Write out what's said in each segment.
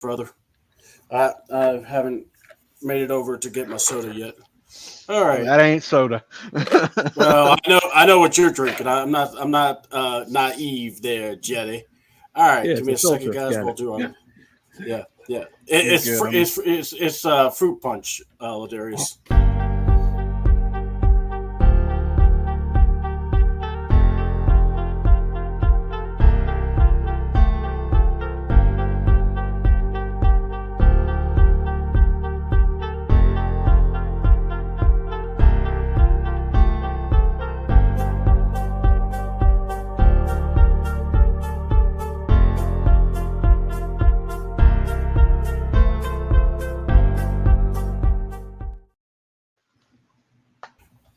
brother. I haven't made it over to get my soda yet. All right. That ain't soda. Well, I know what you're drinking. I'm not naive there, Jetty. All right, Yeah, give me a it's second, ultra. guys. Got We'll it. do it. Yeah. good. It's fruit punch, Ladarius.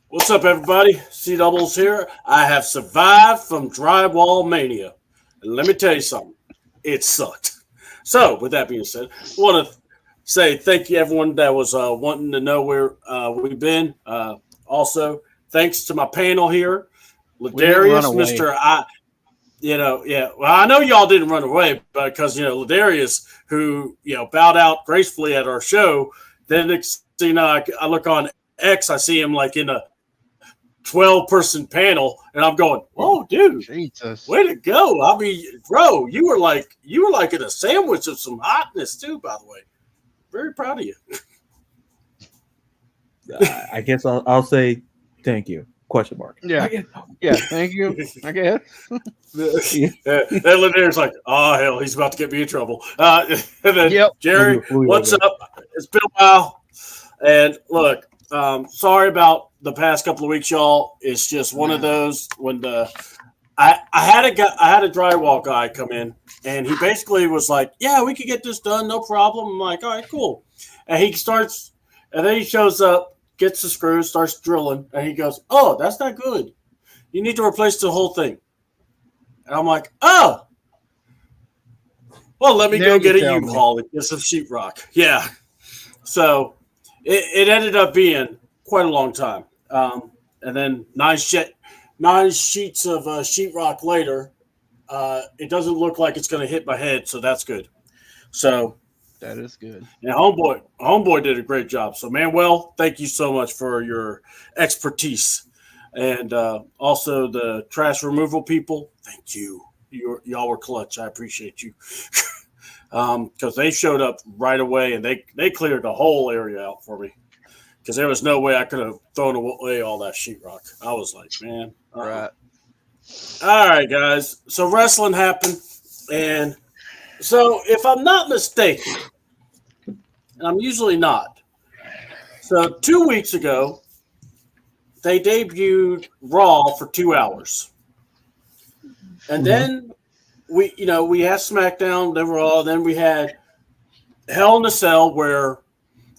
What's up, everybody? C Doubles here. I have survived from drywall mania. And let me tell you something. It sucked. So, with that being said, I want to say thank you, everyone that was wanting to know where we've been. Also, thanks to my panel here, Ladarius, Mr. Well, I know y'all didn't run away because, Ladarius, who, bowed out gracefully at our show, then, I look on X, I see him like in a 12-person panel, and I'm going, "Oh, dude, Jesus, way to go!" I mean, bro, you were like in a sandwich of some hotness too. By the way, very proud of you. I guess I'll say thank you. Question mark. Yeah. Thank you. I guess. And Lanier's like, "Oh hell, he's about to get me in trouble." And then Jerry, what's up? It's been a while, and look, sorry about the past couple of weeks, y'all. It's just one of those when I had a drywall guy come in, and he basically was like, "Yeah, we could get this done, no problem." I'm like, "All right, cool." And then he shows up, gets the screws, starts drilling, and he goes, "Oh, that's not good. You need to replace the whole thing." And I'm like, "Oh, well, let me go get a U-Haul and get some sheetrock." Yeah. So it ended up being quite a long time. And then nine sheets of sheetrock later, it doesn't look like it's going to hit my head, so that's good. So that is good. And homeboy did a great job. So Manuel, thank you so much for your expertise, and also the trash removal people. Thank you. Y'all were clutch. I appreciate you because they showed up right away and they cleared the whole area out for me. Because there was no way I could have thrown away all that sheetrock. I was like, man. Right. All right, guys. So wrestling happened. And so if I'm not mistaken, and I'm usually not. So 2 weeks ago, they debuted Raw for 2 hours. And then we had SmackDown, then Raw, then we had Hell in a Cell where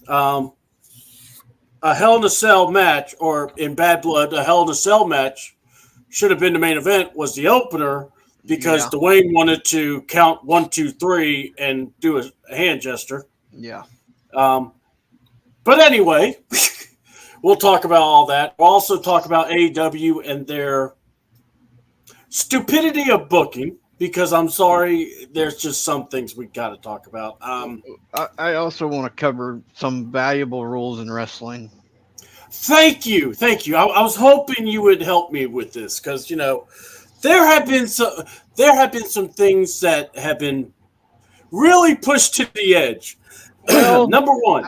a Hell in a Cell match, or in Bad Blood, a Hell in a Cell match should have been the main event, was the opener because Dwayne wanted to count 1, 2, 3 and do a hand gesture. Yeah. But anyway, we'll talk about all that. We'll also talk about AEW and their stupidity of booking, because I'm sorry, there's just some things we got to talk about. I also want to cover some valuable rules in wrestling. Thank you. I was hoping you would help me with this because there have been some things that have been really pushed to the edge. Well, number one,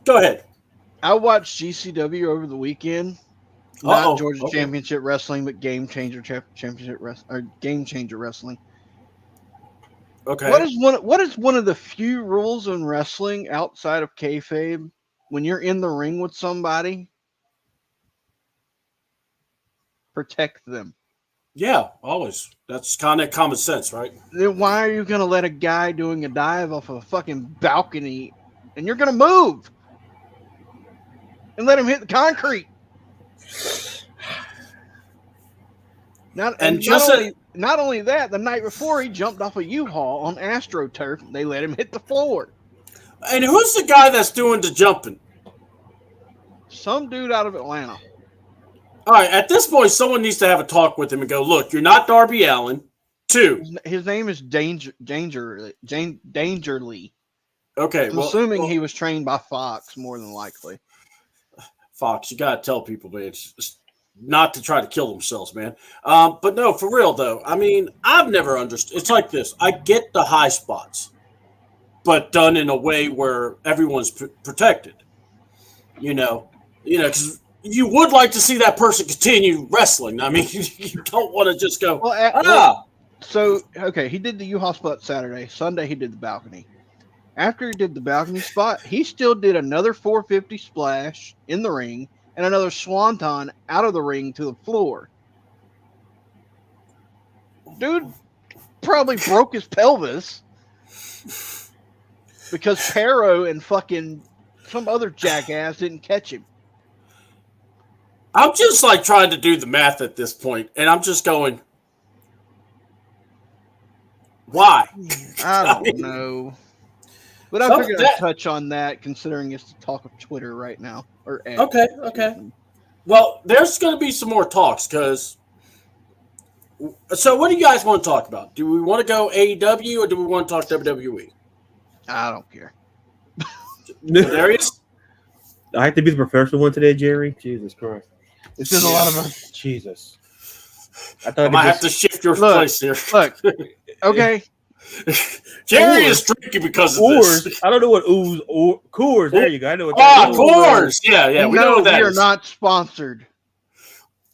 go ahead. I watched GCW over the weekend. Not Georgia Championship Wrestling, but Game Changer Championship Wrestling, or Game Changer Wrestling. Okay. What is one of the few rules in wrestling outside of kayfabe when you're in the ring with somebody? Protect them. Yeah, always. That's kind of common sense, right? Then why are you going to let a guy doing a dive off of a fucking balcony and you're going to move and let him hit the concrete? Not only that, the night before he jumped off a U-Haul on AstroTurf. They let him hit the floor. And who's the guy that's doing the jumping? Some dude out of Atlanta. All right, at this point, someone needs to have a talk with him and go, look, you're not Darby Allin. two. His name is Dangerly. Okay, I'm assuming he was trained by Fox more than likely. Fox, you gotta tell people, man, it's not to try to kill themselves, man. But no, for real though. I mean, I've never understood. It's like this. I get the high spots, but done in a way where everyone's protected. Because you would like to see that person continue wrestling. I mean, you don't want to just go. So okay, he did the U-Haul spot Saturday. Sunday he did the balcony. After he did the balcony spot, he still did another 450 splash in the ring and another swanton out of the ring to the floor. Dude probably broke his pelvis because Pero and fucking some other jackass didn't catch him. I'm just like trying to do the math at this point, and I'm just going, why? I don't know. But I figured I'd touch on that considering it's the talk of Twitter right now. Or X. Okay. Well, there's going to be some more talks because. So, what do you guys want to talk about? Do we want to go AEW or do we want to talk WWE? I don't care. Ladarius? I have to be the professional one today, Jerry. Jesus Christ. It's just a lot of Jesus. I might have to shift your place here. Look, okay. Jerry is drinking because of this. I don't know what ooze or Coors. There you go. I know what Coors. Yeah. We know that. We are not sponsored.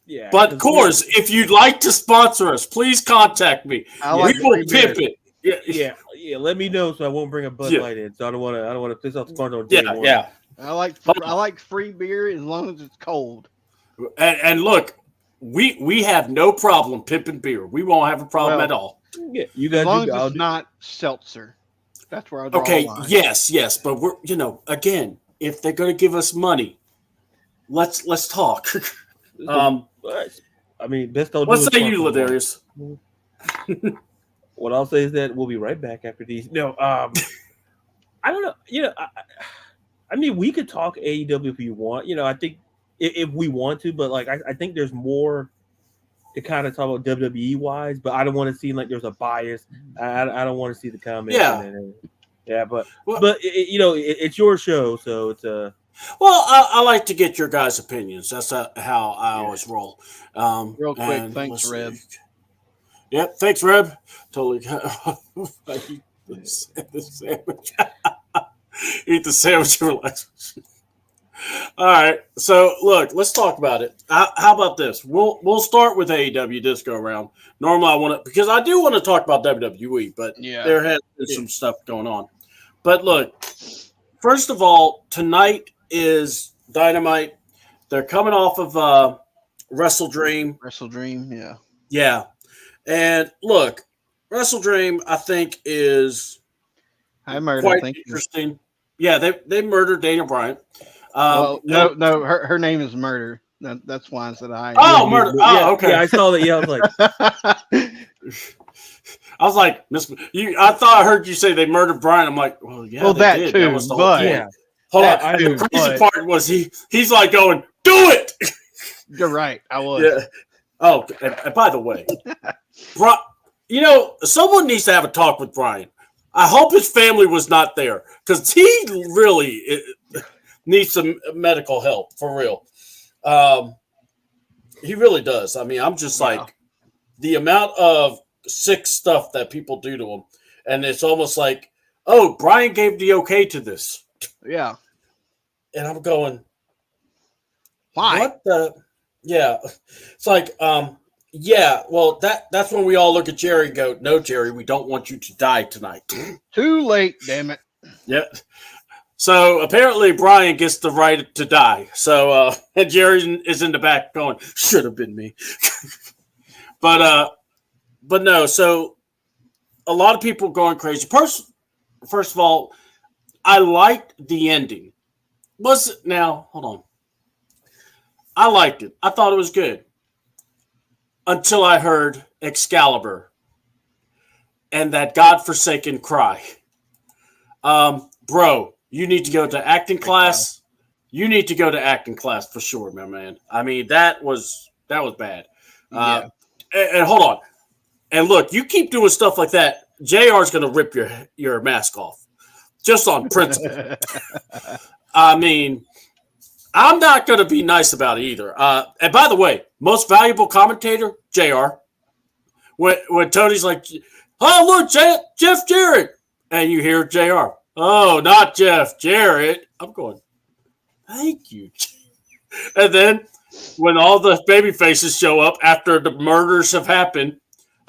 Yeah. But Coors, if you'd like to sponsor us, please contact me. We will pimp it. Yeah. Let me know so I won't bring a Bud Light in. So I don't want to piss off the sponsor on day one. Yeah. I like free beer as long as it's cold. And look, we have no problem pimping beer. We won't have a problem at all. Yeah, you guys. As long as it's not seltzer. That's where I draw the line. Yes, but we're again, if they're going to give us money, let's talk. I mean, best don't. What say you, Ladarius? What I'll say is that we'll be right back after these. No, I don't know. I mean, we could talk AEW if you want. I think if we want to, but like I think there's more to kind of talk about WWE wise, but I don't want to seem like there's a bias. I don't want to see the comments. But it's your show, so it's a. Well, I like to get your guys' opinions. That's how I always roll. Real quick, thanks, Reb. Yep, thanks, Reb. Totally. I eat the sandwich. Eat the sandwich and relax. All right, so look, let's talk about it. How about this? We'll start with AEW this go around. Normally, I want to because I do want to talk about WWE, but there has been some stuff going on. But look, first of all, tonight is Dynamite. They're coming off of Wrestle Dream. Yeah. And look, Wrestle Dream, I think, is quite interesting. Yeah, they murdered Daniel Bryan. No, her name is Murder. That's why I said I. Oh, Murder. Oh, okay. Yeah, I saw that. Yeah, I was like, I thought I heard you say they murdered Bryan. I'm like, well, yeah, well, that did. too. That was the whole point. Hold on. The crazy part was he's like going, do it. You're right. I was. Yeah. Oh, and by the way, someone needs to have a talk with Bryan. I hope his family was not there because he really needs some medical help for real. He really does. I mean, I'm just like the amount of sick stuff that people do to him, and it's almost like, oh, Bryan gave the okay to this. Yeah, and I'm going, why? What the? Yeah, it's like, well, that's when we all look at Jerry and go, no, Jerry, we don't want you to die tonight. Too late, damn it. Yeah. So apparently Bryan gets the right to die. So and Jerry is in the back going, should have been me. But no. So a lot of people going crazy. First of all, I liked the ending. Hold on. I liked it. I thought it was good until I heard Excalibur and that godforsaken cry. Bro. You need to go to acting class. You need to go to acting class for sure, my man. I mean, that was bad. And hold on. And look, you keep doing stuff like that, JR's going to rip your mask off just on principle. I mean, I'm not going to be nice about it either. And by the way, most valuable commentator, JR. When Tony's like, oh, look, Jeff Jarrett. And you hear JR. Oh, not Jeff Jarrett. I'm going, thank you. And then when all the baby faces show up after the murders have happened,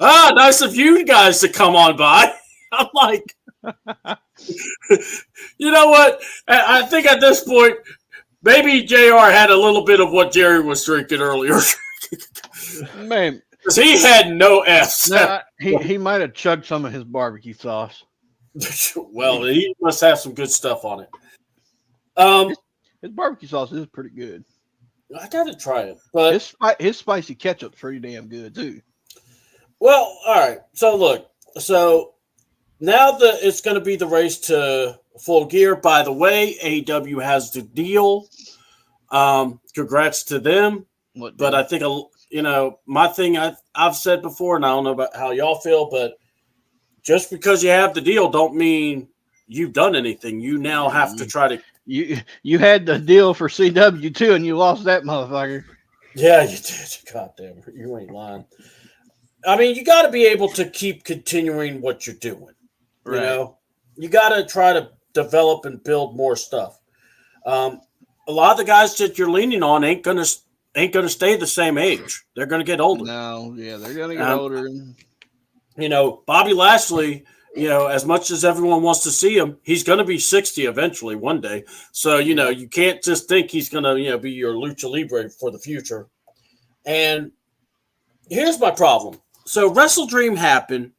nice of you guys to come on by. I'm like, you know what? I think at this point, maybe JR had a little bit of what Jerry was drinking earlier. Man. Because he had no F's. Nah, he might have chugged some of his barbecue sauce. Well, he must have some good stuff on it. His barbecue sauce is pretty good. I gotta try it, but his spicy ketchup's pretty damn good too. Well, all right. So look, now that it's going to be the race to Full Gear. By the way, AEW has the deal. Congrats to them. But I think my thing I've said before, and I don't know about how y'all feel, but just because you have the deal don't mean you've done anything. You now have to try to. You had the deal for CW too, and you lost that motherfucker. Yeah, you did. God damn, you ain't lying. I mean, you got to be able to keep continuing what you're doing. Right. You know, you got to try to develop and build more stuff. A lot of the guys that you're leaning on ain't gonna stay the same age. They're gonna get older. No, yeah, they're gonna get older. You know, Bobby Lashley. You know, as much as everyone wants to see him, he's going to be 60 eventually one day. So, you know, you can't just think he's going to, be your lucha libre for the future. And here's my problem. So Wrestle Dream happened.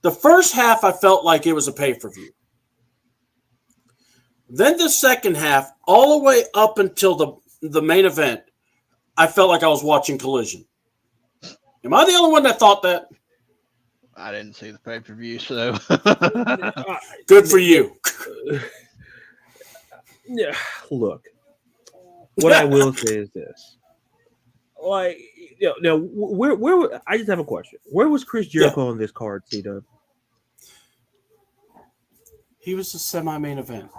The first half, I felt like it was a pay-per-view. Then the second half, all the way up until the main event, I felt like I was watching Collision. Am I the only one that thought that? I didn't see the pay-per-view, so good for you. Yeah, look. What I will say is this: like, where? I just have a question. Where was Chris Jericho on this card, C-Dub? He was a semi-main event.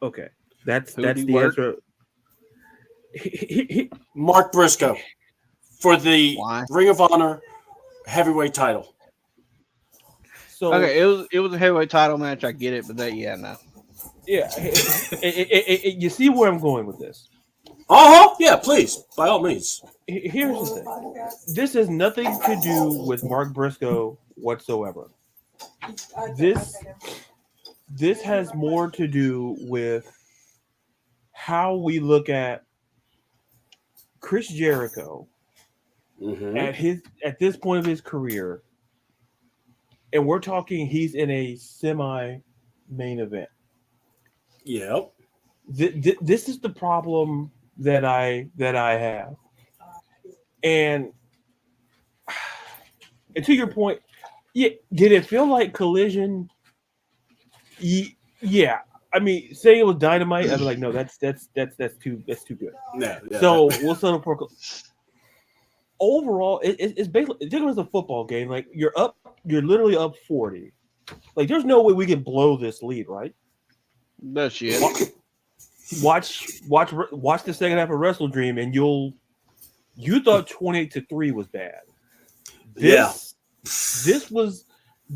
Okay, that's the answer. Mark Briscoe for the Ring of Honor heavyweight title. So okay, it was a heavyweight title match. I get it, but no. Yeah, you see where I'm going with this. Yeah, please, by all means. Here's the thing: this has nothing to do with Mark Briscoe whatsoever. This has more to do with how we look at Chris Jericho. Mm-hmm. At this point of his career, and we're talking he's in a semi-main event. Yep. This is the problem that I have, and to your point, yeah, did it feel like Collision? Yeah. I mean, saying it was Dynamite, I'd be like, no, that's too good. Yeah. So we'll settle for. Overall, it's basically it's a football game. Like you're literally up 40. Like there's no way we can blow this lead, right? No shit. Watch the second half of Wrestle Dream, and you thought 28-3 was bad. This was,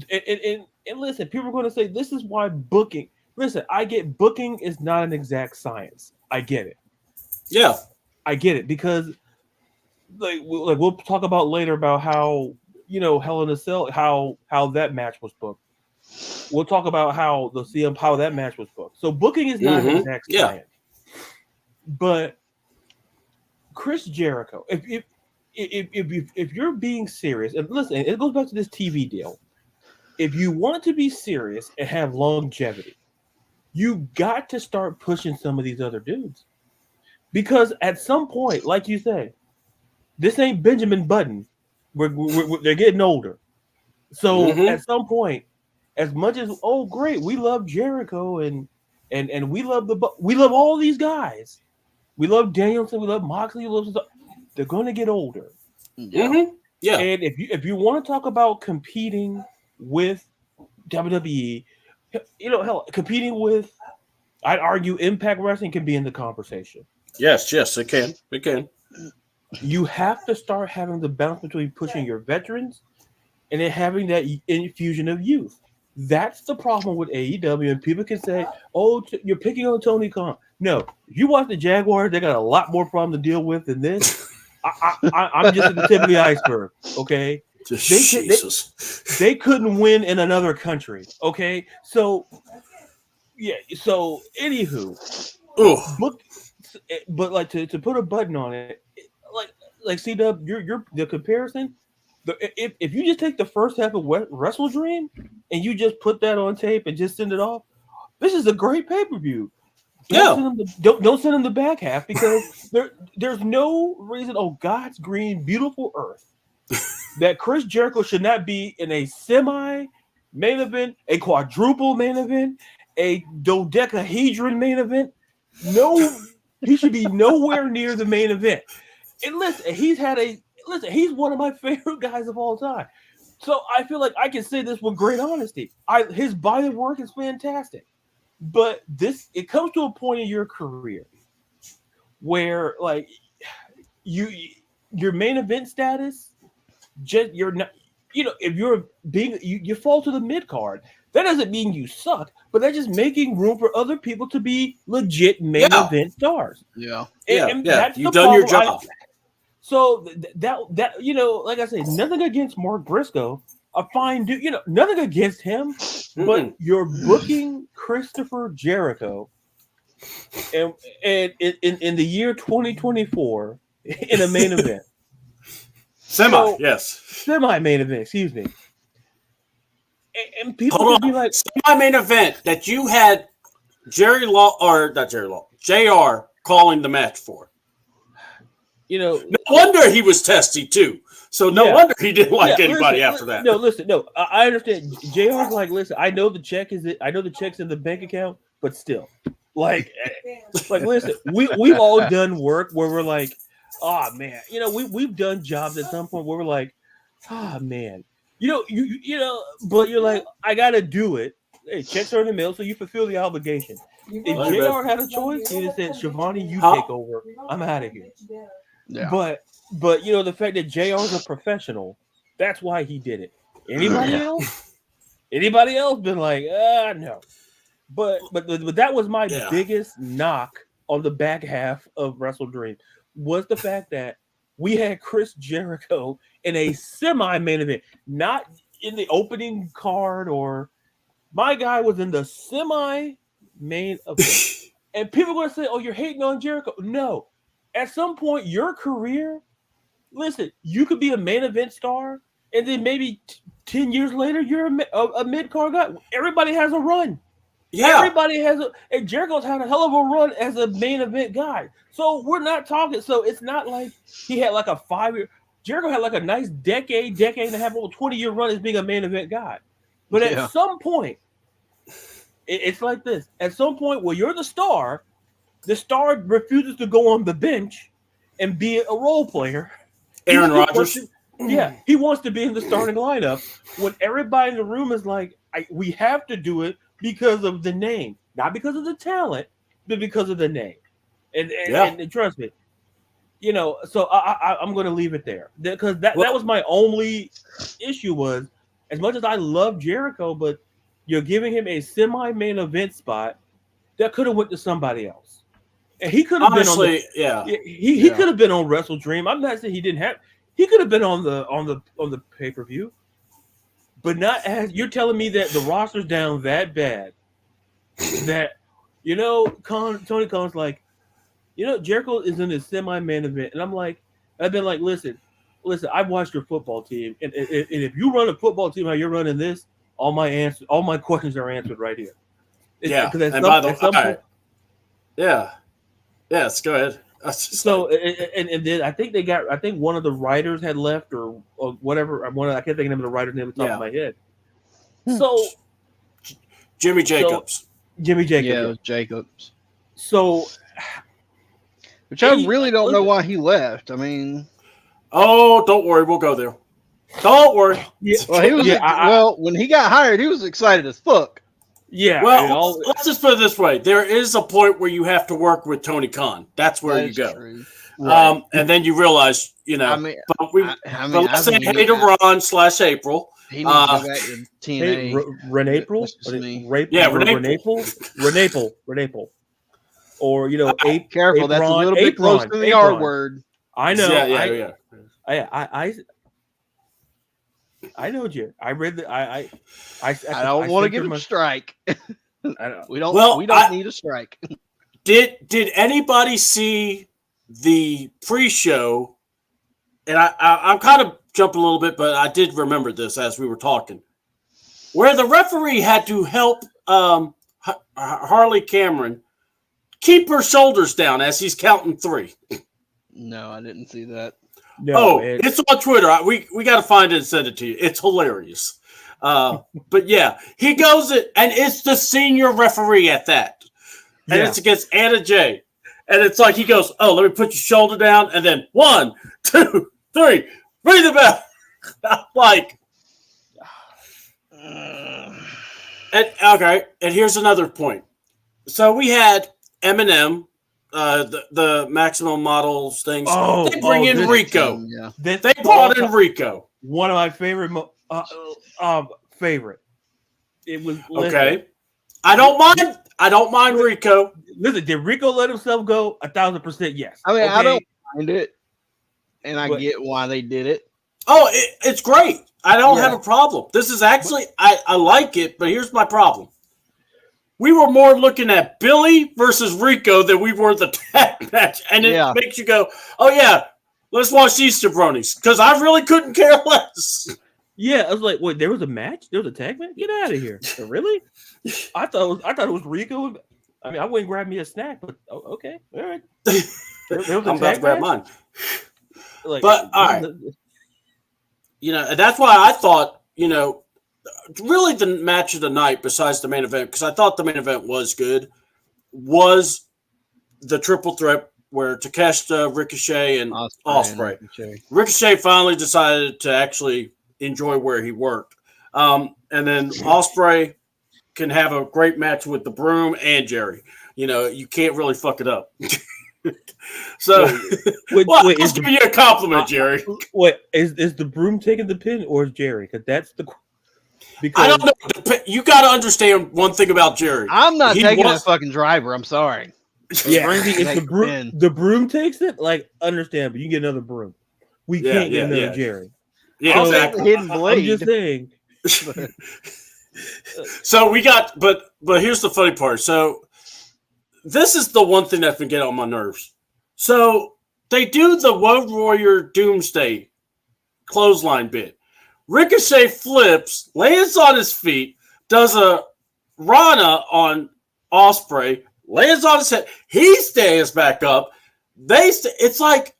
and listen, people are going to say this is why booking. Listen, I get booking is not an exact science. I get it. Yeah, I get it because. Like we'll talk about later about how Hell in a Cell how that match was booked. We'll talk about how that match was booked. So booking is not an exact science. But Chris Jericho, if you're being serious, and listen, it goes back to this TV deal. If you want to be serious and have longevity, you got to start pushing some of these other dudes, because at some point, like you say. This ain't Benjamin Button. They're getting older. So at some point, as much as great, we love Jericho and we love all these guys. We love Danielson. We love Moxley. They're going to get older. Mm-hmm. Yeah. And if you want to talk about competing with WWE, hell, competing with, I'd argue Impact Wrestling can be in the conversation. Yes, it can. It can. You have to start having the balance between pushing your veterans and then having that infusion of youth. That's the problem with AEW. And people can say, "Oh, you're picking on Tony Khan." No, if you watch the Jaguars, they got a lot more problem to deal with than this. I'm just at the tip of the iceberg. Okay, they couldn't win in another country. Okay, so yeah. So anywho, but like to put a button on it, like C-Dub, you're the comparison. If you just take the first half of Wrestle Dream and you just put that on tape and just send it off, this is a great pay-per-view. Don't send them the back half because there's no reason. Oh, God's green, beautiful earth, that Chris Jericho should not be in a semi-main event, a quadruple main event, a dodecahedron main event. No, he should be nowhere near the main event. And listen, he's one of my favorite guys of all time. So I feel like I can say this with great honesty. His body work is fantastic. But it comes to a point in your career where like your main event status, you're not, if you're you fall to the mid card. That doesn't mean you suck, but that's just making room for other people to be legit main event stars. Yeah. And that's you've done your job. So that like I said, nothing against Mark Briscoe, a fine dude. Nothing against him, but you're booking Christopher Jericho, and in the year 2024 in a main event, semi main event. Excuse me. And people would be like, semi-main event that you had JR calling the match for. No wonder he was testy too. So no wonder he didn't like anybody after that. No, I understand. JR's like, listen, I know the check's in the bank account, but still, like listen, we've all done work where we're like, oh man, we've done jobs at some point where we're like, oh man. But you're like, I gotta do it. Hey, checks are in the mail, so you fulfill the obligation. If JR had a choice, he'd have said, Shivani, you take over. I'm out of here. Yeah. But the fact that JR is a professional, that's why he did it. Anybody else? Anybody else been like, no. But that was my biggest knock on the back half of Wrestle Dream, was the fact that we had Chris Jericho in a semi-main event, not in the opening card, or my guy was in the semi-main event. And people are going to say, oh, you're hating on Jericho. No. At some point, your career, listen, you could be a main event star, and then maybe 10 years later, you're a mid-card guy. Everybody has a run. Yeah. Everybody has and Jericho's had a hell of a run as a main event guy. So we're not talking. So it's not like he had like a 5-year. Jericho had like a nice decade and a half, 20-year run as being a main event guy. But at some point, it's like this. At some point where you're the star refuses to go on the bench and be a role player. Aaron Rodgers. He wants to be in the starting lineup when everybody in the room is like, we have to do it because of the name, not because of the talent, but because of the name. And trust me, so I'm going to leave it there, because that was my only issue. Was, as much as I love Jericho, but you're giving him a semi-main event spot that could have went to somebody else, and he could have been on he could have been on Wrestle Dream. I'm not saying he didn't have. He could have been on the pay-per-view, but not as you're telling me that the roster's down that bad that Tony Khan's like, Jericho is in his semi-main event, and I've been like, listen, I've watched your football team, and if you run a football team how you're running this, all my questions are answered right here. Yes, go ahead. So and then I think one of the writers had left or whatever. I can't think of the name of the writer's name off the top of my head. So Jimmy Jacobs. Yeah, it was Jacobs. So, which I really don't know why he left. I mean, don't worry, we'll go there. Don't worry. Yeah. Well, he was when he got hired, he was excited as fuck. Yeah. Well, let's just put it this way: there is a point where you have to work with Tony Khan. That's where you go. True. Right. And then you realize, let's say hey to Ron / April. He needs to go back to TNA. Hey, Renapel? Renapel. Or, careful, that's a little bit close to the R word. I know. Yeah. I know, Jerry. I read that. I don't want to get a strike. We don't. Well, we don't need a strike. Did anybody see the pre-show? And I'm kind of jumping a little bit, but I did remember this as we were talking, where the referee had to help Harley Cameron keep her shoulders down as he's counting 3. No, I didn't see that. No, it's on Twitter. We got to find it and send it to you. It's hilarious. But yeah, he goes and it's the senior referee at that. And it's against Anna Jay. And it's like he goes, oh, let me put your shoulder down. And then 1, 2, 3, ring the bell. I'm like, and here's another point. So we had Eminem, the Maximum Models things. They bring in Rico. They brought in Rico. One of my favorite. Favorite. It was okay. I don't mind Rico. Listen, did Rico let himself go? 1,000% yes. I mean, I don't mind it, and I get why they did it. Oh, it's great. I don't have a problem. This is actually I like it, but here's my problem. We were more looking at Billy versus Rico than we were the tag match, and it makes you go, "Oh yeah, let's watch these jabronis," because I really couldn't care less. Yeah, I was like, "Wait, there was a match? There was a tag match? Get out of here!" Really? I thought it was Rico. I mean, I wouldn't grab me a snack, but okay, all right. I'm about to grab mine. But all right, and that's why I thought, really the match of the night, besides the main event, because I thought the main event was good, was the triple threat where Takeshita, Ricochet, and Ospreay. Ricochet finally decided to actually enjoy where he worked. And then Ospreay can have a great match with the Broom and Jerry. You can't really fuck it up. So, wait, let's give you a compliment, Jerry. Wait, is the Broom taking the pin or is Jerry? Because that's the. Because I don't know. You got to understand one thing about Jerry. I'm not taking that fucking driver. I'm sorry. Yeah, if the broom takes it, understand, but you can get another broom. We can't get another Jerry. Yeah, exactly. Hidden blade. I'm just saying. So we got, but here's the funny part. So this is the one thing that's been getting on my nerves. So they do the Road Warrior Doomsday clothesline bit. Ricochet flips, lands on his feet, does a Rana on Ospreay, lands on his head. He stands back up. It's like,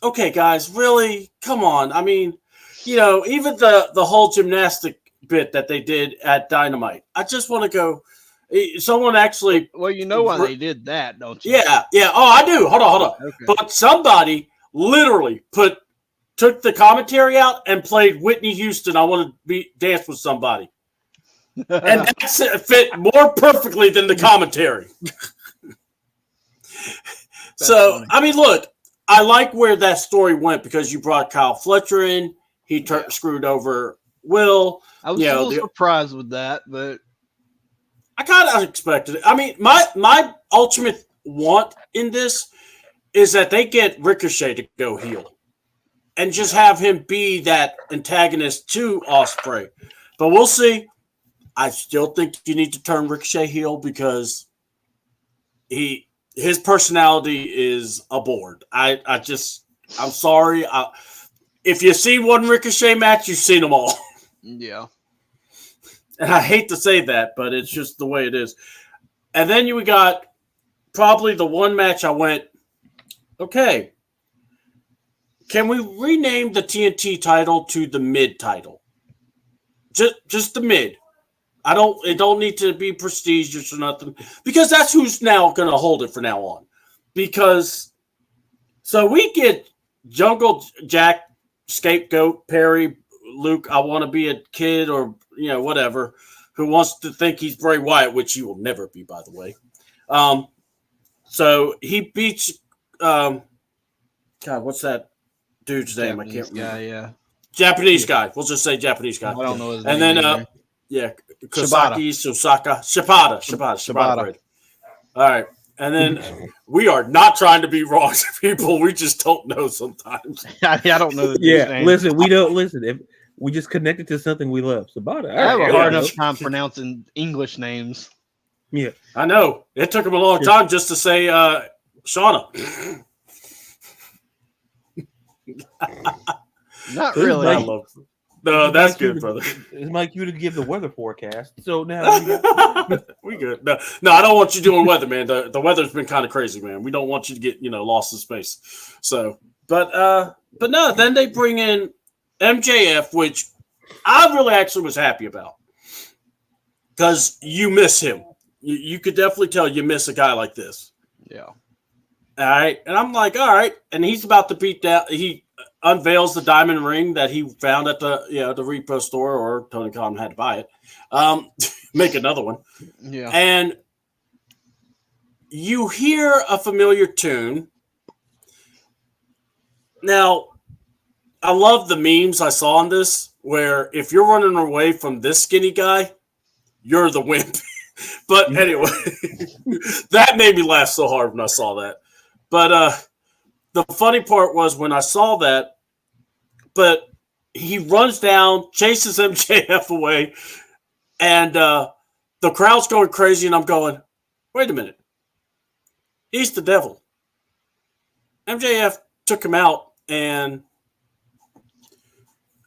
okay, guys, really? Come on. I mean, even the whole gymnastic bit that they did at Dynamite. I just want to go. Someone actually. Well, you know why they did that, don't you? Yeah. Oh, I do. Hold on. Okay. But somebody literally took the commentary out and played Whitney Houston. I want to dance with somebody, and that fit more perfectly than the commentary. So funny. I mean, look, I like where that story went because you brought Kyle Fletcher in. He screwed over Will. I was a little surprised with that, but I kind of expected it. I mean, my ultimate want in this is that they get Ricochet to go heel and just have him be that antagonist to Ospreay. But we'll see. I still think you need to turn Ricochet heel because his personality is aboard. I'm sorry. If you see one Ricochet match, you've seen them all. Yeah. And I hate to say that, but it's just the way it is. And then we got probably the one match I went, okay, can we rename the TNT title to the mid title? Just the mid. It don't need to be prestigious or nothing, because that's who's now going to hold it from now on. So we get Jungle Jack scapegoat Perry, Luke, I want to be a kid or whatever, who wants to think he's Bray Wyatt, which he will never be, by the way. So he beats God, what's that dude's name? I can't remember. Yeah. Japanese guy. We'll just say Japanese guy. I don't know his and name. then either. Kosaki, Shibata. Right. All right. And then we are not trying to be wrong to people. We just don't know sometimes. I don't know. Listen, we don't listen. If we just connected to something we love, Shibata. I have a hard enough time pronouncing English names. Yeah, I know. It took him a long time just to say Shauna. Not really. No, that's good, brother. It's like you to give the weather forecast. So now we good. No, I don't want you doing weather, man. The weather's been kind of crazy, man. We don't want you to get lost in space. So, but no. Then they bring in MJF, which I really actually was happy about because you miss him. You could definitely tell you miss a guy like this. Yeah. All right, and I'm like, all right, and he's about to beat down. He unveils the diamond ring that he found at the the repo store, or Tony Khan had to buy it. Make another one. Yeah. And you hear a familiar tune. Now, I love the memes I saw on this, where if you're running away from this skinny guy, you're the wimp. But anyway, that made me laugh so hard when I saw that. But the funny part was when I saw that, but he runs down, chases MJF away, and the crowd's going crazy, and I'm going, wait a minute. He's the devil. MJF took him out, and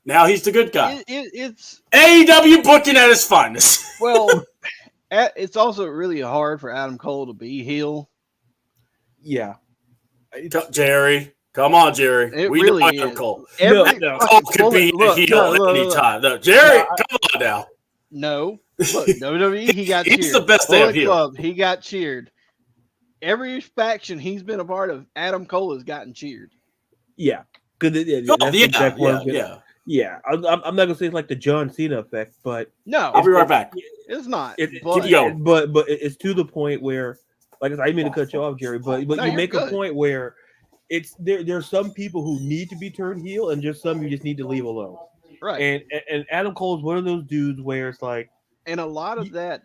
now he's the good guy. It's AEW booking at its finest. Well, it's also really hard for Adam Cole to be heel. Yeah. Jerry. Come on, Jerry. It we really know is. Adam Cole. No. Cole could be a heel anytime. No, Jerry, come on now. No. Look, WWE, he got cheered. He's the best damn heel. Club, he got cheered. Every faction he's been a part of, Adam Cole has gotten cheered. Yeah. Good. Yeah. I'm not gonna say it's like the John Cena effect, but no, I'll be right back. It's not. Keep going. But it's to the point where, like I said, I didn't mean to cut you off, Jerry, but No, you make good. a point where it's there's some people who need to be turned heel, and just some you just need to leave alone. Right. And Adam Cole is one of those dudes where it's like, and a lot of that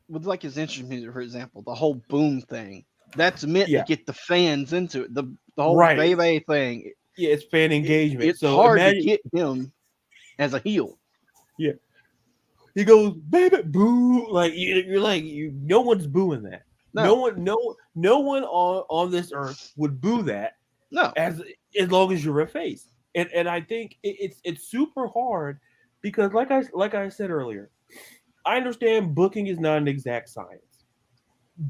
with like his entrance music, for example, the whole boom thing. That's meant to get the fans into it. The whole baby thing. Yeah, it's fan engagement. It's hard to get him as a heel. Yeah. He goes, baby, boo. Like you're like, no one's booing that. No one on this earth would boo that. No. As long as you're a face. And I think it's super hard because like I said earlier, I understand booking is not an exact science.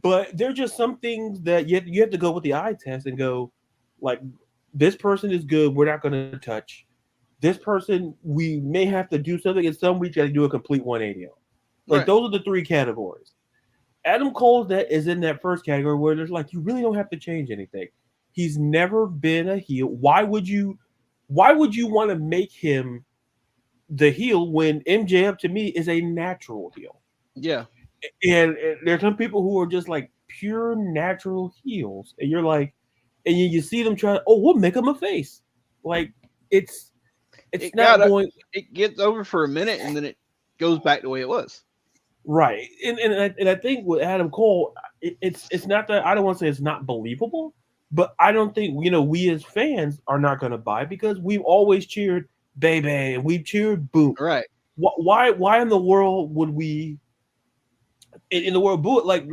But there's just some things that you have to go with the eye test and go, like, this person is good, we're not going to touch. This person, we may have to do something, and some weeks got to do a complete 180. Like, those are the three categories. Adam Cole is in that first category where there's like, you really don't have to change anything. He's never been a heel. Why would you want to make him the heel when MJF to me is a natural heel? Yeah. And there's some people who are just like pure natural heels, and you're like, and you see them try. Oh, we'll make them a face. Like it gets over for a minute, and then it goes back the way it was. Right, and I think with Adam Cole, it's not that I don't want to say it's not believable, but I don't think we as fans are not going to buy because we've always cheered baby and we've cheered boom. Right. Why in the world would we? In the world, boo it like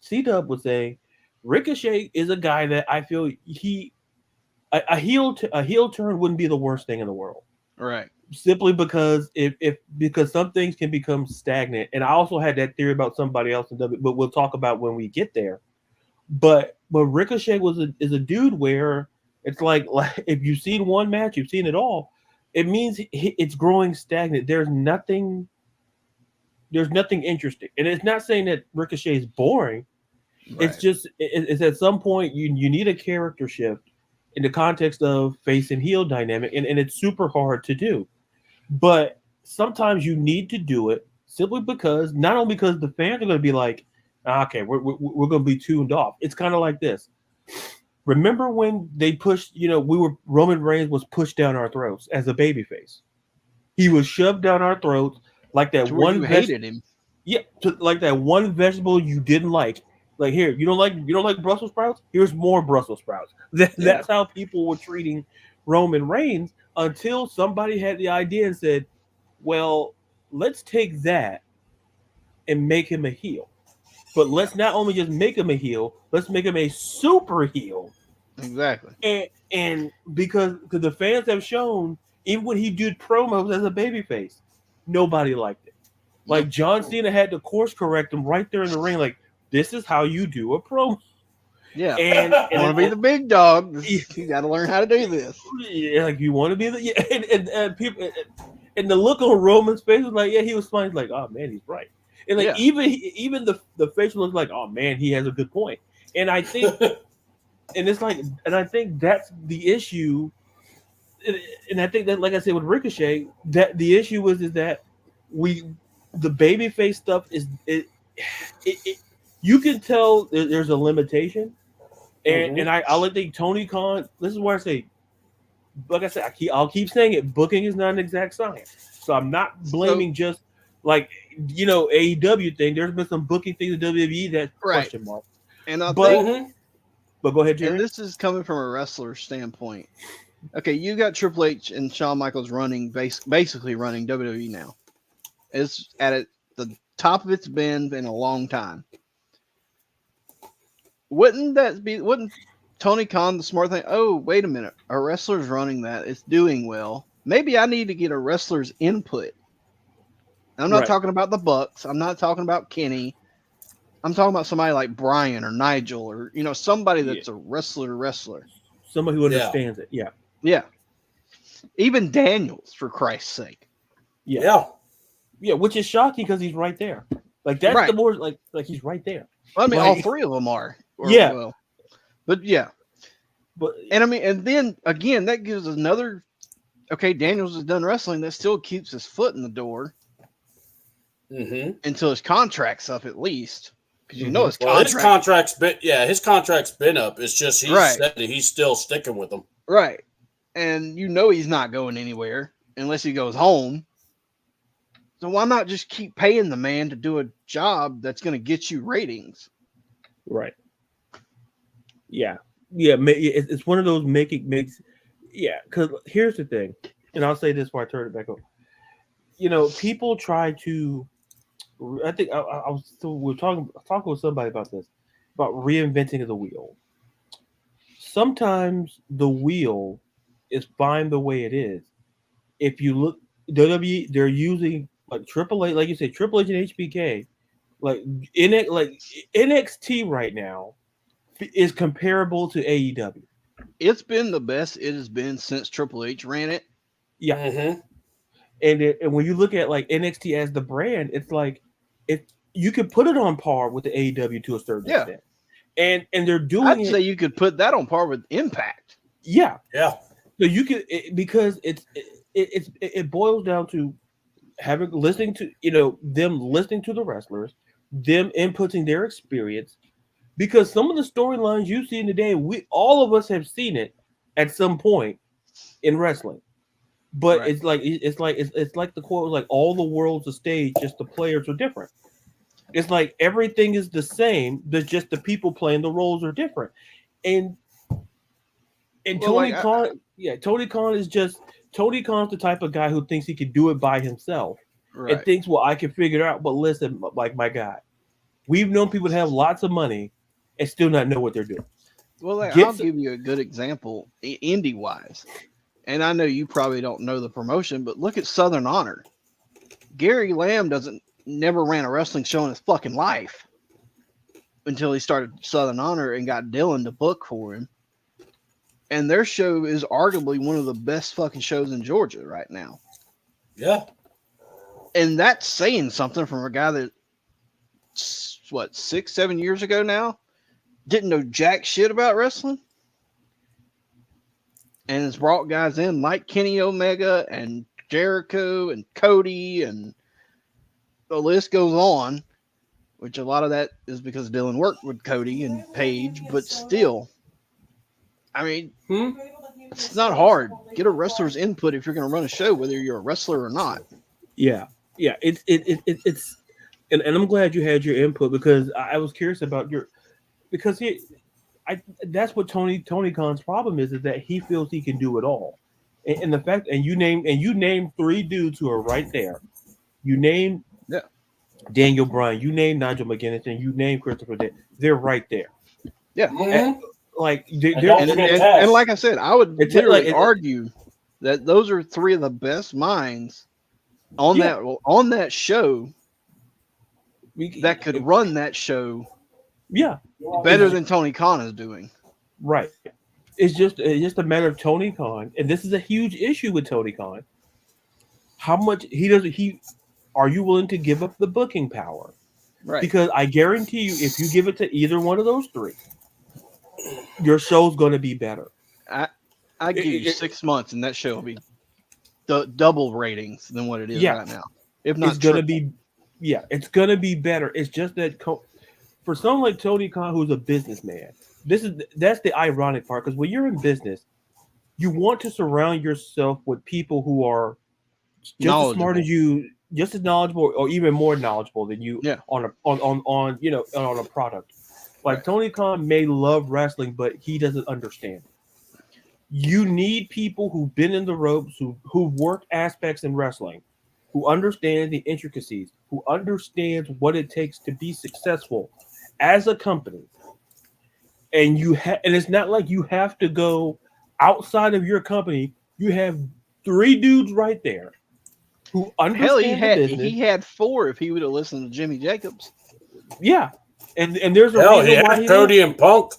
C-Dub would say, Ricochet is a guy that I feel a heel turn wouldn't be the worst thing in the world, right? Simply because because some things can become stagnant, and I also had that theory about somebody else in W, but we'll talk about when we get there. But Ricochet is a dude where it's like if you've seen one match, you've seen it all. It means it's growing stagnant. There's nothing interesting, and it's not saying that Ricochet is boring. Right. It's just it's at some point you need a character shift, in the context of face and heel dynamic, and it's super hard to do. But sometimes you need to do it simply because not only because the fans are going to be like, okay, we're going to be tuned off. It's kind of like this. Remember when they pushed, Roman Reigns was pushed down our throats as a babyface. He was shoved down our throats like that one. You hated him. Yeah, like that one vegetable you didn't like. Like, here, you don't like Brussels sprouts? Here's more Brussels sprouts. That's how people were treating Roman Reigns until somebody had the idea and said, well, let's take that and make him a heel. But let's not only just make him a heel, let's make him a super heel. Exactly. And because the fans have shown, even when he did promos as a babyface, nobody liked it. Like, John Cena had to course correct him right there in the ring, like, this is how you do a promo. Yeah. And want to be the big dog, you got to learn how to do this. Yeah, like, you want to be the and people, and the look on Roman's face was like, yeah, he was fine. Like, oh man, he's right. And like, even the face looks like, oh man, he has a good point. And I think, and it's like, and I think that's the issue. And I think that, like I said with Ricochet, that the issue is that the babyface stuff is you can tell there's a limitation, and I think Tony Khan. This is where I say, like I said, I'll keep saying it. Booking is not an exact science, so I'm not blaming just like AEW thing. There's been some booking things in WWE that question mark. And I think, but go ahead, Jerry. And this is coming from a wrestler standpoint. Okay, you got Triple H and Shawn Michaels basically running WWE now. It's at the top of its bend in a long time. Wouldn't Tony Khan the smart thing? Oh, wait a minute. A wrestler's running that. It's doing well. Maybe I need to get a wrestler's input. I'm not talking about the Bucks. I'm not talking about Kenny. I'm talking about somebody like Brian or Nigel or, somebody that's a wrestler. Somebody who understands it. Yeah. Yeah. Even Daniels, for Christ's sake. Yeah. Yeah, which is shocking because he's right there. Like, that's the more like he's right there. Well, I mean, all three of them are. But and then again, that gives another. Okay, Daniels has done wrestling. That still keeps his foot in the door until his contract's up, at least, because his contract's been up. It's just he said that he's still sticking with them. Right, and he's not going anywhere unless he goes home. So why not just keep paying the man to do a job that's going to get you ratings? Right. Yeah. It's one of those makes. Yeah, because here's the thing, and I'll say this before I turn it back over. People try to. I think we're talking with somebody about this, about reinventing the wheel. Sometimes the wheel is fine the way it is. If you look, WWE, they're using like Triple H, like you said, Triple H and HBK, like NXT right now is comparable to AEW. It's been the best it has been since Triple H ran it. Yeah. And when you look at like NXT as the brand, it's like you could put it on par with the AEW to a certain extent. And they're doing I'd say you could put that on par with Impact. Yeah. So you could because it boils down to listening to the wrestlers, them inputting their experience, because some of the storylines you see today, all of us have seen it at some point in wrestling. But it's like the quote was like, all the world's a stage, just the players are different. It's like everything is the same, there's just the people playing the roles are different. And Tony Khan is Tony Khan's the type of guy who thinks he can do it by himself and thinks, well, I can figure it out. But listen, like my guy, we've known people that have lots of money and still not know what they're doing. Well, I'll give you a good example, indie-wise. And I know you probably don't know the promotion, but look at Southern Honor. Gary Lamb never ran a wrestling show in his fucking life until he started Southern Honor and got Dylan to book for him. And their show is arguably one of the best fucking shows in Georgia right now. Yeah. And that's saying something from a guy that, 6-7 years ago now, didn't know jack shit about wrestling. and has brought guys in like Kenny Omega and Jericho and Cody, and the list goes on, which a lot of that is because Dylan worked with Cody and Paige, but still, I mean, it's not hard. Get a wrestler's input if you're going to run a show, whether you're a wrestler or not. Yeah. It's and I'm glad you had your input, because I was curious about because that's what Tony Khan's problem is that he feels he can do it all, and the fact you named 3 dudes who are right there. You named Daniel Bryan, you named Nigel McGuinness, and you named Christopher Day. They're right there. Yeah. And, like and like I said, I would literally argue that those are 3 of the best minds on that show that could run that show. Yeah, better than Tony Khan is doing. Right. It's just a matter of Tony Khan, and this is a huge issue with Tony Khan. How much are you willing to give up the booking power? Right. Because I guarantee you, if you give it to either one of those 3, your show's going to be better. I give you 6 months, and that show will be double ratings than what it is right now. If not, it's going to be. Yeah, it's going to be better. It's just that for someone like Tony Khan, who's a businessman, that's the ironic part. Because when you're in business, you want to surround yourself with people who are just as smart as you, just as knowledgeable, or even more knowledgeable than you on a product. Like Tony Khan may love wrestling, but he doesn't understand it. You need people who've been in the ropes, who've worked aspects in wrestling, who understand the intricacies, who understands what it takes to be successful as a company. And and it's not like you have to go outside of your company. You have 3 dudes right there who understand the business. He had 4 if he would have listened to Jimmy Jacobs. Yeah. And there's a reason why Cody and Punk.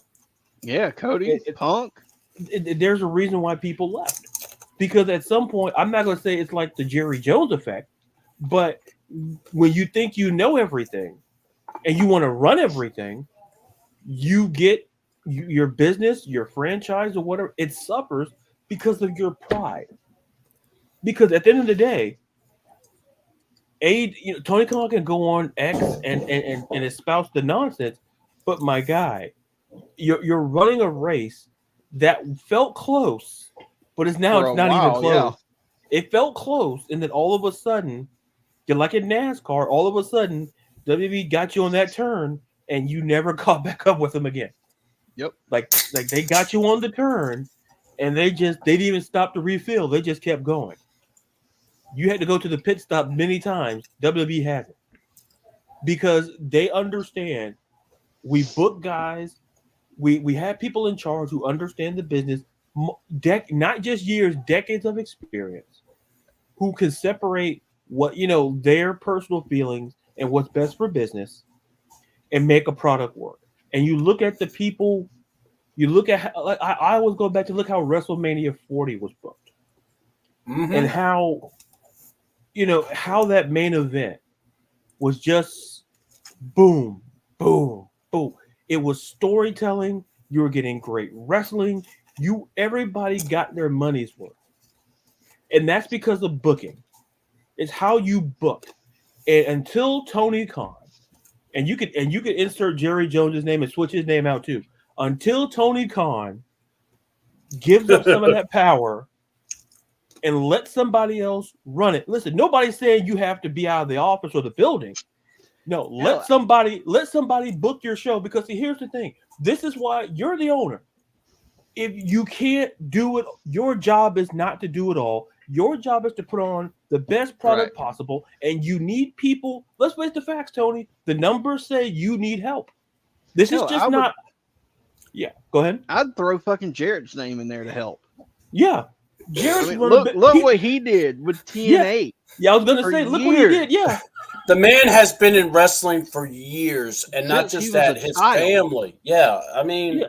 Yeah, Cody, Punk. There's a reason why people left. Because at some point, I'm not going to say it's like the Jerry Jones effect, but when you think you know everything and you want to run everything, you get your business, your franchise, or whatever, it suffers because of your pride. Because at the end of the day, Tony Khan can go on X and espouse the nonsense, but my guy, you're running a race that felt close, but it's not even close. Yeah. It felt close, and then all of a sudden, you're like in NASCAR. All of a sudden, WWE got you on that turn, and you never caught back up with them again. Yep. Like they got you on the turn, and they didn't even stop to refill. They just kept going. You had to go to the pit stop many times. WWE hasn't, because they understand. We book guys. We have people in charge who understand the business, not just years, decades of experience, who can separate what their personal feelings and what's best for business, and make a product work. And you look at the people. You look at I always go back to look how WrestleMania 40 was booked, and how that main event was just boom, boom, boom. It was storytelling. You were getting great wrestling. Everybody got their money's worth, and that's because of booking. It's how you book. And until Tony Khan, and you could insert Jerry Jones' name and switch his name out too. Until Tony Khan gives up some of that power and let somebody else run it. Listen, nobody's saying you have to be out of the office or the building. No, let somebody book your show, because here's the thing. This is why you're the owner. If you can't do it, your job is not to do it all. Your job is to put on the best product possible, and you need people. Let's face the facts, Tony. The numbers say you need help. This is just not. Yeah, go ahead. I'd throw fucking Jarrett's name in there to help. Yeah, Jarrett's look what he did with TNA. Yeah, I was gonna say, look what he did. Yeah. The man has been in wrestling for years, and not just that, his family. Yeah, I mean,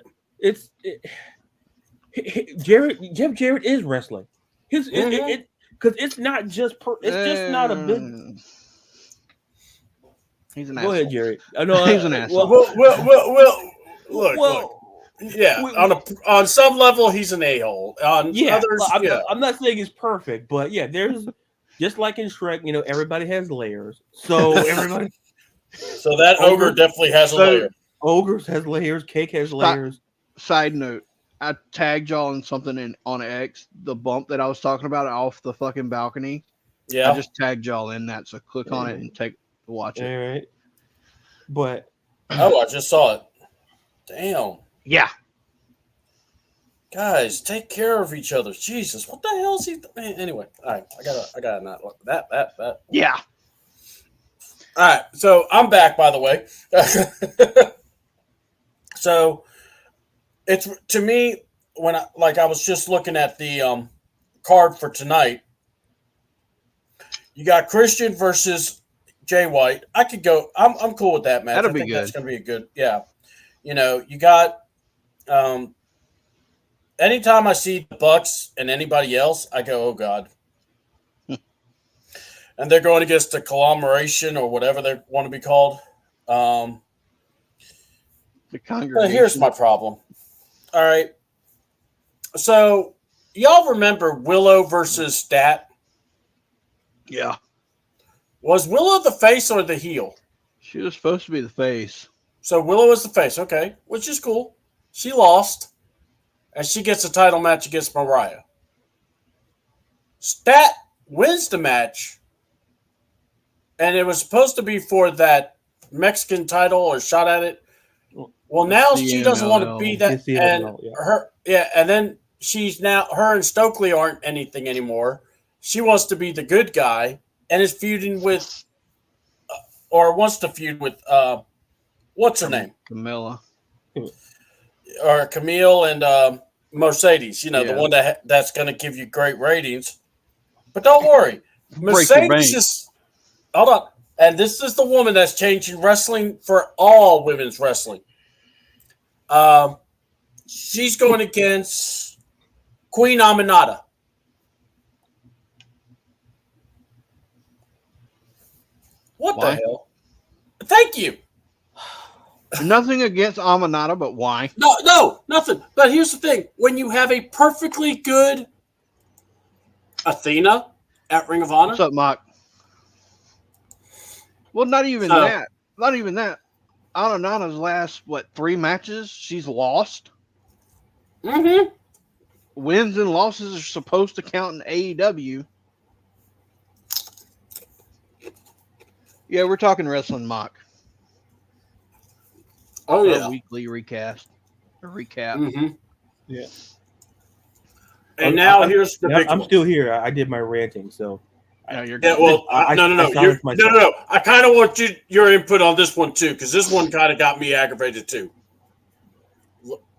Jeff Jarrett is wrestling. Because it's not just just not a business. He's an asshole. asshole. Go ahead, Jerry. I know he's an asshole. Well, look. Yeah, on some level, he's an a-hole. On others, I'm not saying it's perfect, but yeah, there's just like in Shrek, everybody has layers. So everybody. So that ogre definitely has a layer. Ogres has layers. Cake has layers. Side note: I tagged y'all in something on X. The bump that I was talking about off the fucking balcony. Yeah, I just tagged y'all in that, so click on it and watch it. All right. But I just saw it. Damn. Yeah. Guys, take care of each other. Jesus, what the hell is he? Anyway, all right, I gotta not look that. Yeah. All right, so I'm back. By the way, so it's to me when I was just looking at the card for tonight. You got Christian versus Jay White. I could go. I'm cool with that match. That'll I be think good. That's gonna be a good. Yeah, you got. Anytime I see the Bucks and anybody else, I go, oh God. And they're going against the conglomeration or whatever they want to be called. The congregation. But here's my problem. All right. So y'all remember Willow versus Stat? Yeah. Was Willow the face or the heel? She was supposed to be the face. So Willow was the face, okay, which is cool. She lost. And she gets a title match against Mariah. Stat wins the match. And it was supposed to be for that Mexican title or shot at it. Well, now she doesn't want to be that. And then her and Stokely aren't anything anymore. She wants to be the good guy and is feuding with, or wants to feud with, what's her name? Camilla. Or Camille and Mercedes, the one that's going to give you great ratings. But don't worry. Mercedes is, hold on. And this is the woman that's changing wrestling for all women's wrestling. She's going against Queen Aminata. What the hell? Thank you. Nothing against Aminata, but why? No, nothing. But here's the thing. When you have a perfectly good Athena at Ring of Honor. What's up, Mike? Well, not even that. Not even that. Aminata's last, 3 matches, she's lost. Mm-hmm. Wins and losses are supposed to count in AEW. Yeah, we're talking wrestling, Mike. Oh, yeah. Weekly recast. Or recap. Mm-hmm. Yeah. And now here's the big I'm one. Still here. I did my ranting, so. No, you're good. No. I kind of want your input on this one, too, because this one kind of got me aggravated, too.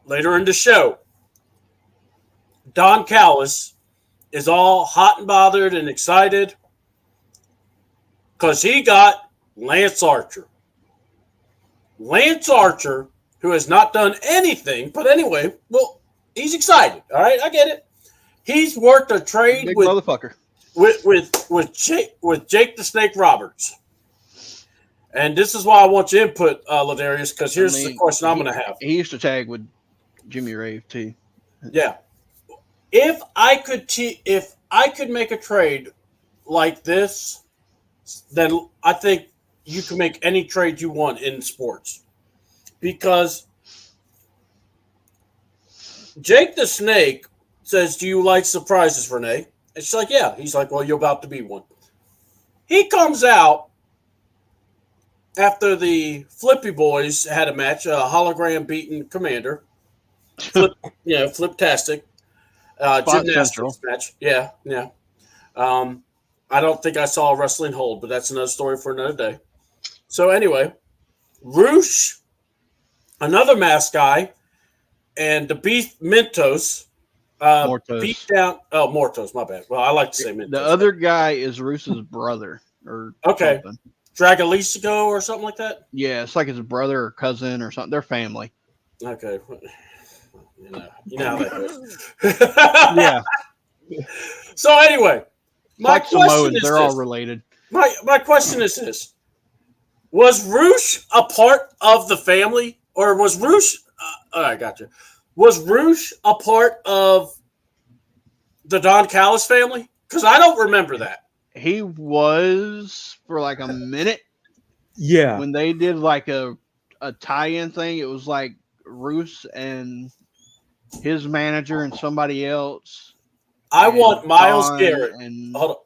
Later in the show, Don Callis is all hot and bothered and excited because he got Lance Archer. Lance Archer, who has not done anything, but anyway, well, he's excited. All right, I get it. He's worked a trade big with motherfucker with Jake the Snake Roberts, and this is why I want your input, Ladarius, because here's the question I'm going to have. He used to tag with Jimmy Rave too. Yeah, if I could make a trade like this, then I think you can make any trade you want in sports, because Jake the Snake says, "Do you like surprises, Renee?" And she's like, "Yeah." He's like, "Well, you're about to be one." He comes out after the Flippy Boys had a match, a hologram beaten Commander, Fliptastic, gymnastics match. Yeah. I don't think I saw a wrestling hold, but that's another story for another day. So anyway, Roosh, another mask guy, and the Beast Mentos beat down. Oh, Mortos, my bad. Well, I like to say Mentos. The other guy is Roos's brother, or something. Dragalistico or something like that. Yeah, it's like his brother or cousin or something. They're family. Okay, you know how that goes. Yeah. So anyway, my question is they're all related. My question is this: was Roosh a part of the family, or was Roosh all right, gotcha. Was Roosh a part of the Don Callis family? Because I don't remember that. He was for like a minute Yeah. when they did like a tie-in thing. It was like Roos and his manager and somebody else. I and want Myles Don Garrett. and Hold on.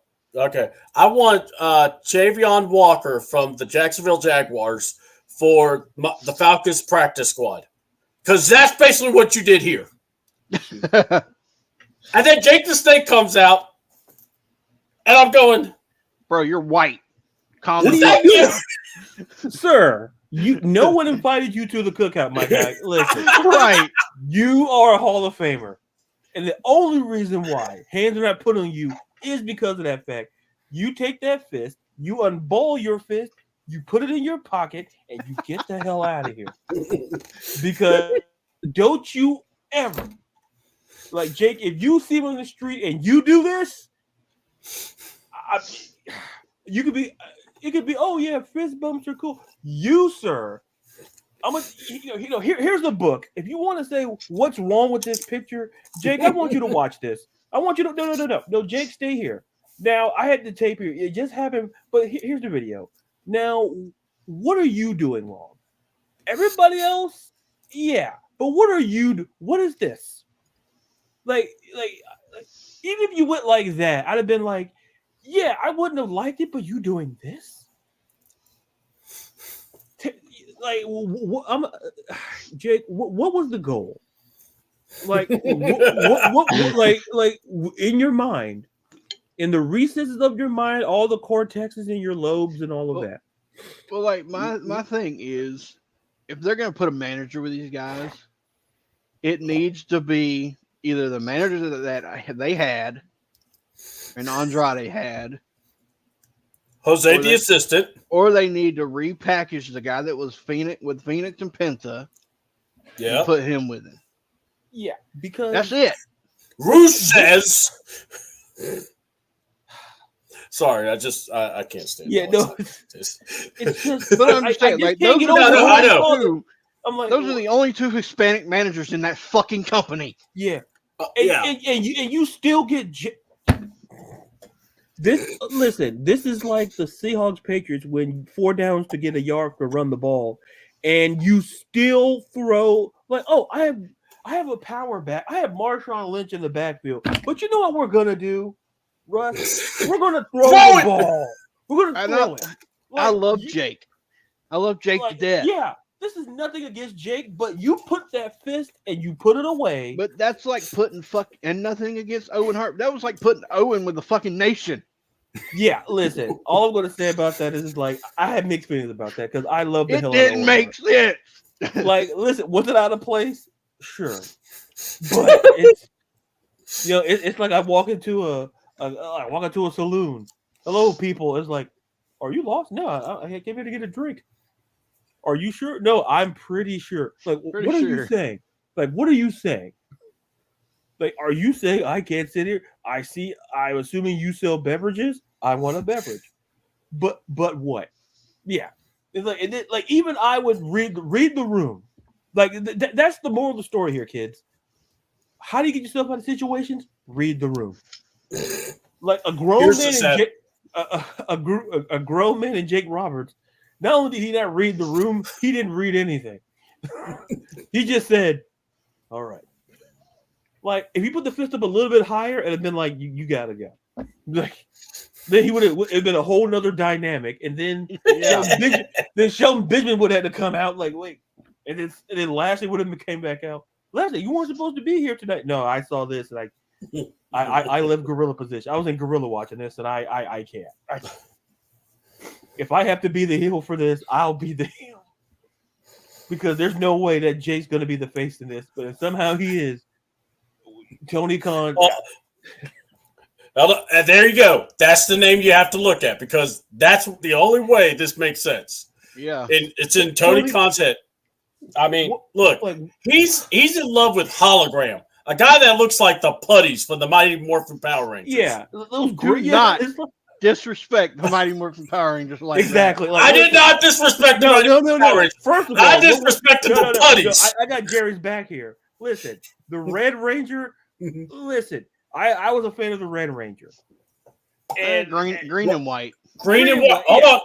Okay. I want Javion Walker from the Jacksonville Jaguars for the Falcons practice squad. Because that's basically what you did here. And then Jake the Snake comes out, and I'm going, bro, you're white. Calm is the that fuck you? Sir, no one invited you to the cookout, my guy. Listen, right. you are a Hall of Famer. And the only reason why hands are not put on you is because of that fact. You take that fist, you unball your fist, you put it in your pocket, and you get the hell out of here. Because don't you ever, like Jake, if you see him on the street and you do this, you could be, it could be, oh yeah, fist bumps are cool. You, sir, here's the book. If you want to say what's wrong with this picture, Jake, I want you to watch this. I want you to no, Jake, stay here. Now I had the tape here. It just happened, but here's the video. Now, what are you doing wrong? Everybody else, yeah, but what are you? What is this? Like, even if you went like that, I'd have been like, yeah, I wouldn't have liked it, but you doing this? Like, Jake, what was the goal? Like, like in your mind, in the recesses of your mind, all the cortexes in your lobes and all of that. Well, like my thing is, if they're gonna put a manager with these guys, it needs to be either the manager that they had and Andrade had, Jose the assistant, or they need to repackage the guy that was Phoenix and Penta, and put him with him. Yeah, because that's it. Roosh says. Sorry, I can't stand. Yeah, no, it's just. But I'm saying, like, those are the only two Hispanic managers in that fucking company. Yeah, and you still get this. Listen, this is like the Seahawks Patriots when 4 downs to get a yard to run the ball, and you still throw like, oh, I have a power back. I have Marshawn Lynch in the backfield, but you know what we're gonna do? Russ, we're gonna throw the ball. We're gonna throw it. Like, I love Jake. I love Jake to death. Yeah, this is nothing against Jake, but you put that fist and you put it away. But that's like putting and nothing against Owen Hart. That was like putting Owen with the fucking nation. Yeah, listen. All I'm gonna say about that is like I have mixed feelings about that because I love the hell out of it. Didn't make sense. Like, listen, was it out of place? Sure, but it's it's like I walk into a saloon. Hello, people. It's like, are you lost? No, I came here to get a drink. Are you sure? No, I'm pretty sure. Like, what are you saying? Like, what are you saying? Like, are you saying I can't sit here? I'm assuming you sell beverages. I want a beverage. But what? Yeah. It's like, and then, like, even I would read the room. Like, that's the moral of the story here, kids. How do you get yourself out of situations? Read the room. Like a grown man and a grown man and Jake Roberts. Not only did he not read the room, he didn't read anything. He just said, "All right." Like if he put the fist up a little bit higher, it'd have been like, "You gotta go." Like then he would have been a whole nother dynamic, and then Shelton Benjamin would have had to come out like, "Wait," and then Lashley would have came back out. Lashley, you weren't supposed to be here tonight. No, I saw this and I left gorilla position. I was in gorilla watching this, and I can't. If I have to be the heel for this, I'll be the heel because there's no way that Jake's going to be the face in this, but if somehow he is. Tony Khan. Well, there you go. That's the name you have to look at because that's the only way this makes sense. Yeah, it's in Tony Khan's head. I mean, look, he's in love with Hologram. A guy that looks like the putties from the Mighty Morphin Power Rangers. Yeah, those do not disrespect the Mighty Morphin Power Rangers like exactly. that. Like, I did not disrespect the Mighty Morphin Power Rangers. First of all, I disrespected the putties. I got Jerry's back here. Listen, the Red Ranger. Listen, I was a fan of the Red Ranger. And green and white. Green and white. Hold on.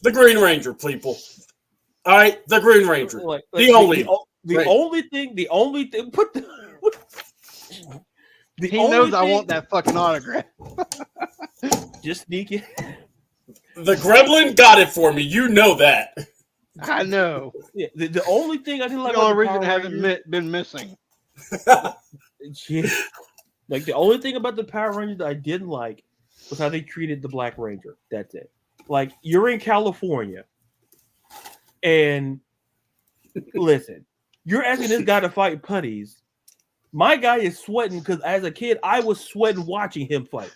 The Green Ranger, people. All right, the Green Ranger. The only thing. Put the. He knows I want that fucking autograph. Just sneak it. The Gremlin got it for me. You know that. I know. Yeah, the only thing I didn't like. The only reason it hasn't been missing. Yeah. Like the only thing about the Power Rangers that I didn't like was how they treated the Black Ranger. That's it. Like you're in California, and listen, you're asking this guy to fight putties. My guy is sweating because as a kid, I was sweating watching him fight.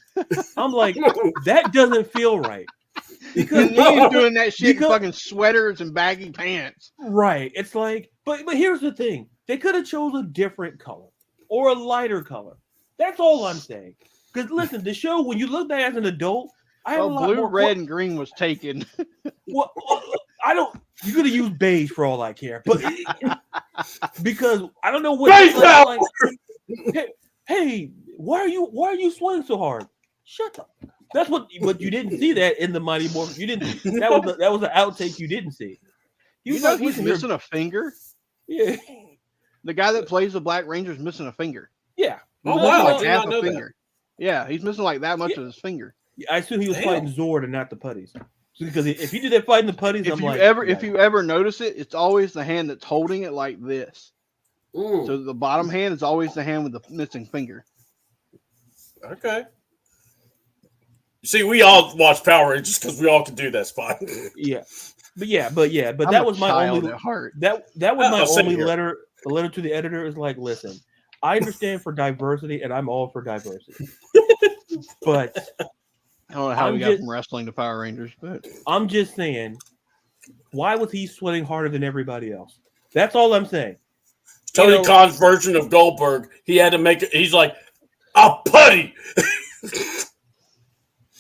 I'm like, that doesn't feel right. Because he's doing that shit in fucking sweaters and baggy pants. Right. It's like, but here's the thing. They could have chose a different color or a lighter color. That's all I'm saying. Because listen, the show, when you look back as an adult, I have a lot blue, more red, and green was taken. Well, I don't. You could have used beige for all I care, but because I don't know what. Like, hey, why are you swinging so hard? Shut up. That's what. But you didn't see that in the Mighty Morphin. You didn't. That was an outtake you didn't see. You know he's missing a finger. Yeah. The guy that plays the Black Ranger is missing a finger. Yeah. Oh wow! Like half a finger. That. Yeah, he's missing like that much of his finger. I assume he was fighting Zord and not the putties. Because if he did that fighting the putties, if you ever notice it, it's always the hand that's holding it like this. So the bottom hand is always the hand with the missing finger. Okay. See, we all watch Power Rangers because we all can do that spot. Yeah, but that was my only heart. That was my only letter. The letter to the editor is like, listen, I understand for diversity, and I'm all for diversity, but. I don't know how we got from wrestling to Power Rangers, but I'm just saying, why was he sweating harder than everybody else? That's all I'm saying. Tony Khan's version of Goldberg, he had to make it. He's like a putty.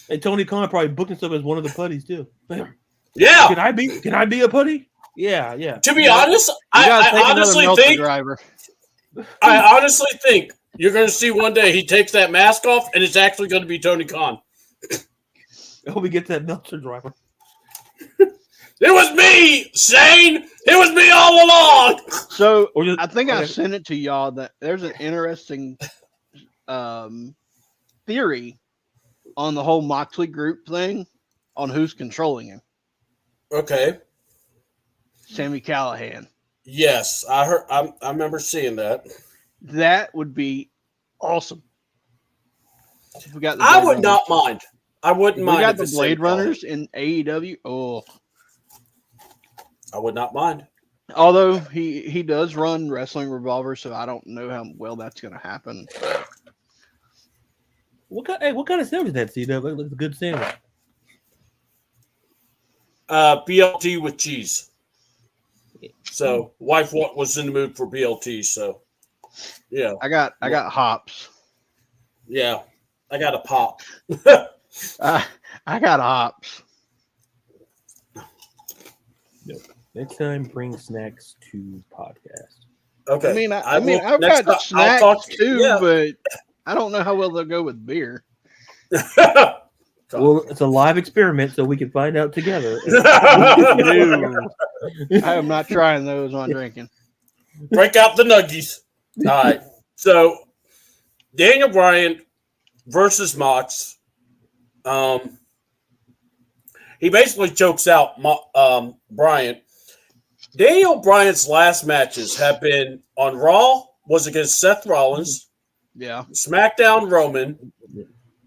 And Tony Khan probably booked himself as one of the putties too. Yeah. Can I be a putty? Yeah. To be honest, I honestly think you're going to see one day he takes that mask off, and it's actually going to be Tony Khan. I hope he gets that Meltzer driver. It was me, Shane. It was me all along. So I think I sent it to y'all that there's an interesting theory on the whole Moxley group thing on who's controlling him. Okay. Sami Callihan. Yes, I heard. I remember seeing that. That would be awesome. If we got the I would not mind. I wouldn't mind. We got the Blade Runners in AEW. Oh, I would not mind. Although he does run Wrestling Revolver, so I don't know how well that's going to happen. What kind of sandwich is that? See, that looks a good sandwich. BLT with cheese. So wife was in the mood for BLT. So yeah, I got hops. Yeah, I got a pop. I got hops. Next time, bring snacks to podcast. Okay. I mean, I've got snacks too, but I don't know how well they'll go with beer. Well, it's a live experiment, so we can find out together. I am not trying those on drinking. Break out the nuggies. All right. So, Daniel Bryan versus Mox. He basically chokes out Bryan. Daniel Bryan's last matches have been on Raw, was against Seth Rollins. Yeah. SmackDown Roman.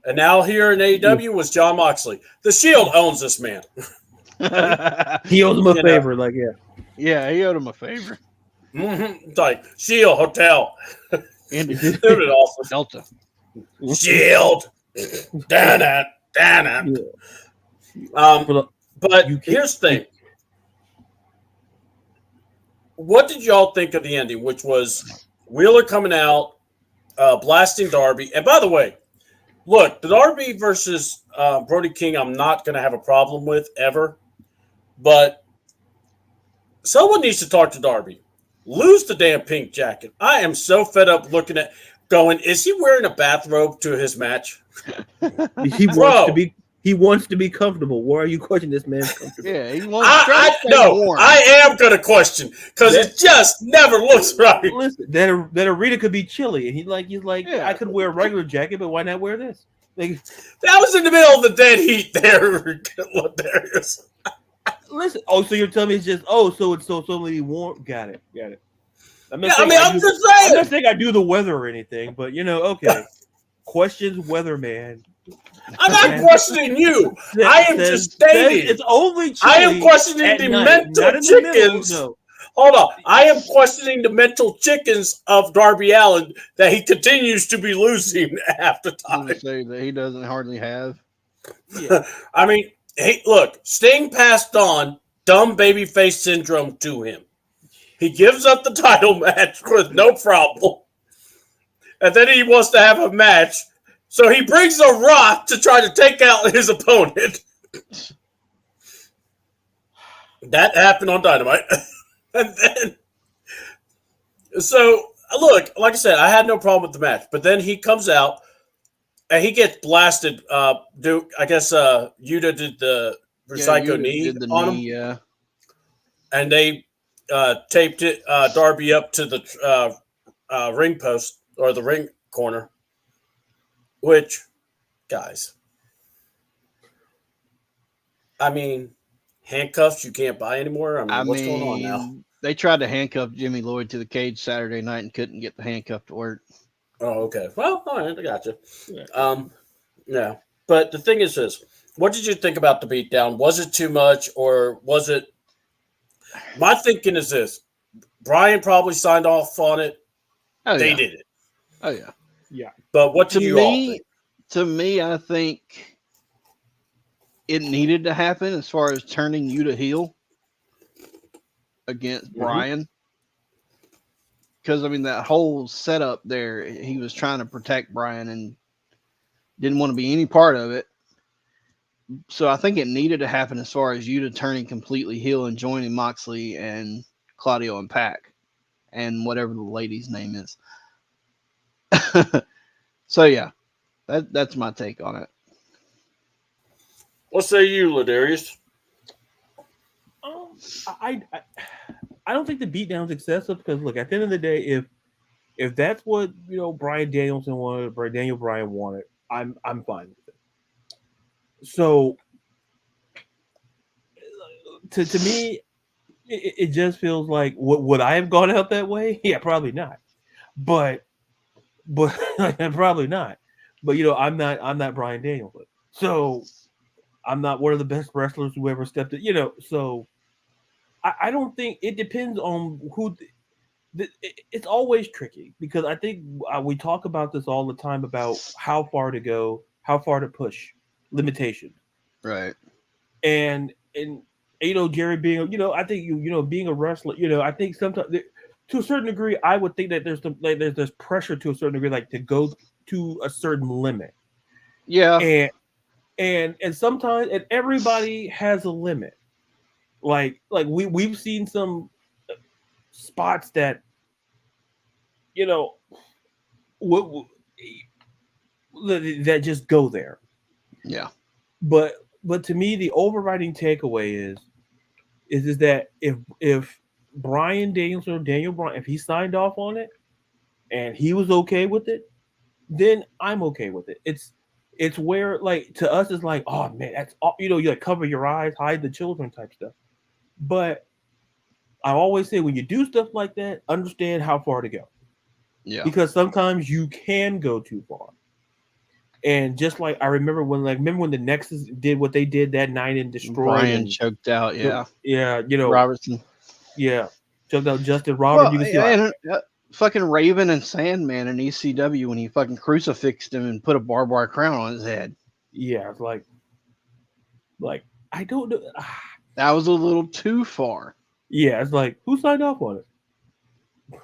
And now here in AEW was Jon Moxley. The Shield owns this man. He owes him a favor, like Yeah, he owed him a favor. Mm-hmm. It's like Shield Hotel. Andy. Awesome. Delta. Shield. Damn it. But here's the thing. What did y'all think of the ending, which was Wheeler coming out blasting Darby. And by the way, look, the Darby versus Brody King, I'm not going to have a problem with ever. But someone needs to talk to Darby. Lose the damn pink jacket. I am so fed up looking at going, is he wearing a bathrobe to his match? He wants to be comfortable. Why are you questioning this man's comfortable? Yeah, he wants to warm. I am going to question because it just never looks right. Listen, that arena could be chilly, and he's like, yeah. I could wear a regular jacket, but why not wear this? Like, that was in the middle of the dead heat there, Ladarius. Listen, so you're telling me it's just so it's so warm. Got it. I'm just saying. I'm not saying I do the weather or anything, but okay. Questions weatherman. I'm not questioning you. I am just stating it's only chilly. I am questioning the mental chickens. No. Hold on. I am questioning the mental chickens of Darby Allin that he continues to be losing half the time. I say that he doesn't hardly have. Yeah. I mean, hey, look, Sting passed on dumb babyface syndrome to him. He gives up the title match with no problem. And then he wants to have a match. So he brings a rock to try to take out his opponent. That happened on Dynamite. And then, so, look, like I said, I had no problem with the match. But then he comes out, and he gets blasted. I guess Yuta did the Psycho knee on him. Yeah. And they taped it, Darby up to the ring post, or the ring corner. Which, guys, I mean, handcuffs you can't buy anymore. I mean, what's going on now? They tried to handcuff Jimmy Lloyd to the cage Saturday night and couldn't get the handcuff to work. Oh, okay. Well, all right, I got you. Yeah. But the thing is this. What did you think about the beatdown? Was it too much, or was it... My thinking is this. Brian probably signed off on it. Oh, they did it. Oh, yeah. Yeah. But what do you all think? To me, I think it needed to happen as far as turning you to heel against Brian. Because, I mean, that whole setup there, he was trying to protect Brian and didn't want to be any part of it. So I think it needed to happen as far as Yuta turning completely heel and joining Moxley and Claudio and Pac and whatever the lady's name is. So yeah, that's my take on it. What say you, Ladarius? I don't think the beatdown's excessive because look, at the end of the day, if that's what Bryan Danielson wanted, or Daniel Bryan wanted, I'm fine with it. So to me, it just feels like would I have gone out that way? Yeah, probably not. But probably not. But I'm not Bryan Danielson. So I'm not one of the best wrestlers who ever stepped in. So I don't think it depends on who. It's always tricky because I think we talk about this all the time about how far to go, how far to push, limitations. Right. And Jerry being I think being a wrestler, I think sometimes. To a certain degree, I would think that there's pressure to a certain degree, like to go to a certain limit. Yeah. And sometimes, and everybody has a limit. Like we've seen some spots that, that just go there. Yeah. But to me, the overriding takeaway is that if Bryan Danielson or Daniel Bryan, if he signed off on it and he was okay with it, then I'm okay with it. It's where, like, to us, it's like, oh man, that's all, you like cover your eyes, hide the children type stuff. But I always say when you do stuff like that, understand how far to go. Yeah. Because sometimes you can go too far. And just like I remember when the Nexus did what they did that night and destroyed Brian choked out, Robertson. Yeah, choked out Justin Roberts. Fucking Raven and Sandman in ECW when he fucking crucifixed him and put a barbed wire crown on his head. Yeah, it's like I don't know. That was a little too far. Yeah, it's like who signed off on it?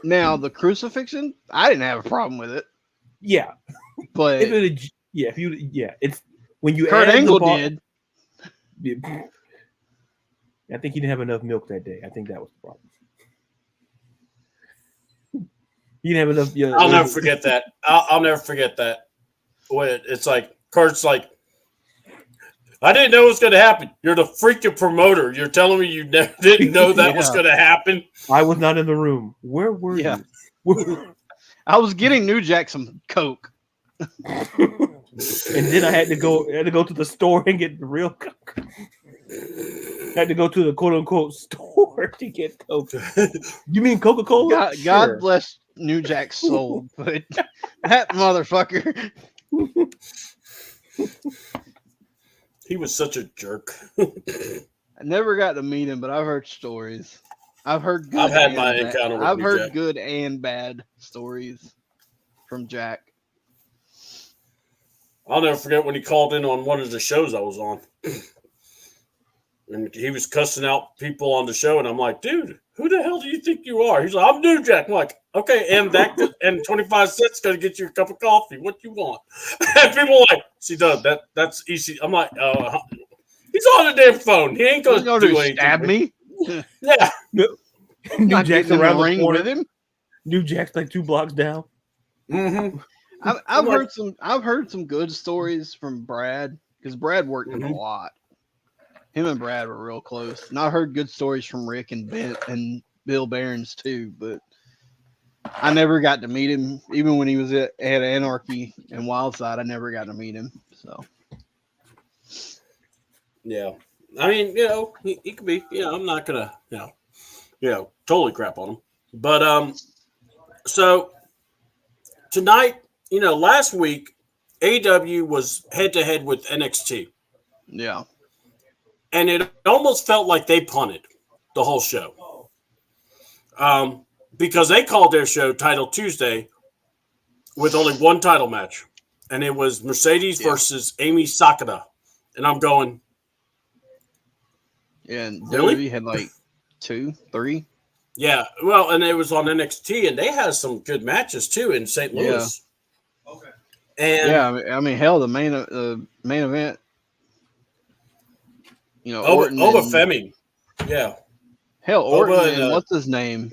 Now the crucifixion, I didn't have a problem with it. Yeah, but it's when you Kurt add Angle the bar, did. I think he didn't have enough milk that day. I think that was the problem. He didn't have enough. I'll never forget that. I'll never forget that. When it's like Kurt's like, I didn't know it was going to happen. You're the freaking promoter. You're telling me you didn't know that was going to happen? I was not in the room. Where were you? I was getting New Jack some Coke. And then I had to go to the store and get the real Coke. Had to go to the quote unquote store to get Coke. You mean Coca-Cola? God bless New Jack's soul, but that motherfucker. He was such a jerk. I never got to meet him, but I've heard stories. I've heard good. I've had my encounter with I've heard Jack. good and bad stories from Jack. I'll never forget when he called in on one of the shows I was on. And he was cussing out people on the show, and I'm like, dude, who the hell do you think you are? He's like, I'm New Jack. I'm like, okay, and that and 25 cents going to get you a cup of coffee. What you want? And people are like, see, Doug, that's easy. I'm like, he's on the damn phone. He ain't going to do anything. Stab me? Yeah. New Jack's around the ring corner with him. New Jack's like 2 blocks down. Mm-hmm. I've heard some good stories from Brad because Brad worked him a lot. Him and Brad were real close, and I heard good stories from Rick and Ben and Bill Behrens too. But I never got to meet him, even when he was at Anarchy and Wildside. I never got to meet him. So yeah, I mean, he could be. I'm not gonna, totally crap on him. But so tonight, last week, AEW was head to head with NXT. Yeah. And it almost felt like they punted the whole show. Because they called their show Title Tuesday with only one title match. And it was Mercedes versus Amy Sakata. And I'm going, yeah, and really? WWE had like 2, 3. Yeah, well, and it was on NXT, and they had some good matches too in St. Louis. Yeah. Okay. And yeah, I mean, hell, the main event. Oba Femi. Yeah. Hell, Orton Oba and what's his name?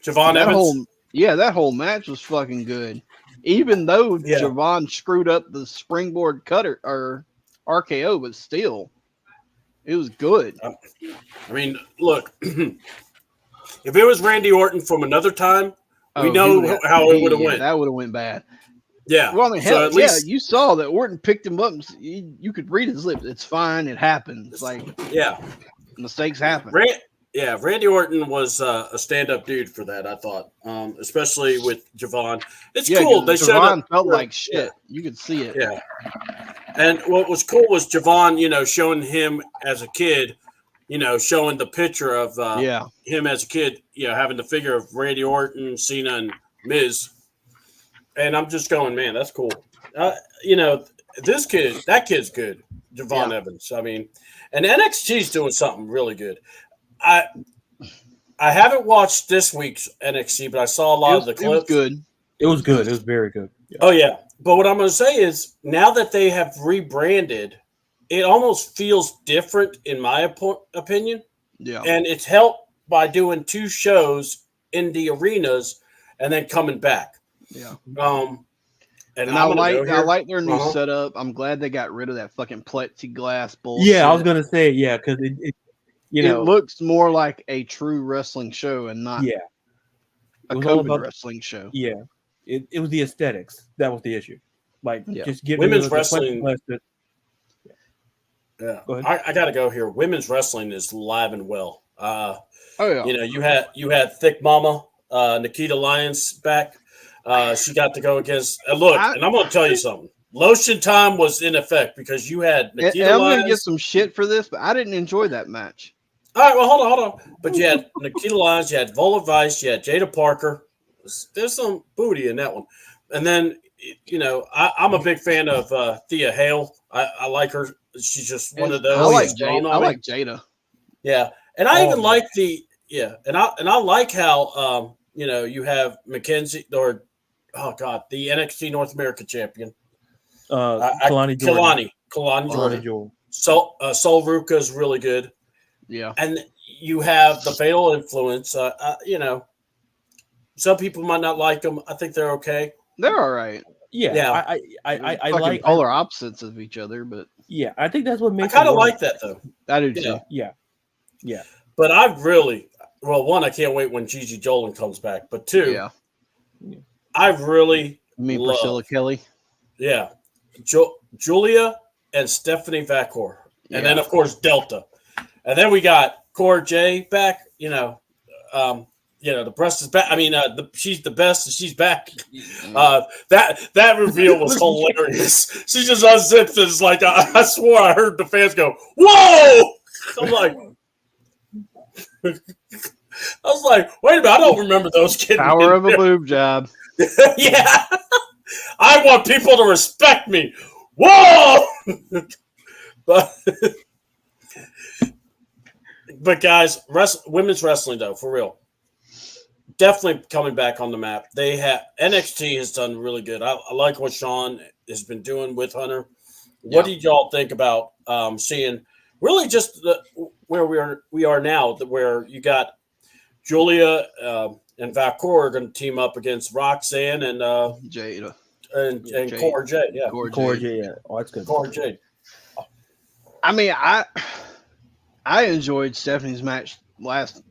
Javon Evans. That whole match was fucking good. Even though Yeah. Javon screwed up the springboard cutter or RKO, but still, it was good. I mean, look, if it was Randy Orton from another time, we know how it would have went. That would have went bad. Yeah. Well, I mean, So hell, at least, you saw that Orton picked him up. And you could read his lips. It's fine. It happens. Like, yeah. mistakes happen. Randy Orton was a stand-up dude for that, I thought, especially with Javon. It's cool. They showed Javon up. felt like shit. Yeah. You could see it. Yeah. And what was cool was Javon, showing him as a kid, showing the picture of him as a kid, having the figure of Randy Orton, Cena, and Miz. And I'm just going, man, that's cool. That kid's good, Javon Evans. I mean, and NXT's doing something really good. I haven't watched this week's NXT, but I saw a lot of the clips. It was good. It was good. It was very good. Yeah. Oh, yeah. But what I'm going to say is now that they have rebranded, it almost feels different in my opinion. Yeah. And it's helped by doing 2 shows in the arenas and then coming back. Yeah. And I like their new setup. I'm glad they got rid of that fucking plexiglass bullshit. Yeah, I was gonna say because it looks more like a true wrestling show and not a COVID wrestling show. Yeah, it was the aesthetics that was the issue. Like just giving women's wrestling. Yeah, go ahead. I got to go here. Women's wrestling is live and well. You had Thick Mama Nikita Lyons back. She got to go against. And I'm going to tell you something. Lotion time was in effect because you had Nikita Lyons. I'm going to get some shit for this, but I didn't enjoy that match. All right, well, hold on. But you had Nikita Lyons, you had Vola Vice, you had Jada Parker. There's some booty in that one. And then, I'm a big fan of Thea Hale. I like her. She's just one of those. I like Jada. Yeah, and I even like and I like how you have Mackenzie or oh god, the NXT North America champion. Kalani Jordan. Kalani Jordan. Jordan. So Sol Ruka is really good. Yeah. And you have the Fatal Influence. You know, some people might not like them. I think they're okay. They're all right. Yeah. I like polar opposites of each other, but yeah, I think that's what I makes. kind of like that though. I do too. Yeah. But I really, well, one, I can't wait when Gigi Dolan comes back. But two, Yeah. I really You mean love, Priscilla Kelly? yeah, Julia and Stephanie Vacor, and then of course Delta, and then we got Cora J back. You know, the breast is back. I mean, she's the best, and she's back. That reveal was hilarious. She just unzips and it's like I swore I heard the fans go, "Whoa!" I'm like, I was like, wait a minute, I don't remember those kids. Power of a boob job. Yeah, I want people to respect me. Whoa! but guys, women's wrestling though, for real, definitely coming back on the map. They have NXT has done really good. I like what Sean has been doing with Hunter. What did y'all think about seeing really just where we are now, where you got Julia and Vacor are going to team up against Roxanne and Jada and Cora J. Yeah, Cora J. Yeah. Oh, that's good. Cora J. I mean, I enjoyed Stephanie's match last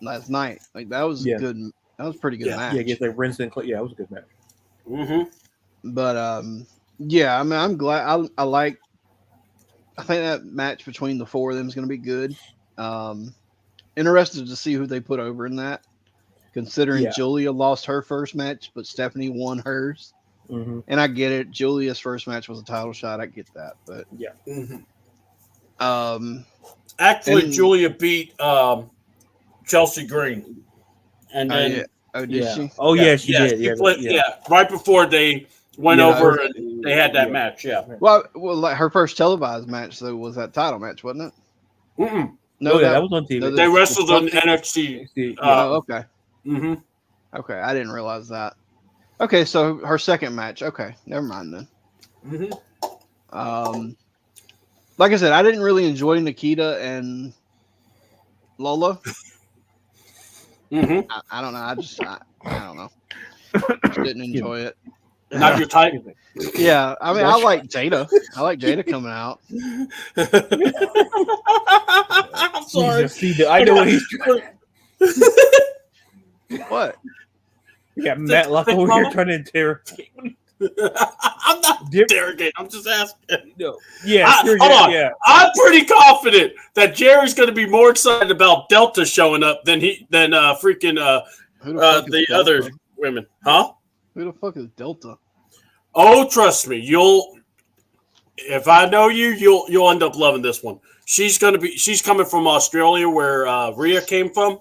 night. Like that was good. That was a pretty good match. Yeah, against like Rinston. Yeah, it was a good match. Mm-hmm. But yeah, I mean, I'm glad. I think that match between the four of them is going to be good. Interested to see who they put over in that, considering Julia lost her first match, but Stephanie won hers. Mm-hmm. And I get it. Julia's first match was a title shot. I get that, but yeah. Mm-hmm. Actually, Julia beat Chelsea Green, and then did she? Oh yeah, she did. Yeah, right before they went over and they had that match. Yeah. Well, like her first televised match though was that title match, wasn't it? Mm-mm. No, that was on TV. They wrestled on NXT. Okay. Mm-hmm. Okay, I didn't realize that. Okay, so her second match. Okay, never mind then. Mm-hmm. Like I said, I didn't really enjoy Nikita and Lola. Mm-hmm. I don't know. I don't know. Just didn't enjoy it. Not your type. Yeah, I mean, I like Jada. I like Jada coming out. I'm sorry. I know what he's trying. What? You got Matt Luck over here trying to interrogate. I'm not interrogating. I'm just asking. No. Yeah. Hold on. Yeah. I'm pretty confident that Jerry's going to be more excited about Delta showing up than freaking the other women, huh? Who the fuck is Delta? Oh, trust me, if I know you'll end up loving this one. She's coming from Australia, where Rhea came from.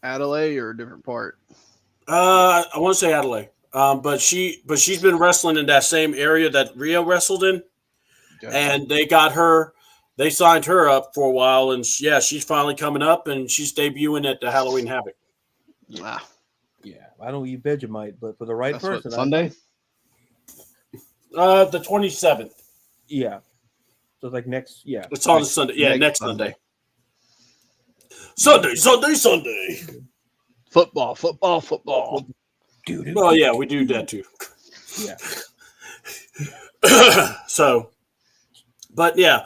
Adelaide or a different part? I want to say Adelaide. But she's been wrestling in that same area that Rhea wrestled in, and they signed her up for a while, and she's finally coming up, and she's debuting at the Halloween Havoc. Yeah. Yeah, I don't eat Vegemite, but for the right person, Sunday. The 27th. Yeah. So it's like next. Yeah. It's on Sunday. Yeah, next Sunday. Sunday. Football. Dude. Well, yeah, we do that too. Yeah. So, but yeah.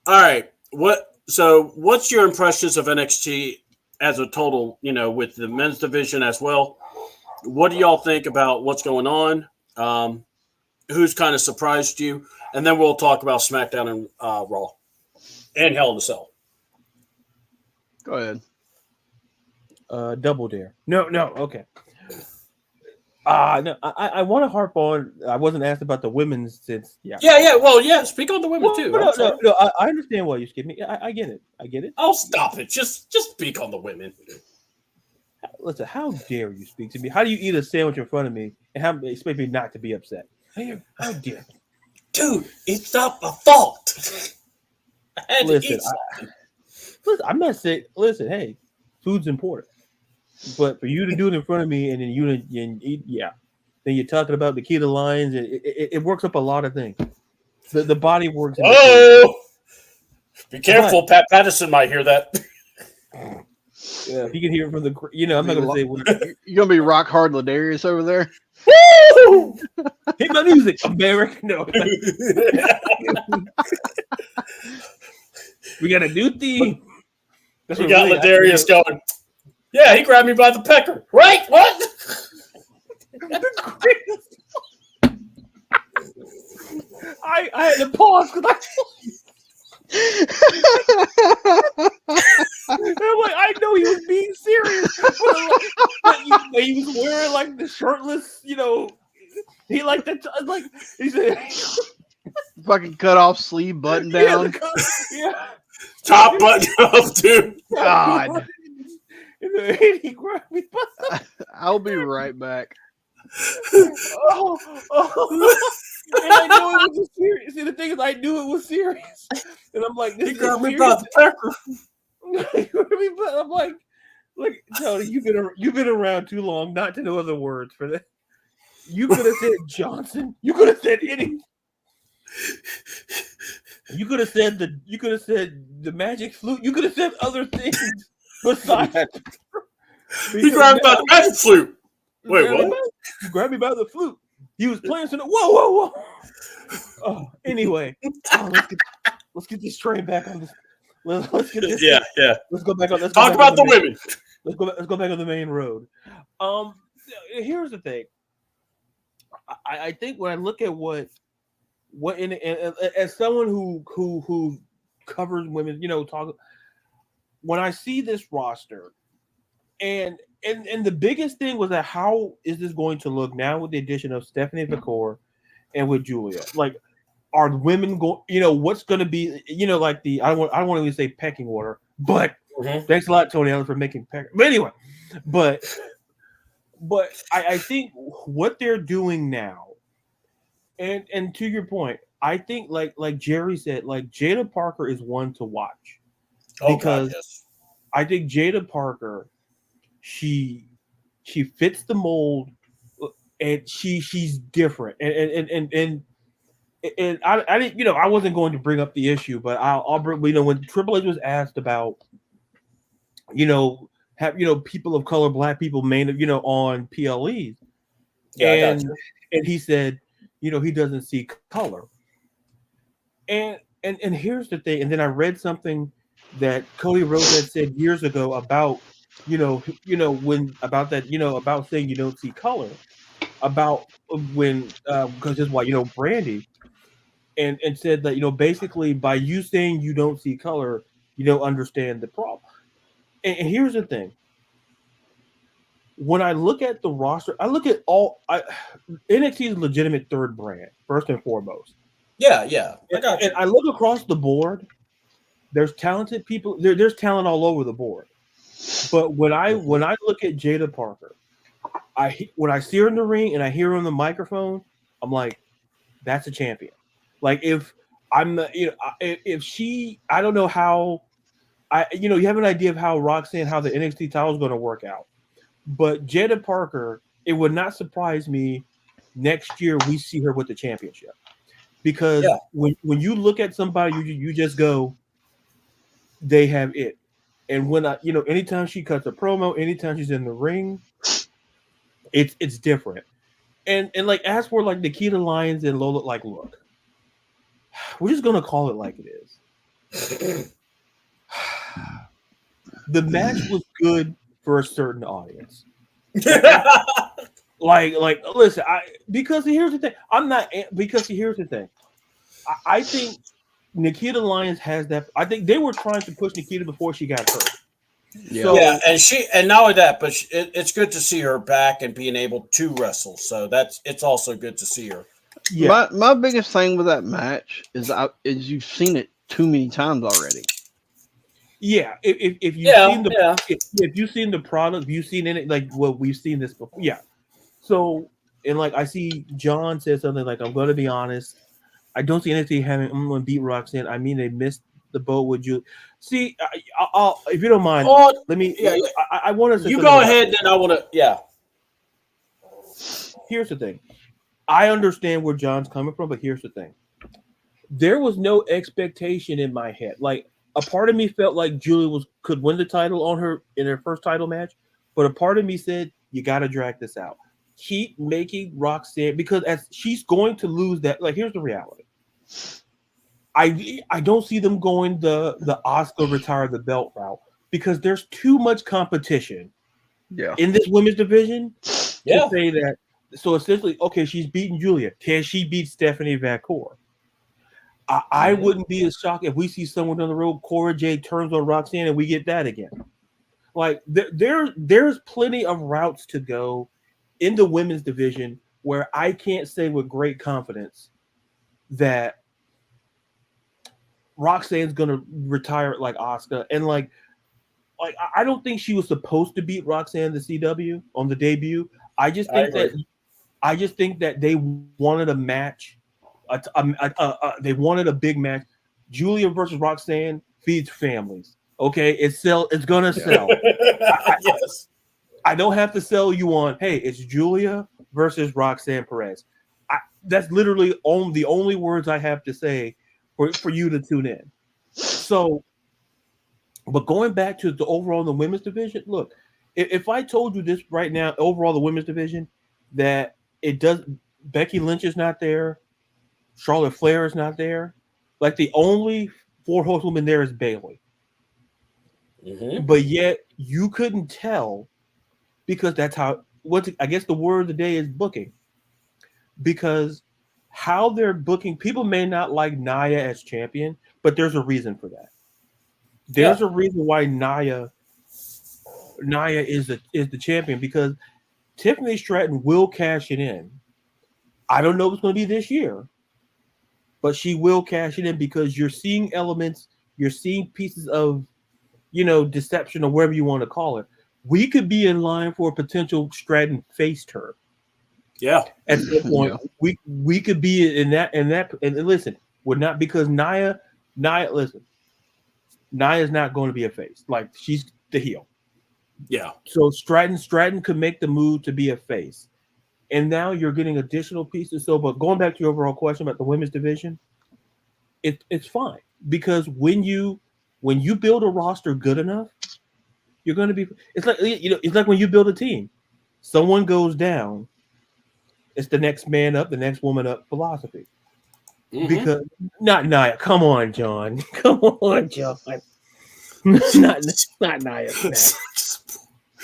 All right. What's your impressions of NXT as a total, with the men's division as well? What do y'all think about what's going on? Who's kind of surprised you? And then we'll talk about SmackDown and Raw and Hell in a Cell. Go ahead. Double Dare. No. Okay. No. I want to harp on. I wasn't asked about the women's since. Yeah. Well, yeah. Speak on the women too. No. I understand why you skip me. I get it. Oh, stop it. Just speak on the women. Listen, how dare you speak to me? How do you eat a sandwich in front of me and expect me not to be upset? How dare you? Dude, it's not my fault. Listen, I'm not saying. Listen, hey, food's important, but for you to do it in front of me and then you eat, Then you're talking about Nikita Lyons, and it works up a lot of things. The body works. Oh, be careful! Pat Patterson might hear that. Yeah, if you can hear it from the, I'm not gonna say you're gonna be rock hard Ladarius over there. Woo! Hit my music, America. No, we got a new theme. We got Ladarius going. Yeah, he grabbed me by the pecker. Right? What? I had to pause because I'm like, I know he was being serious, but he was wearing like the shirtless, he like that, like he said, fucking cut off sleeve button down, top button up, dude. God, he grabbed me. I'll be right back. And I knew it was serious. See, the thing is, I knew it was serious, and I'm like, "He got me by the pecker." I'm like, Tony, you've been around too long not to know other words for that. You could have said Johnson. You could have said anything. You could have said the magic flute. You could have said other things besides. He grabbed me by the magic flute. Wait, what? You grabbed me by the flute. He was playing some. Whoa! Oh, anyway, let's get this train back on this. Let's get this. Yeah. Let's go back on. Let's talk about the women. Let's go back on the main road. Here's the thing. I think when I look at what as someone who covers women, talk. When I see this roster, and the biggest thing was that how is this going to look now with the addition of Stephanie Vicor and with Julia? Like, are women going? What's going to be? Like I don't want to even say pecking order, but thanks a lot, Tony Allen, for making pecking. But anyway, but I think what they're doing now, and to your point, I think like Jerry said, like Jada Parker is one to watch because I think Jada Parker. She fits the mold, and she's different, and I didn't, I wasn't going to bring up the issue, but I'll bring, when Triple H was asked about, people of color, black people, on PLEs, and he said, he doesn't see color, and here's the thing, and then I read something that Cody Rhodes had said years ago about. When about that, about saying you don't see color, about when because his wife, Brandy, and said that basically by you saying you don't see color, you don't understand the problem. And here's the thing: when I look at the roster, I look at NXT is a legitimate third brand first and foremost. Yeah, and I look across the board. There's talented people. There's talent all over the board. But when I look at Jada Parker, when I see her in the ring and I hear her on the microphone, I'm like, that's a champion. Like if I'm, if she, I don't know how, you have an idea of how Roxanne, how the NXT title is going to work out. But Jada Parker, it would not surprise me next year we see her with the championship, because when you look at somebody, you just go, they have it. And when anytime she cuts a promo, anytime she's in the ring, it's different. And like as for like Nikita Lyons and Lola, like, look, we're just gonna call it like it is. The match was good for a certain audience. like listen, because here's the thing. I think Nikita Lyons has that. I think they were trying to push Nikita before she got hurt. Yeah, and not only that, but it's good to see her back and being able to wrestle. So it's also good to see her. Yeah. My biggest thing with that match is you've seen it too many times already. Yeah, if you've seen the product, if you've seen it like we've seen this before. Yeah. So and like I see John said something like, I'm going to be honest. I don't see anything having. I'm going to beat Roxanne. I mean, they missed the boat with you. See, I'll if you don't mind, let me. Yeah, I want to. You go ahead, then I want to. Yeah. here's the thing. I understand where John's coming from, but here's the thing. There was no expectation in my head. Like, a part of me felt like Julia could win the title in her first title match, but a part of me said, you got to drag this out. Keep making Roxanne, because as she's going to lose that. Like, here's the reality. I don't see them going the Asuka retire the belt route, because there's too much competition in this women's division to say that. So essentially, okay, she's beaten Julia. Can she beat Stephanie Vacour? I wouldn't be as shocked if we see someone on the road, Cora Jade turns on Roxanne, and we get that again. Like, there's plenty of routes to go in the women's division where I can't say with great confidence that Roxanne's gonna retire like Asuka. And like I don't think she was supposed to beat Roxanne the CW on the debut. I just think that they wanted a match. They wanted a big match. Julia versus Roxanne feeds families. Okay, it's gonna sell. Yes. I don't have to sell you on, hey, it's Julia versus Roxanne Perez. That's literally the only words I have to say for you to tune in. So, but going back to the overall in the women's division, look, if I told you this right now, overall the women's division, that Becky Lynch is not there, Charlotte Flair is not there, like the only 4 horsewomen there is Bayley. Mm-hmm. But yet you couldn't tell, because that's how. I guess the word of the day is booking, because how they're booking, people may not like Nia as champion, but there's a reason for that. There's a reason why Nia is the champion, because Tiffany Stratton will cash it in. I don't know if it's going to be this year, but she will cash it in, because you're seeing elements, you're seeing pieces of, deception or whatever you want to call it. We could be in line for a potential Stratton face turn. Yeah. At that point, we could be in that, and listen, would not, because Nia, listen, Nia's not going to be a face. Like, she's the heel. Yeah. So Stratton could make the move to be a face. And now you're getting additional pieces. So, but going back to your overall question about the women's division, it's fine, because when you build a roster good enough, you're going to be. It's like when you build a team, someone goes down, it's the next man up, the next woman up philosophy. Mm-hmm. Because not Nia. Come on, John. Come on, John. not Nia.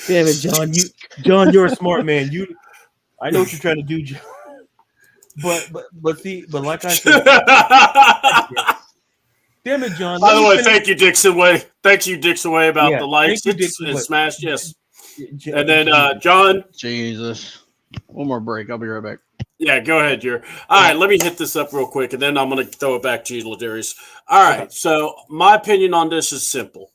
Damn it, John. John, you're a smart man. I know what you're trying to do, John. But like I said, damn it, John. By the way, thank you, Dixon Way. Thank you, Dixon Way, about the lights. It's smashed, yes. And then John. Jesus. One more break. I'll be right back. Yeah, go ahead, All right, let me hit this up real quick, and then I'm going to throw it back to you, Ladarius. All right, so my opinion on this is simple.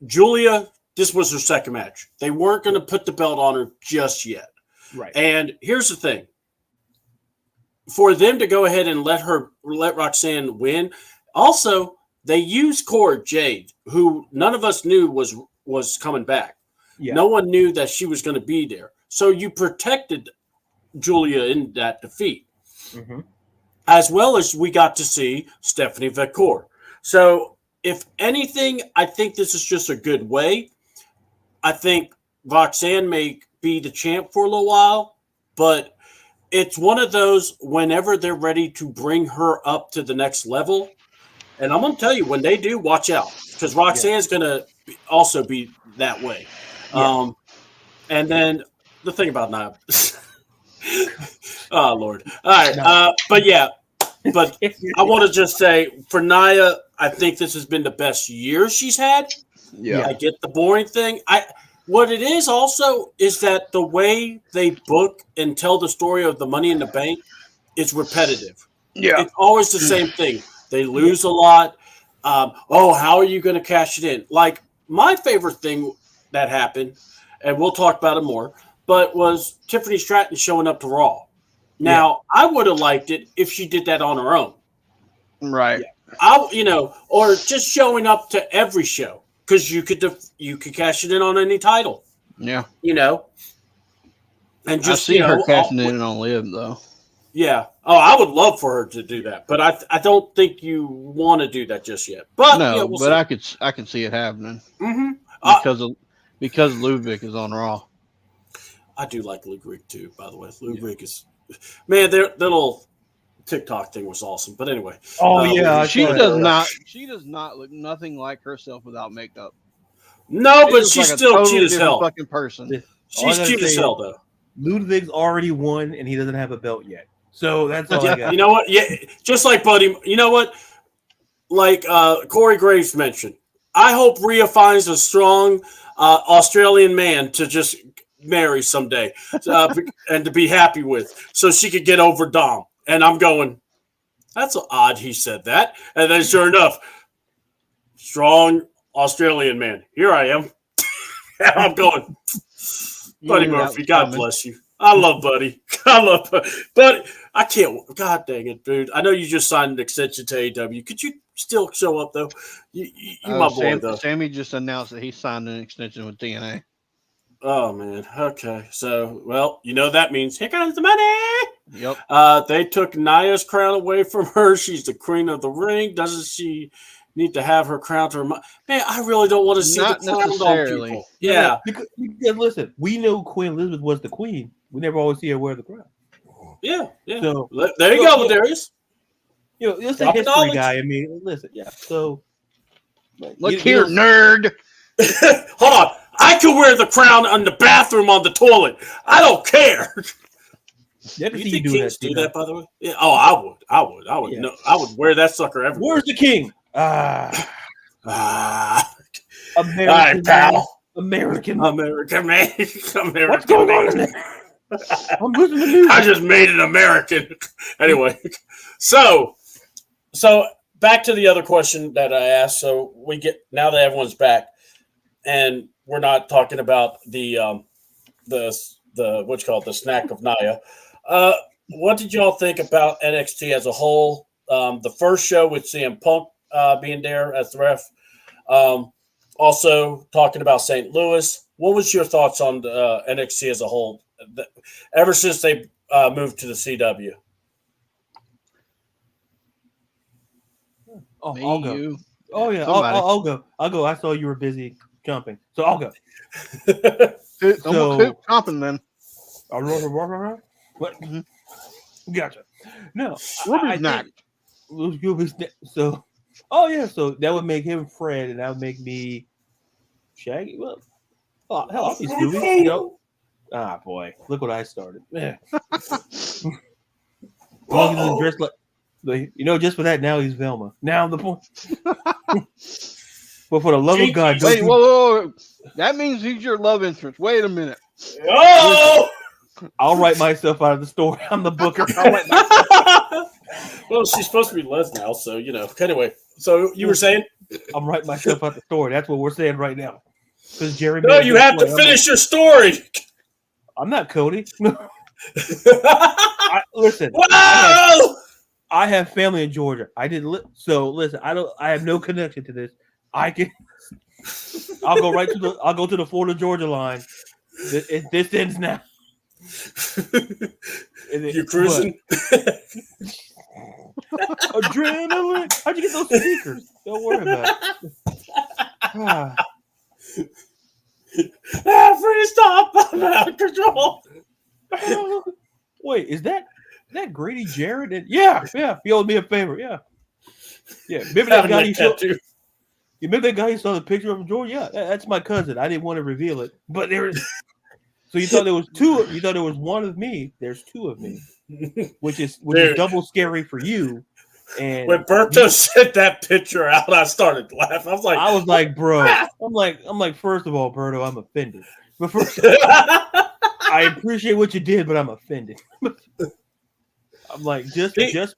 Julia, this was her second match. They weren't going to put the belt on her just yet. Right. And here's the thing. For them to go ahead and let Roxanne win, also, they used Cora Jade, who none of us knew was coming back. Yeah. No one knew that she was going to be there. So you protected Julia in that defeat. Mm-hmm. As well as we got to see Stephanie Vacour. So if anything, I think this is just a good way. I think Roxanne may be the champ for a little while, but it's one of those whenever they're ready to bring her up to the next level. And I'm going to tell you, when they do, watch out, because Roxanne's going to also be that way. Yeah. And then the thing about Nia. Oh, Lord. All right. But I want to just say, for Nia, I think this has been the best year she's had. Yeah. I get the boring thing. What it is also is that the way they book and tell the story of the Money in the Bank is repetitive. Yeah. It's always the same thing. They lose a lot. How are you going to cash it in? Like, my favorite thing that happened, and we'll talk about it more, but was Tiffany Stratton showing up to Raw. Now, I would have liked it if she did that on her own. Right. Or just showing up to every show, because you could cash it in on any title. Yeah. And I just see her cashing in on Liv though. Yeah. Oh, I would love for her to do that, but I don't think you want to do that just yet. But No, yeah, we'll but see. I can see it happening Mm-hmm. because Ludwig is on Raw. I do like Ludwig too, by the way. Ludwig is, man, their little TikTok thing was awesome. But anyway. Oh yeah, She does not look nothing like herself without makeup. No, but she's like still totally cute as different hell. fucking person. She's cute as hell though. Ludwig's already won, and he doesn't have a belt yet. So that's all I got. You know what? Yeah, just like Buddy. You know what? Like Corey Graves mentioned, I hope Rhea finds a strong Australian man to just marry someday and to be happy with, so she could get over Dom. And I'm going, that's odd. He said that, and then sure enough, strong Australian man. Here I am. And I'm going, Buddy Murphy. God bless you. I love Buddy. I love Buddy. I can't. God dang it, dude. I know you just signed an extension to AEW. Could you still show up though? You my boy though. Sammy just announced that he signed an extension with TNA. Oh man. Okay. So well, you know that means here comes the money. Yep. They took Nia's crown away from her. She's the queen of the ring. Doesn't she need to have her crown to her? Man, I really don't want to see Not the crown on people. Yeah. Because listen, we know Queen Elizabeth was the queen. We never always see her wear the crown. Yeah. So there you go, Ladarius. You know, it's a history guy. I mean, listen, yeah. So look here, nerd. Hold on. I could wear the crown on the bathroom on the toilet. I don't care. You think kings do that, by the way? Yeah. Oh, I would. Yeah. No, I would wear that sucker everywhere. Where's the king? American. All right, pal. American man. What's going on in there? I'm listening to music. I just made it American. Anyway, so back to the other question that I asked. So we get now that everyone's back, and we're not talking about the what you call it, the snack of Nia. What did y'all think about NXT as a whole? The first show with CM Punk being there as the ref. Also talking about St. Louis. What was your thoughts on the NXT as a whole? Ever since they moved to the CW. Oh, I'll go. You. Oh yeah, I'll go. I'll go. I saw you were busy jumping, so I'll go. So keep jumping then. What? Gotcha. No, Ruby's not. So, oh yeah, so that would make him Fred, and that would make me Shaggy. Well, hell, I'll be Scooby. You know. Ah, boy, look what I started. Yeah. Well, dressed like, just for that, now he's Velma. Now the point. But for the love of God, wait, whoa. That means he's your love interest. Wait a minute. Oh! I'll write myself out of the story. I'm the booker. Well, she's supposed to be Les now, so Anyway, so you were saying? I'm writing myself out the story. That's what we're saying right now. Because Jerry. No, you have to finish your story. I'm not Cody. Listen. Wow! I have family in Georgia. So listen. I have no connection to this. I'll go I'll go to the Florida Georgia line. This ends now. You're cruising. Adrenaline. How'd you get those speakers? Don't worry about it. Freeze stop! I'm out of control. Wait, is that Grady Jarrett? Yeah. He owed me a favor. Yeah. Remember that guy you remember that guy you saw the picture of George? Yeah, that's my cousin. I didn't want to reveal it, but there is. So you thought there was two? You thought there was one of me? There's two of me, which is double scary for you. And when Berto sent that picture out, I started laughing. I was like, bro. I'm like, first of all, Berto, I'm offended. But first, I appreciate what you did, but I'm offended. I'm like, just because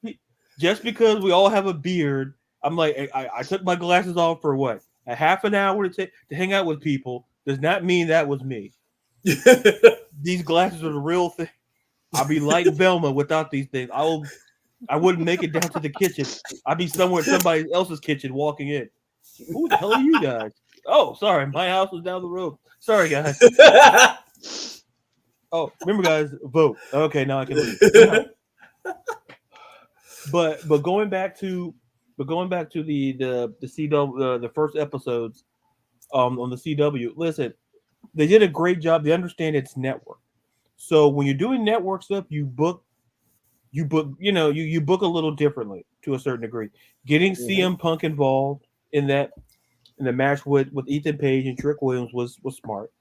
we all have a beard, I'm like, I took my glasses off for what? A half an hour to hang out with people does not mean that was me. These glasses are the real thing. I'll be like Velma without these things. I wouldn't make it down to the kitchen. I'd be somewhere in somebody else's kitchen walking in. Who the hell are you guys? Oh, sorry. My house was down the road. Sorry, guys. Oh, remember, guys, vote. Okay, now I can leave. But going back to the CW, the first episodes on the CW. Listen, they did a great job. They understand it's network. So when you're doing network stuff, you book, you book a little differently to a certain degree. Getting CM Punk involved in the match with Ethan Page and Trick Williams was smart.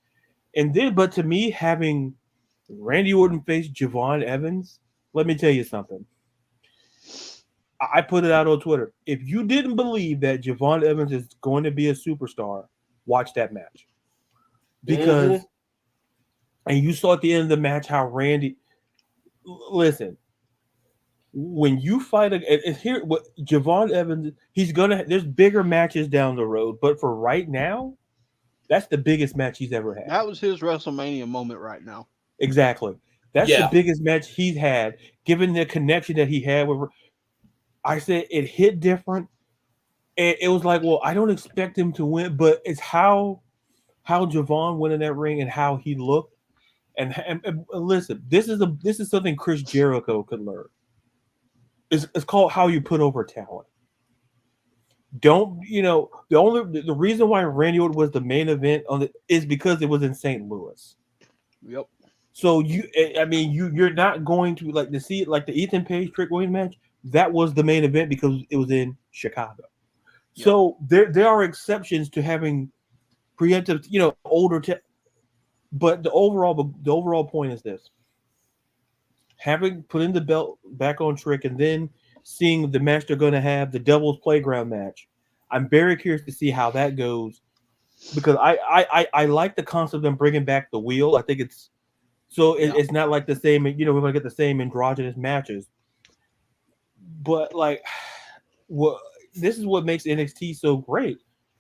And then, but to me, having Randy Orton face Javon Evans, let me tell you something. I put it out on Twitter. If you didn't believe that Javon Evans is going to be a superstar, watch that match. Because, and you saw at the end of the match how Randy, listen, when you fight, here, what Javon Evans, there's bigger matches down the road, but for right now, that's the biggest match he's ever had. That was his WrestleMania moment right now. Exactly. That's the biggest match he's had, given the connection that he had with. I said it hit different. And it was like, well, I don't expect him to win, but it's how Javon went in that ring and how he looked. And listen, this is something Chris Jericho could learn. It's called how you put over talent. Don't the reason why Randy Orton was the main event is because it was in St. Louis. Yep. So you're not going to to see like the Ethan Page Trick Williams match. That was the main event because it was in Chicago. Yep. So there are exceptions to having preemptive, older. But the overall point is this: having putting the belt back on Trick and then seeing the match they're going to have, the Devil's Playground match. I'm very curious to see how that goes because I like the concept of them bringing back the wheel. I think it's it's not like the same. We're going to get the same androgynous matches. But this is what makes NXT so great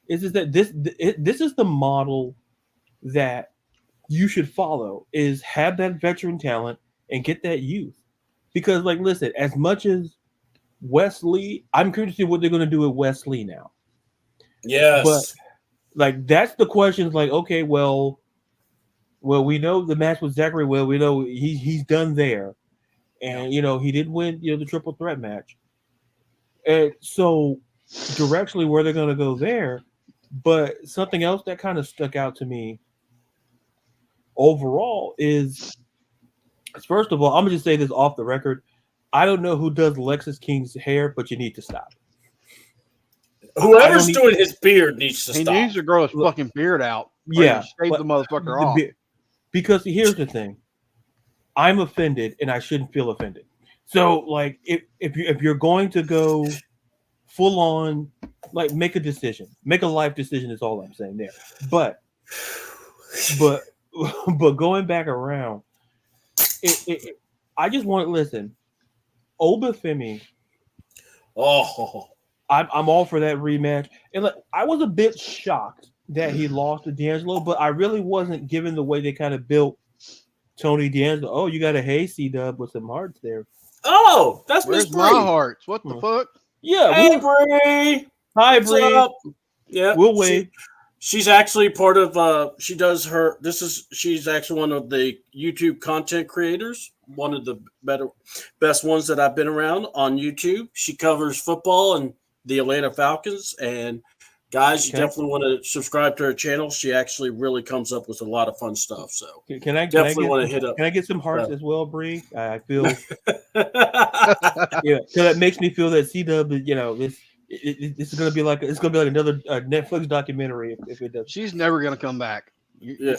is that this is the model that you should follow is have that veteran talent and get that youth because listen, as much as Wesley, I'm curious to see what they're going to do with Wesley now. Yes, but that's the question. Is okay, well, we know the match with Zachary. Well, we know he's done there. And he did win, the triple threat match. And so directionally where they're gonna go there. But something else that kind of stuck out to me overall is first of all, I'm gonna just say this off the record. I don't know who does Lexus King's hair, but you need to stop. Whoever's doing his beard needs to stop. He needs to grow his fucking beard out. Yeah. Shave the motherfucker off. Because here's the thing. I'm offended, and I shouldn't feel offended. So, if you're going to go full on, make a decision, make a life decision is all I'm saying there. But going back around, I just want to listen. Obafemi. Oh, I'm all for that rematch, and I was a bit shocked that he lost to D'Angelo, but I really wasn't given the way they kind of built Tony D'Angelo. Oh, you got a hey C-Dub with some hearts there. Oh, that's Where's my hearts? What the fuck? Yeah. Hey, Bree. Hi, Bree. Yeah, we'll wait. She's actually part of. She's actually one of the YouTube content creators. One of the best ones that I've been around on YouTube. She covers football and the Atlanta Falcons. And guys, you definitely want to subscribe to her channel. She actually really comes up with a lot of fun stuff. So can I get some hearts as well, Bree? I feel so that makes me feel that C-Dub, this is gonna be like another Netflix documentary if it does. She's never gonna come back.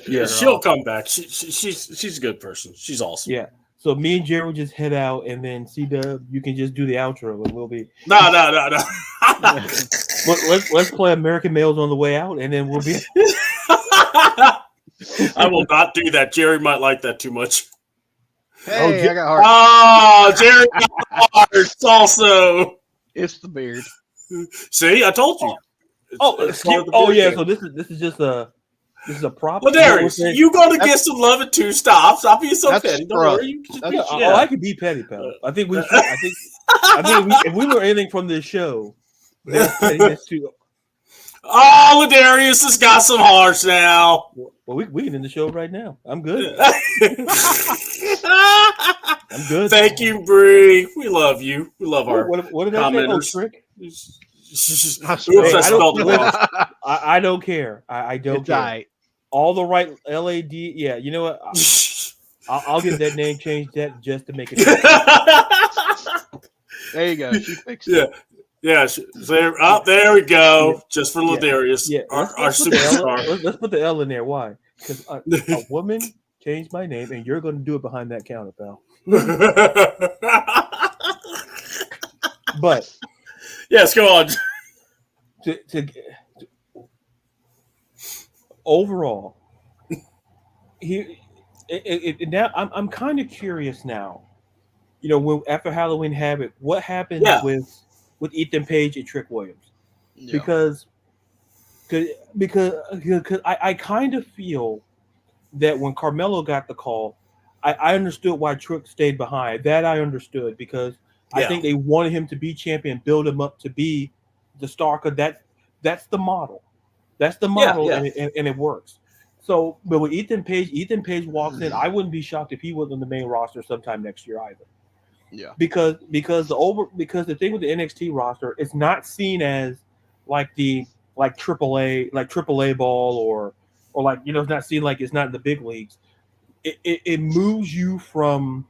She'll come back. She's a good person. She's awesome. Yeah. So me and Jared will just head out, and then C-Dub, you can just do the outro, and we'll be no. Let's play American Males on the way out, and then we'll be. I will not do that. Jerry might like that too much. Hey, I got hearts. Oh, Jerry got hearts also. It's the beard. See, I told you. Yeah. So this is just a prop. Ladarius, you going to get some love at 2 stops. I'll be so petty. Don't worry. I can be petty, pal. I think if we were anything from this show, that's pettiness too. Oh, Ladarius has got some hearts now. Well, we can end the show right now. I'm good. I'm good. Thank you, Bree. We love you. We love our What did I say? Oh, commenters. trick. Oops, I spelled it wrong. I don't care. I don't care. Right. All the right LAD. Yeah, you know what? I'll get that name changed just to make it. There you go. She fixed it. Yeah. There we go. Just for Ladarius, our superstar. Let's put the L in there. Why? Because a woman changed my name, and you're going to do it behind that counter, pal. But yes, go on. Overall, now I'm kind of curious now. You know, after Halloween Havoc, what happened with Ethan Page and Trick Williams? Yeah. Because I kind of feel that when Carmelo got the call, I understood why Trick stayed behind. That I understood because I think they wanted him to be champion, build him up to be the star. Because that's the model. That's the model, and it works. So, but with Ethan Page walks in, I wouldn't be shocked if he was on the main roster sometime next year either. Yeah, because the thing with the NXT roster, it's not seen as like AAA ball or like, you know, it's not seen like it's not in the big leagues. It moves you from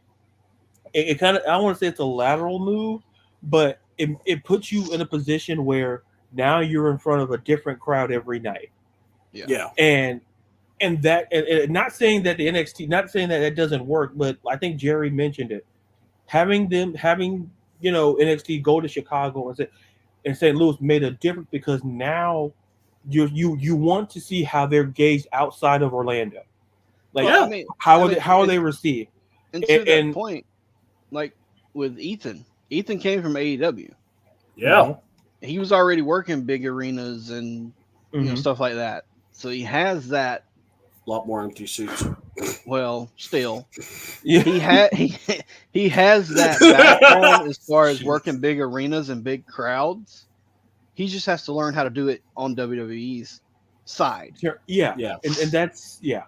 it kind of, I don't want to say it's a lateral move, but it puts you in a position where now you're in front of a different crowd every night. Yeah. And that, and not saying that the NXT, not saying that doesn't work, but I think Jerry mentioned it. Having you know, NXT go to Chicago and St. Louis made a difference because now you want to see how they're gauged outside of Orlando. Like, how are they received? And to that point, like with Ethan came from AEW. Yeah. He was already working big arenas and you know, stuff like that. So he has that. A lot more empty seats. Well, still, he has that background as far as working big arenas and big crowds. He just has to learn how to do it on WWE's side. Yeah. And that's I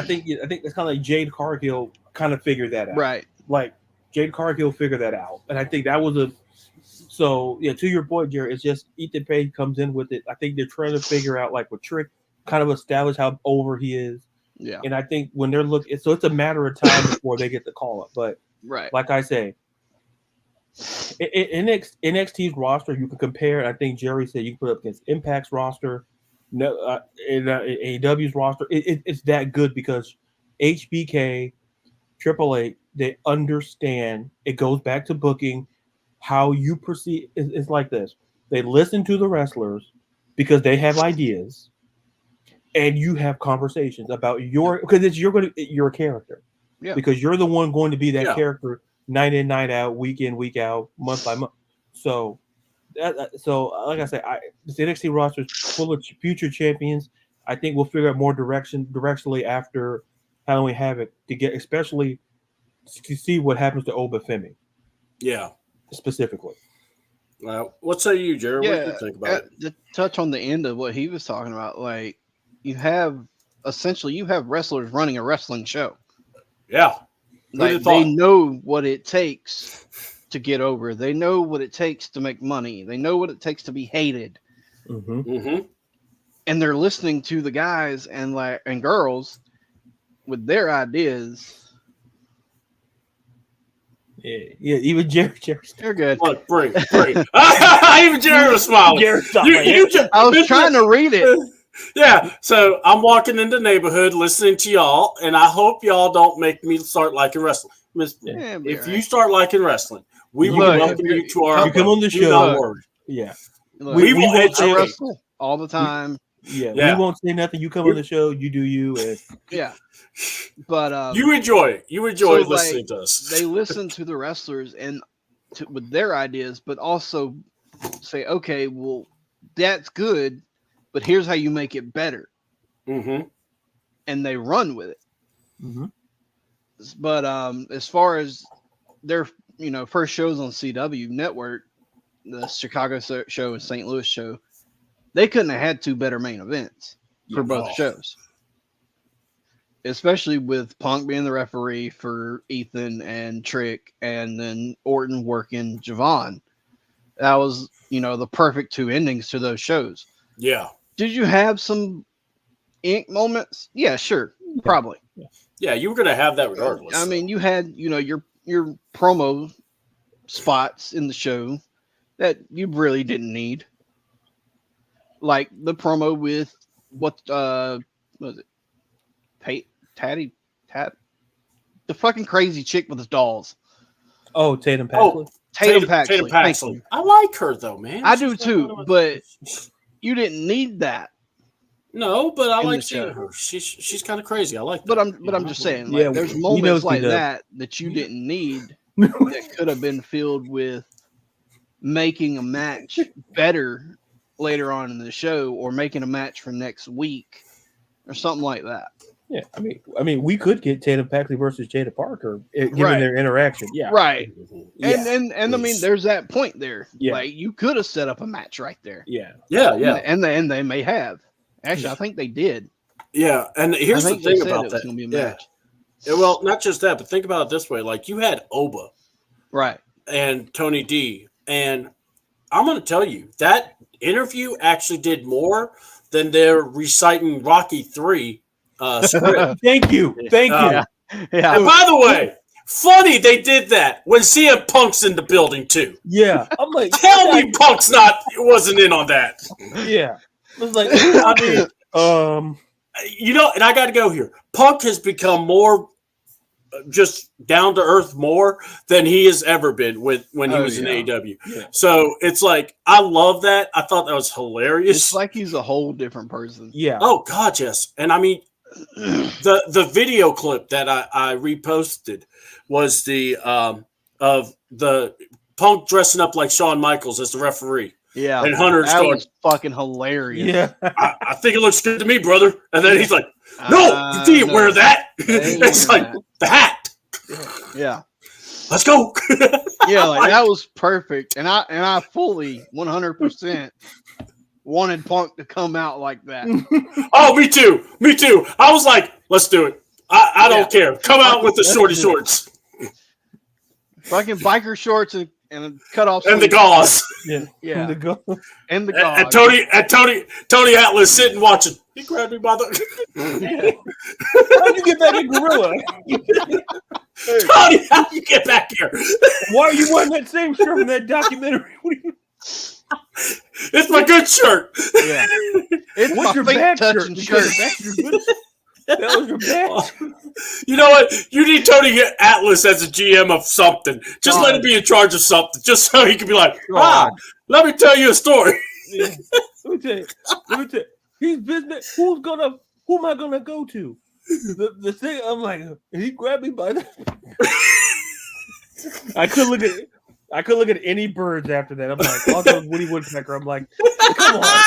think it's kind of like Jade Cargill kind of figured that out. Right. Like Jade Cargill figured that out, and I think that was to your point, Jerry. It's just Ethan Page comes in with it. I think they're trying to figure out, like with Trick, kind of establish how over he is. Yeah. And I think when they're looking, so it's a matter of time before they get the call up. But like I say, in NXT's roster, you can compare. I think Jerry said you can put up against Impact's roster, in AEW's roster. It's that good because HBK, Triple H, they understand. It goes back to booking. How you perceive it's like this. They listen to the wrestlers because they have ideas. And you have conversations about because you're a character, because you're the one going to be that character night in, night out, week in, week out, month by month. So, like I said, this NXT roster is full of future champions. I think we'll figure out more directionally after Halloween Havoc to get, especially to see what happens to Obafemi. Yeah, specifically. What say you, Jared? What do you think about it? To touch on the end of what he was talking about, like. You have wrestlers running a wrestling show. Yeah. Like they know what it takes to get over. They know what it takes to make money. They know what it takes to be hated. And they're listening to the guys and girls with their ideas. Yeah. Even Jerry. They're good. Look, bring. Even Jerry was smiling. I was trying to read it. Yeah, so I'm walking in the neighborhood listening to y'all, and I hope y'all don't make me start liking wrestling. If you start liking wrestling, we will welcome you to our. You come on the show. Yeah, we will wrestle all the time. We won't say nothing. You come on the show, you do you. But you enjoy it. You enjoy listening to us. They listen to the wrestlers with their ideas, but also say, okay, well, that's good. But here's how you make it better. And they run with it. But as far as their first shows on CW Network, the Chicago show and St. Louis show, they couldn't have had two better main events for both shows. Especially with Punk being the referee for Ethan and Trick, and then Orton working Javon. That was, the perfect two endings to those shows. Yeah. Did you have some ink moments? Yeah, sure. Probably. Yeah, you were going to have that regardless. I mean, you had, your promo spots in the show that you really didn't need. Like the promo with what was it? Tat, the fucking crazy chick with the dolls. Oh, Tatum Paxley. Tatum Paxley. I like her though, man. I do too, but you didn't need that. No, but I like seeing her. She's kind of crazy. I like that. But I'm just saying, like, there's moments like that you didn't need that could have been filled with making a match better later on in the show, or making a match for next week or something like that. Yeah, I mean, we could get Tatum Paxley versus Jada Parker given their interaction. Yeah, right. Yeah. And I mean, there's that point there. Yeah. Like, you could have set up a match right there. Yeah. And they may have. Actually, I think they did. Yeah, and here's the thing about that. Be a match. Yeah. Well, not just that, but think about it this way: like, you had Oba, right, and Tony D, and I'm going to tell you that interview actually did more than their reciting Rocky 3 script. Thank you. Yeah. And by the way, funny they did that when CM Punk's in the building too. Yeah, I'm like, tell me Punk's wasn't in on that. Yeah, I was like, and I got to go here. Punk has become more just down to earth more than he has ever been when he was in AEW. Yeah. So it's like, I love that. I thought that was hilarious. It's like he's a whole different person. Yeah. Oh God, yes. And I mean, the video clip that I reposted was the of the Punk dressing up like Shawn Michaels as the referee. Yeah, and Hunter's that going, was fucking hilarious. Yeah, I think it looks good to me, brother. And then he's like, "No, you didn't wear that." It's like the hat. Yeah, let's go. Yeah, like that was perfect, and I fully 100% wanted Punk to come out like that. Oh, me too. I was like, let's do it. I don't care. Come out with the shorty shorts, fucking biker shorts and cut off and the gauze. Yeah. And the gauze. And Tony Atlas sitting watching. He grabbed me by the. How'd you get back in Gorilla? Tony, how'd you get back here? Why are you wearing that same shirt from that documentary? It's my good shirt. Yeah. It's what's your back touching shirt? That was your back. You know what? You need Tony Atlas as a GM of something. Just let him be in charge of something, just so he can be like, let me tell you a story. Yeah. Let me tell you. He's business. Who am I gonna go to? The thing, I'm like, he grabbed me by the. I could look at any birds after that. I'm like, I'll go Woody Woodpecker. I'm like, come on.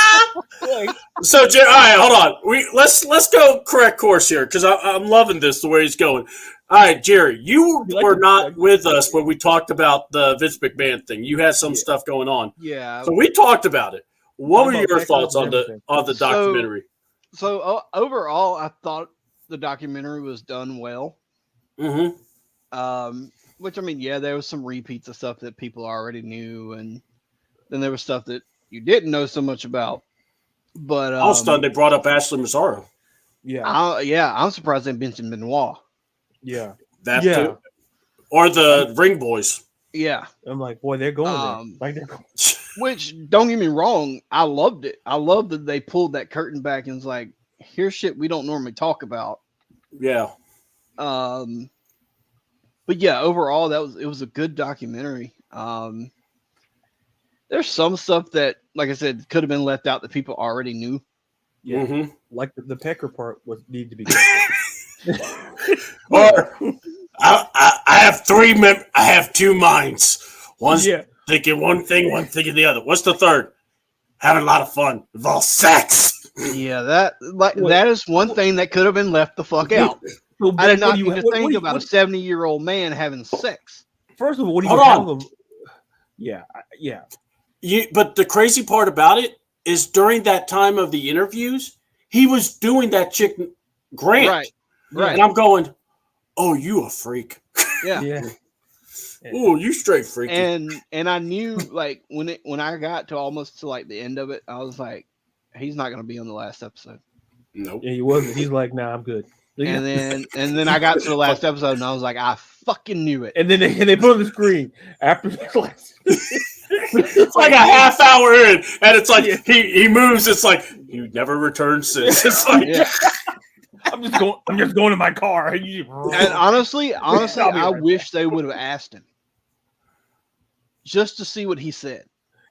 So, all right, hold on. Let's go correct course here, because I'm loving this the way he's going. All right, Jerry, you were not with us when we talked about the Vince McMahon thing. You had some stuff going on. Yeah. So we talked about it. What were your thoughts on the documentary? So overall, I thought the documentary was done well. Mm-hmm. Which, I mean, yeah, there was some repeats of stuff that people already knew, and then there was stuff that you didn't know so much about. But I was stunned they brought up Ashley Massaro. Yeah, I'm surprised they mentioned Benoit. Yeah, too. Or the Ring Boys. Yeah, I'm like, boy, they're going there. Like they're going. Which, don't get me wrong, I loved it. I loved that they pulled that curtain back and was like, here's shit we don't normally talk about. Yeah. But yeah, overall, it was a good documentary. There's some stuff that, like I said, could have been left out that people already knew. Yeah, mm-hmm. Like the pecker part need to be. Or I have I have two minds. One's thinking one thing, one thinking the other. What's the third? Having a lot of fun. Involves sex. Yeah, that is one thing that could have been left the fuck out. So I did not need to think about a 70-year-old man having sex. First of all, what do you Hold have? Yeah. But the crazy part about it is during that time of the interviews, he was doing that chick Grant. Right. And I'm going, oh, you a freak. Yeah. Oh, you straight freaky. And I knew, like, when I got to almost to like the end of it, I was like, he's not going to be on the last episode. Nope. Yeah, he wasn't. He's like, nah, I'm good. And then I got to the last episode, and I was like, I fucking knew it. And then they put on the screen after the last. It's like a half hour in, and it's like he moves. It's like you never returned since. It's like I'm just going to my car. And honestly, I wish they would have asked him just to see what he said.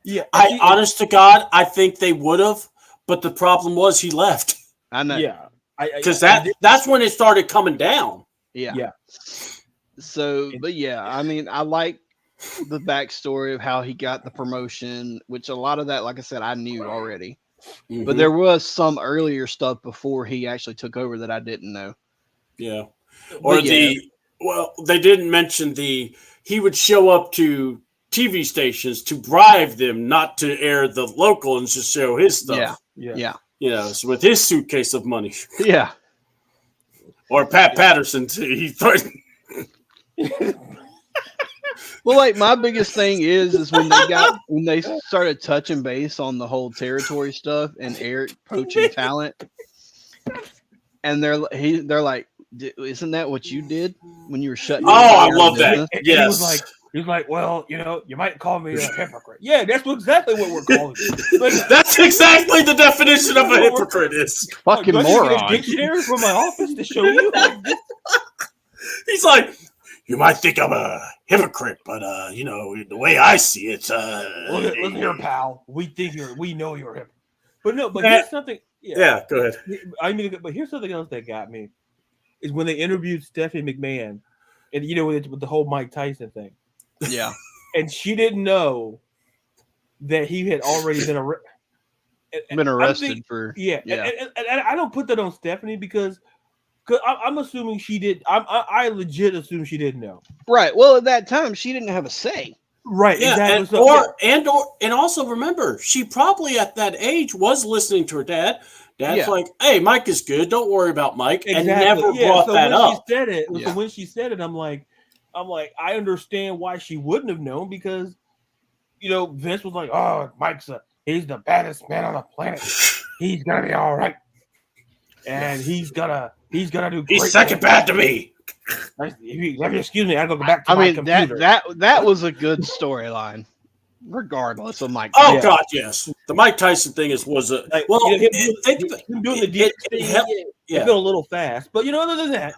Yeah, honest to God, I think they would have, but the problem was he left. I know. Yeah, because that's when it started coming down. Yeah. So, but yeah, I mean, I like the backstory of how he got the promotion, which a lot of that, like I said, I knew already. Mm-hmm. But there was some earlier stuff before he actually took over that I didn't know. Yeah. Or they didn't mention he would show up to TV stations to bribe them not to air the local and just show his stuff. Yeah. You know, so with his suitcase of money. Yeah. Or Pat Patterson, he threatened. Well, like my biggest thing is when they started touching base on the whole territory stuff and Eric poaching talent, and they're like, isn't that what you did when you were shutting? I love that. Yes. He was like, well, you might call me a hypocrite. Yeah, that's exactly what we're calling you. Like, that's exactly the definition of a hypocrite is. Fucking moron. Dictionary from my office to show you. He's like, you might think I'm a hypocrite, but the way I see it, look here, pal. We know you're a hypocrite. But here's something. Yeah, go ahead. I mean, but here's something else that got me is when they interviewed Stephanie McMahon, and with the whole Mike Tyson thing. Yeah, and she didn't know that he had already been arrested for. Yeah. And I don't put that on Stephanie because I'm assuming she did. I legit assume she didn't know. Right. Well, at that time, she didn't have a say. Right. Yeah. Exactly. And also remember, she probably at that age was listening to her dad. Dad's like, "Hey, Mike is good. Don't worry about Mike," and never brought that up. So when she said it, I'm like, I understand why she wouldn't have known because, Vince was like, "Oh, he's the baddest man on the planet. He's gonna be all right, and he's gonna do great. He's second bad to me." Excuse me, I gotta go back to my computer. that was a good storyline, regardless of Mike. Oh God, yes. The Mike Tyson thing him doing the DX thing. It felt a little fast, but other than that,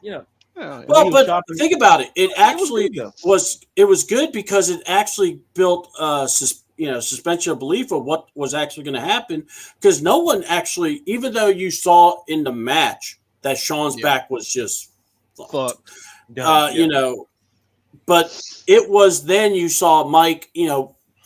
Well, but think about it. It actually was good because it actually built suspension of belief of what was actually going to happen. Because no one actually, even though you saw in the match that Sean's back was just fucked, but it was then you saw Mike,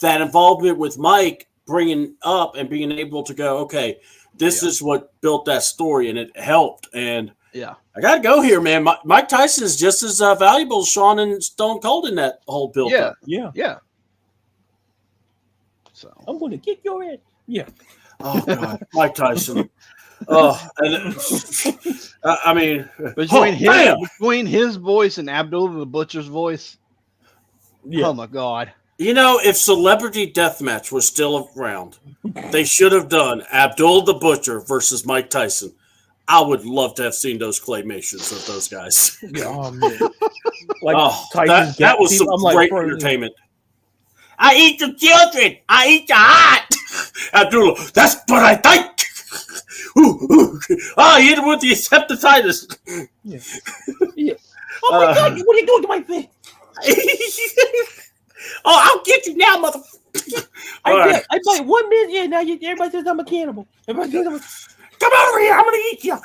that involvement with Mike bringing up and being able to go, okay, this is what built that story, and it helped. And I gotta go here, man. Mike Tyson is just as valuable as Sean and Stone Cold in that whole build. Yeah. So I'm going to kick your head. Yeah. Oh God, Mike Tyson. And I mean, between his voice and Abdullah the Butcher's voice. Yeah. Oh my God. If Celebrity Deathmatch was still around, they should have done Abdul the Butcher versus Mike Tyson. I would love to have seen those claymations of those guys. Oh, man. That was some great entertainment. I eat the children. I eat the heart. Abdullah, that's what I think. He hit him with the hepatitis. Yeah. Oh, my God. What are you doing to my face? I'll get you now, motherfucker. I bite 1 minute. Yeah, now everybody says I'm a cannibal. Everybody says come over here. I'm going to eat you.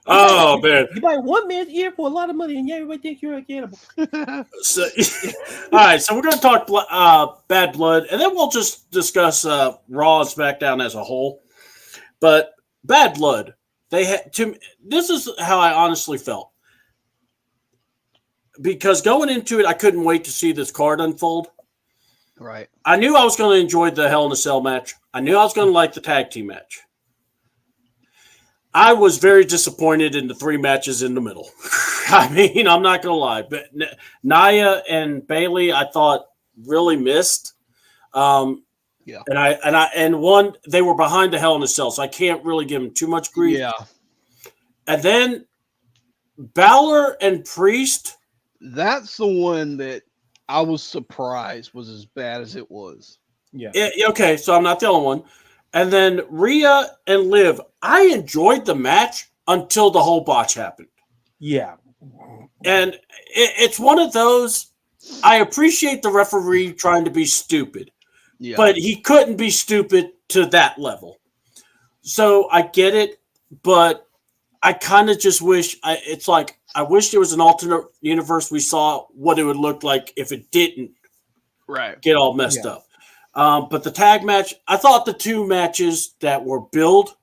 Oh, man. You buy 1 man's ear for a lot of money, and everybody thinks you're a cannibal. All right, so we're going to talk Bad Blood, and then we'll just discuss Raw and SmackDown as a whole. But Bad Blood, this is how I honestly felt. Because going into it, I couldn't wait to see this card unfold. Right. I knew I was going to enjoy the Hell in a Cell match. I knew I was going to like the tag team match. I was very disappointed in the 3 matches in the middle. I mean, I'm not going to lie, but Nia and Bailey, I thought really missed. Yeah. And one, they were behind the Hell in a Cell, so I can't really give them too much grief. Yeah. And then Balor and Priest. That's the one that I was surprised was as bad as it was. Yeah. Okay, so I'm not the only one. And then Rhea and Liv, I enjoyed the match until the whole botch happened. Yeah. And it's one of those, I appreciate the referee trying to be stupid, but he couldn't be stupid to that level. So I get it, but I kind of just wish, I wish there was an alternate universe we saw what it would look like if it didn't get all messed up. But the tag match, I thought the 2 matches that were billed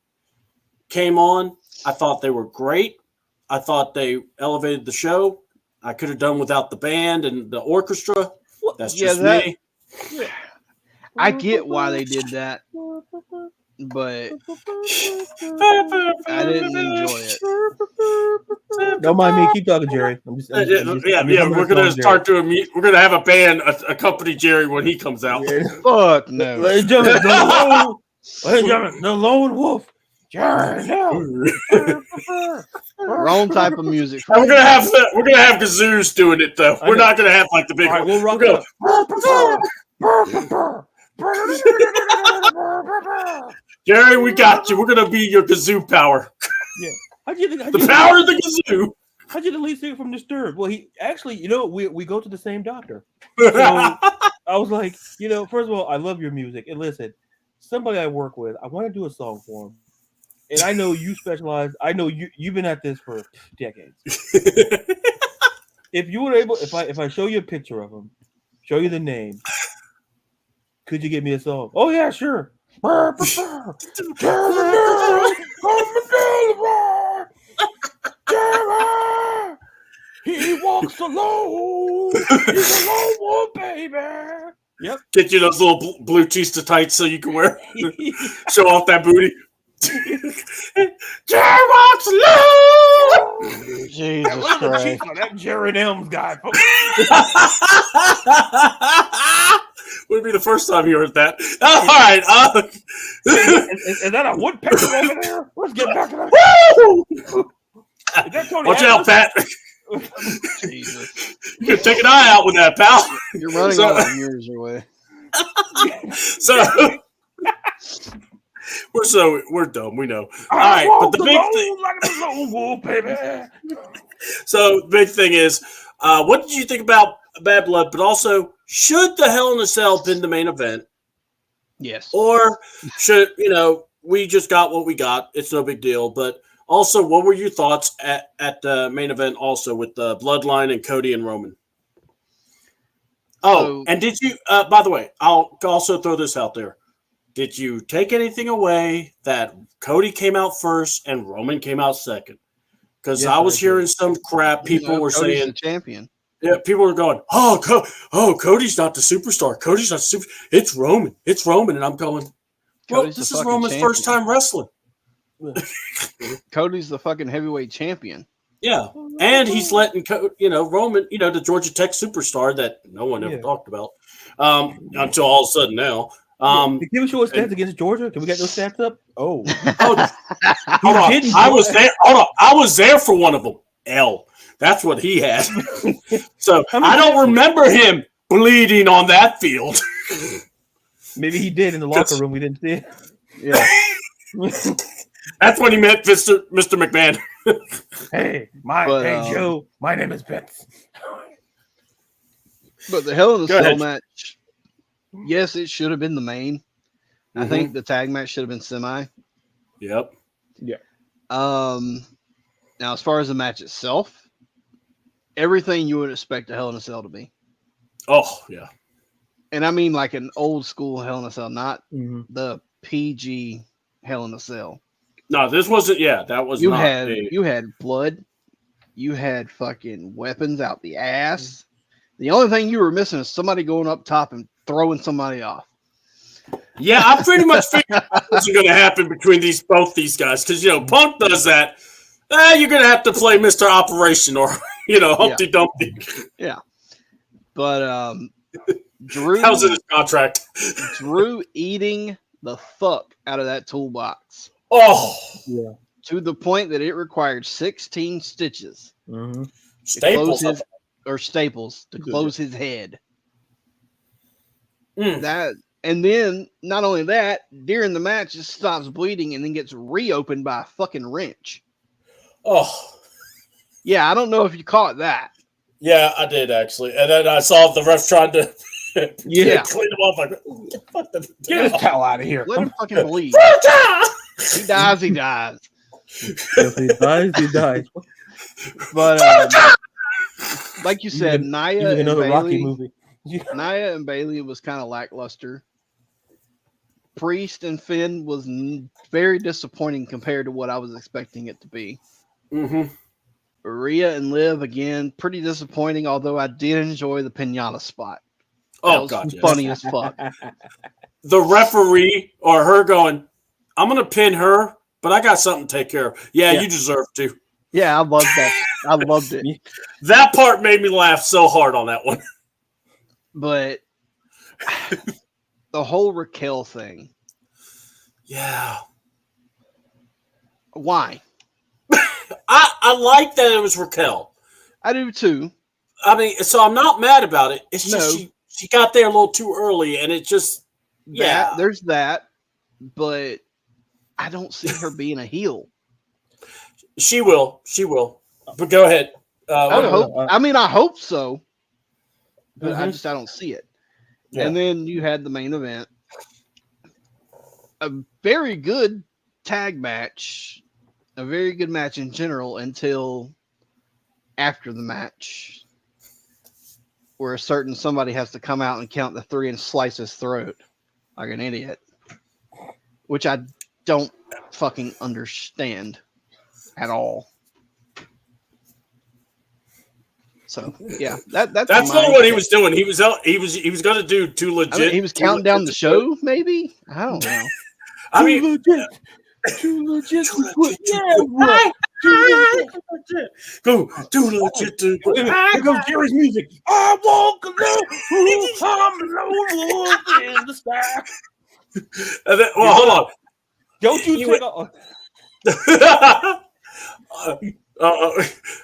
came on. I thought they were great. I thought they elevated the show. I could have done without the band and the orchestra. That's just me. I get why they did that, but I didn't enjoy it. Don't mind me. Keep talking, Jerry. We're gonna start doing. We're gonna have a band accompany Jerry when he comes out. Fuck no. Ladies and gentlemen, the lone wolf. Jerry, no. Wrong type of music. And we're gonna have kazoos doing it though. We're not gonna have like the big. All right, we'll rock Jerry, we got you. We're gonna be your kazoo power. Yeah. The power of the kazoo. How'd you the lead singer from Disturbed? Well, he actually, we go to the same doctor. So I was like, first of all, I love your music. And listen, somebody I work with, I want to do a song for him. And I know you specialize. I know you've been at this for decades. If you were able, if I show you a picture of him, show you the name, could you get me a song? Oh yeah, sure. He walks alone. He's a lone wolf, baby. Yep. Get you those little blue cheetah tights so you can wear. Show off that booty. Jerry walks alone. Jesus Christ. That Jerry Elms guy. Would be the first time you heard that. All right. Is that a woodpecker over there? Let's get back to that. Watch out, Pat. Jesus. You can take an eye out with that, pal. You're running all the years away. We're dumb. We know. All right, but the big thing. So the big thing is, what did you think about Bad Blood? But also, should the Hell in a Cell have been the main event? Yes. Or should we just got what we got? It's no big deal. But also, what were your thoughts at the main event? Also with the Bloodline and Cody and Roman. Oh, and did you? By the way, I'll also throw this out there. Did you take anything away that Cody came out first and Roman came out second? Because I was hearing some crap. People were Cody's saying the champion. Yeah, people were going, Cody's not the superstar. Cody's not super. It's Roman. It's Roman, and I'm going. Well, this is Roman's first time wrestling. Cody's the fucking heavyweight champion. Yeah, and he's letting Roman, the Georgia Tech superstar that no one ever talked about until all of a sudden now. Can you show us stats against Georgia? Can we get those stats up? Oh, hold on. I was there. Hold on. I was there for one of them. That's what he had. So I don't remember him bleeding on that field. Maybe he did in the locker room. We didn't see it. Yeah. That's when he met Mr. McMahon. Hey, Joe. My name is Vince. But the Hell in a Cell match, yes, it should have been the main. Mm-hmm. I think the tag match should have been semi. Yep. Yeah. Now, as far as the match itself, everything you would expect a Hell in a Cell to be. Oh, yeah. And I mean like an old school Hell in a Cell, not the PG Hell in a Cell. No, this wasn't. Yeah, that was. You had blood. You had fucking weapons out the ass. The only thing you were missing is somebody going up top and throwing somebody off. Yeah, I pretty much figured what's going to happen between both these guys because Punk does that. You're going to have to play Mr. Operation or Humpty Dumpty. Yeah, but Drew. That was in his contract. Drew eating the fuck out of that toolbox. Oh, yeah. To the point that it required 16 stitches. Mm-hmm. Staples staples to close his head. Mm. That, and then not only that, during the match it stops bleeding and then gets reopened by a fucking wrench. Oh, yeah, I don't know if you caught that. Yeah, I did actually, and then I saw the ref trying to clean him off. Like, get his towel out of here. Let him fucking bleed. He dies. He dies. If he dies, he dies. But like you said, Nia and another Bailey, Rocky movie. Nia and Bailey was kind of lackluster. Priest and Finn was very disappointing compared to what I was expecting it to be. Mm-hmm. Rhea and Liv again, pretty disappointing. Although I did enjoy the pinata spot. Oh god, funny as fuck. The referee or her going, "I'm gonna pin her, but I got something to take care of." Yeah, you deserve to. Yeah, I loved that. I loved it. That part made me laugh so hard on that one. But the whole Raquel thing. Yeah. Why? I like that it was Raquel. I do too. I mean, so I'm not mad about it. It's just she got there a little too early, and it just there's that. But I don't see her being a heel. She will. But go ahead. I hope so. But I don't see it. Yeah. And then you had the main event. A very good tag match. A very good match in general until after the match, where a certain somebody has to come out and count the 3 and slice his throat like an idiot, which I don't fucking understand at all. So yeah, that's not what he was doing. He was going to do Too Legit. I mean, he was counting down the show, maybe. I don't know. I mean, Too legit. Go too legit. Here goes Jerry's music. I walk alone, in the sky. And then, well, hold on. Don't you take off.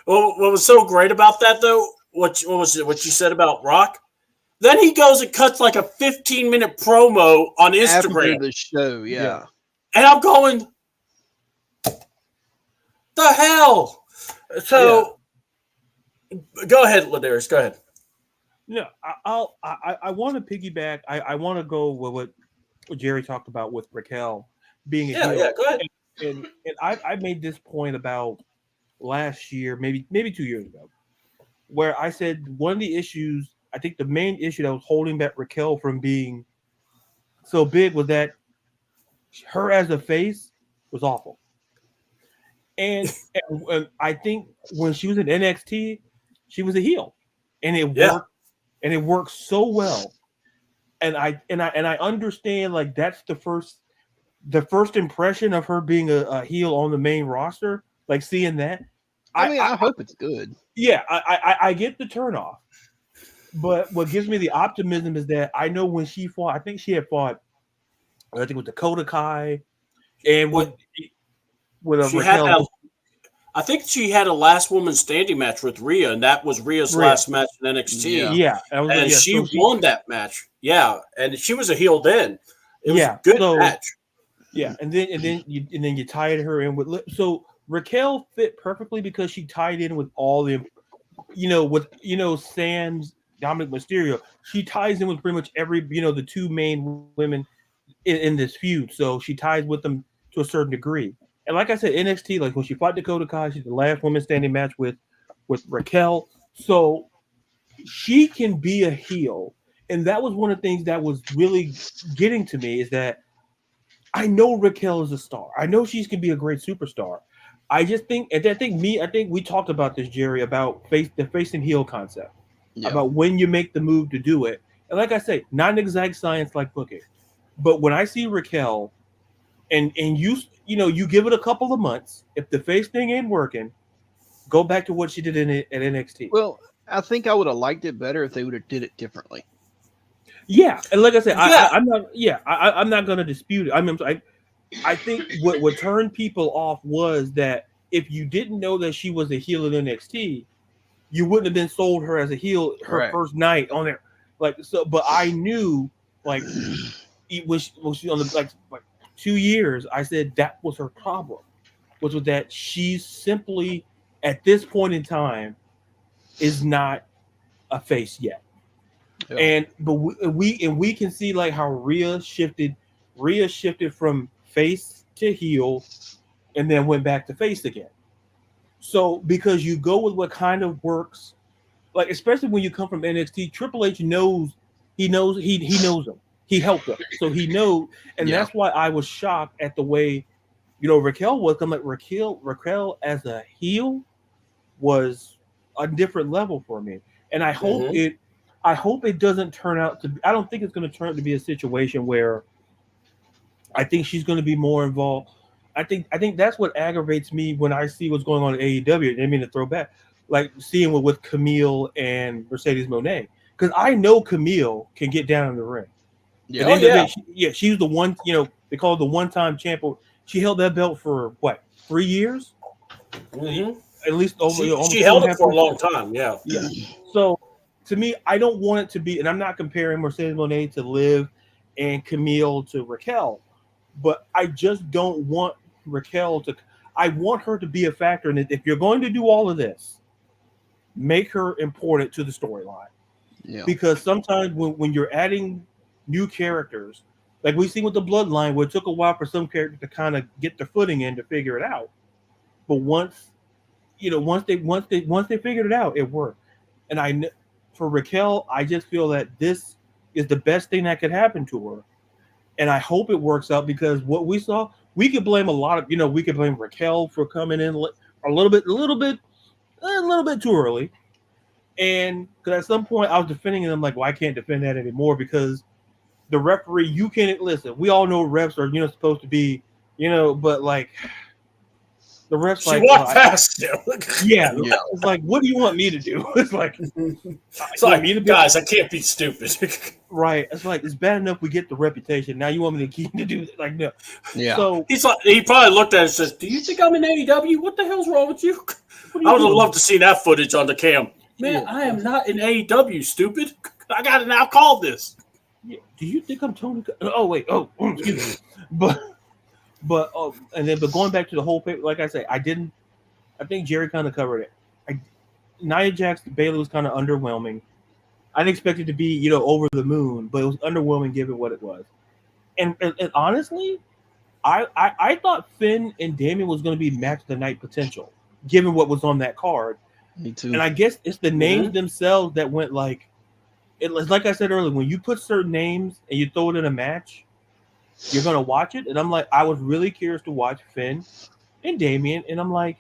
What was so great about that, though, what was it? What you said about Rock? Then he goes and cuts like a 15-minute promo on Instagram. After the show, yeah. And I'm going, the hell? So, go ahead, Ladarius. Go ahead. No, I want to piggyback. I want to go with what Jerry talked about with Raquel being a heel. Yeah, go ahead. And I made this point about last year, maybe 2 years ago, where I said one of the issues, I think the main issue that was holding back Raquel from being so big was that her as a face was awful. And I think when she was in NXT, she was a heel, and it worked, and it worked so well. And I understand, like, that's the first impression of her being a heel on the main roster. Like, seeing that, I hope it's good. Yeah, I get the turnoff, but what gives me the optimism is that I know when she fought, I think she had fought, I think with Dakota Kai, and with Raquel. I think she had a last woman standing match with Rhea, and that was Rhea's last match in NXT. Yeah. And she won that match. Yeah, and she was a heel then. It was a good match. Yeah, and then you tied her in with so Raquel fit perfectly because she tied in with all the, Sam's Dominic Mysterio. She ties in with pretty much every, the two main women in this feud. So she ties with them to a certain degree. And like I said, NXT, like when she fought Dakota Kai, she's the last woman standing match with Raquel. So she can be a heel. And that was one of the things that was really getting to me, is that I know Raquel is a star. I know she can be a great superstar. I just think, and I think we talked about this, Jerry, about the face and heel concept, about when you make the move to do it. And like I say, not an exact science like booking, But when I see Raquel, and you give it a couple of months, if the face thing ain't working, go back to what she did at NXT. Well, I think I would have liked it better if they would have did it differently. Yeah, and like I said, Yeah. I'm not. Yeah, I'm not going to dispute it. I think what turned people off was that if you didn't know that she was a heel in NXT, you wouldn't have been sold her as a heel her Correct. first night on there. Like so, but I knew like when she on the like 2 years, I said that was her problem, was that she's simply at this point in time is not a face yet. Yeah. And but we can see like how Rhea shifted from face to heel and then went back to face again. So because you go with what kind of works, like especially when you come from NXT, Triple H knows he knows them. He helped them. So he knows, and Yeah. that's why I was shocked at the way Raquel was. I'm like Raquel as a heel was a different level for me. And I hope it doesn't turn out to be, I don't think it's going to turn out to be a situation where I think she's going to be more involved. I think that's what aggravates me when I see what's going on at AEW. I mean to throw back, like seeing with Camille and Mercedes Moné, because I know Camille can get down in the ring. Yeah. She's the one. They call her the one-time champion. She held that belt for what, 3 years? Mm-hmm. At least over. She held it for a long time. Yeah. Yeah. So to me, I don't want it to be, and I'm not comparing Mercedes Moné to Liv and Camille to Raquel, but I just don't want Raquel to. I want her to be a factor in it. If you're going to do all of this, make her important to the storyline. Yeah. Because sometimes when you're adding new characters, like we see with the Bloodline, where it took a while for some characters to kind of get their footing in to figure it out, but once they figured it out, it worked. And for Raquel, I just feel that this is the best thing that could happen to her, and I hope it works out, because what we saw, we could blame a lot of we could blame Raquel for coming in a little bit too early. And because at some point I was defending them, like, well, I can't defend that anymore, because the referee, you can't listen. We all know refs are supposed to be but like the refs, she walked past him. Yeah, it's like, what do you want me to do? It's like, guys, I can't be stupid. Right. It's like, it's bad enough we get the reputation. Now you want me to keep to do that? Like, no. Yeah. So he's like, he probably looked at it and says, "Do you think I'm in AEW? What the hell's wrong with you?" I would have loved to see that footage on the cam. Man, I am not in AEW, stupid. I got to now call this. Yeah. Do you think I'm Tony? Oh wait. Oh, excuse me. But going back to the whole paper, like I say, I think Jerry kind of covered it. Nia Jax Bayley was kind of underwhelming. I didn't expect it to be over the moon, but it was underwhelming given what it was. And honestly, I thought Finn and Damian was going to be match of the night potential, given what was on that card. Me too. And I guess it's the names themselves that went like I said earlier, when you put certain names and you throw it in a match, you're gonna watch it. And I'm like, I was really curious to watch Finn and Damian, and I'm like,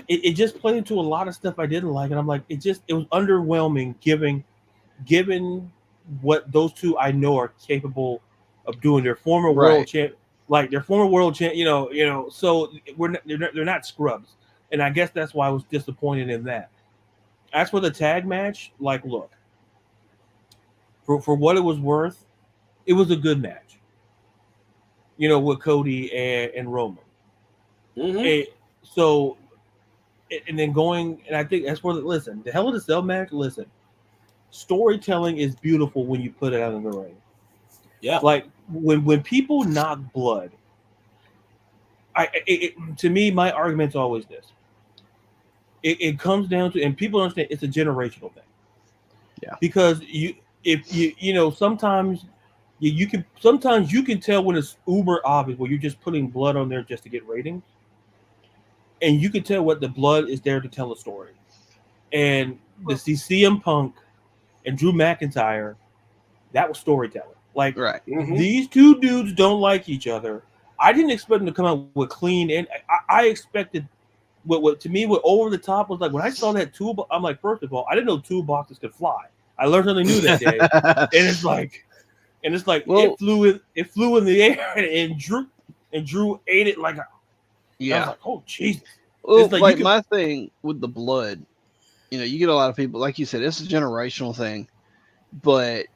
it just played into a lot of stuff I didn't like, and I'm like, it was underwhelming given what those two I know are capable of doing. Their former world champ, so they're not scrubs. And I guess that's why I was disappointed in that. As for the tag match, like, look, for what it was worth, it was a good match. With Cody and Roman. Mm-hmm. And I think that's where the Hell in a Cell match. Listen, storytelling is beautiful when you put it out in the ring. Yeah, like when people knock blood. To me, my argument's always this. It comes down to, and people understand, it's a generational thing. Yeah. Because sometimes you can tell when it's uber obvious, where you're just putting blood on there just to get ratings, and you can tell what the blood is there to tell a story. And the CM Punk and Drew McIntyre, that was storytelling. Like, these two dudes don't like each other. I didn't expect them to come out with clean, and I expected. What to me, what over the top was, like, when I saw that toolbox, I'm like, first of all, I didn't know toolboxes could fly. I learned something new that day, and and it's like it flew in the air, and Drew ate it like a. Yeah. I was like, oh Jesus. Well, like my thing with the blood, you get a lot of people, like you said, it's a generational thing, but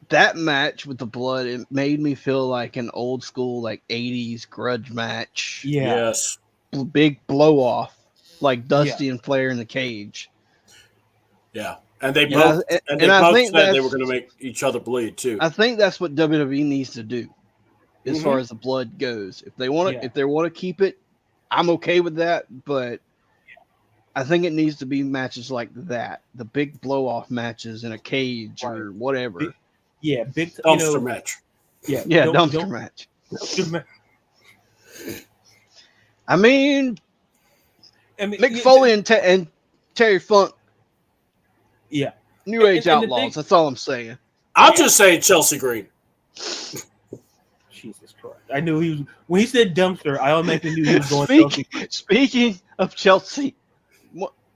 that match with the blood, it made me feel like an old school, like 80s grudge match. Yeah. Yes. Big blow off, like Dusty and Flair in the cage. Yeah. And they both said they were going to make each other bleed too. I think that's what WWE needs to do as far as the blood goes. If they want to keep it, I'm okay with that, but I think it needs to be matches like that, the big blow off matches in a cage or whatever. Big dumpster match. Yeah, dumpster match. I mean, Mick Foley and Terry Funk. Yeah. New Age Outlaws. That's all I'm saying. I'm just saying Chelsea Green. Jesus Christ. I knew when he said dumpster, I automatically knew he was going Chelsea. Speaking of Chelsea,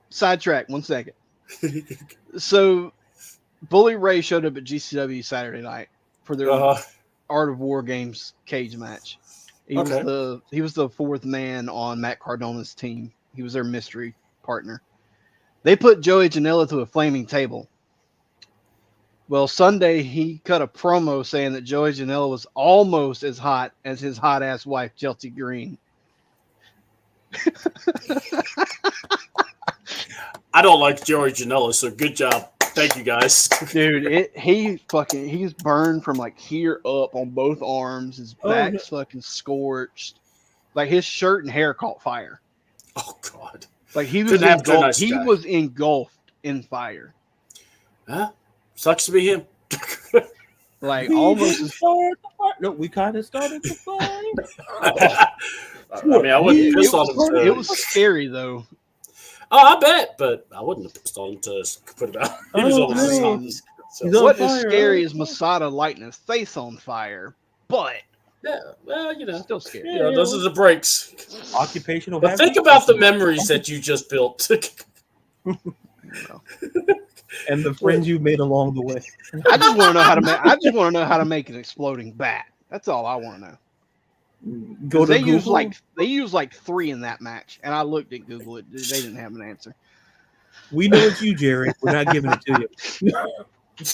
sidetrack 1 second. So, Bully Ray showed up at GCW Saturday night for their Art of War Games cage match. He was the fourth man on Matt Cardona's team. He was their mystery partner. They put Joey Janela to a flaming table. Well, Sunday he cut a promo saying that Joey Janela was almost as hot as his hot ass wife Chelsea Green. I don't like Joey Janela, so good job. Thank you guys. Dude, he's burned from like here up on both arms. His back's fucking scorched. Like his shirt and hair caught fire. Oh God. Like he was engulfed. He was engulfed in fire. Huh? Sucks to be him. Like almost. No, we kind of started the fire. I mean, I wouldn't piss on him. It was scary though. Oh, I bet, but I wouldn't have pissed on him to put it out. He was over the so what is scary is Masada lighting his face on fire, but yeah, well, still scary. Yeah, those are the breaks. Occupational. But think about the memories that you just built. And the friends you made along the way. I just want to know how to make an exploding bat. That's all I want to know. They use like 3 in that match, and I looked at Google. They didn't have an answer. We know it's you, Jerry. We're not giving it to you.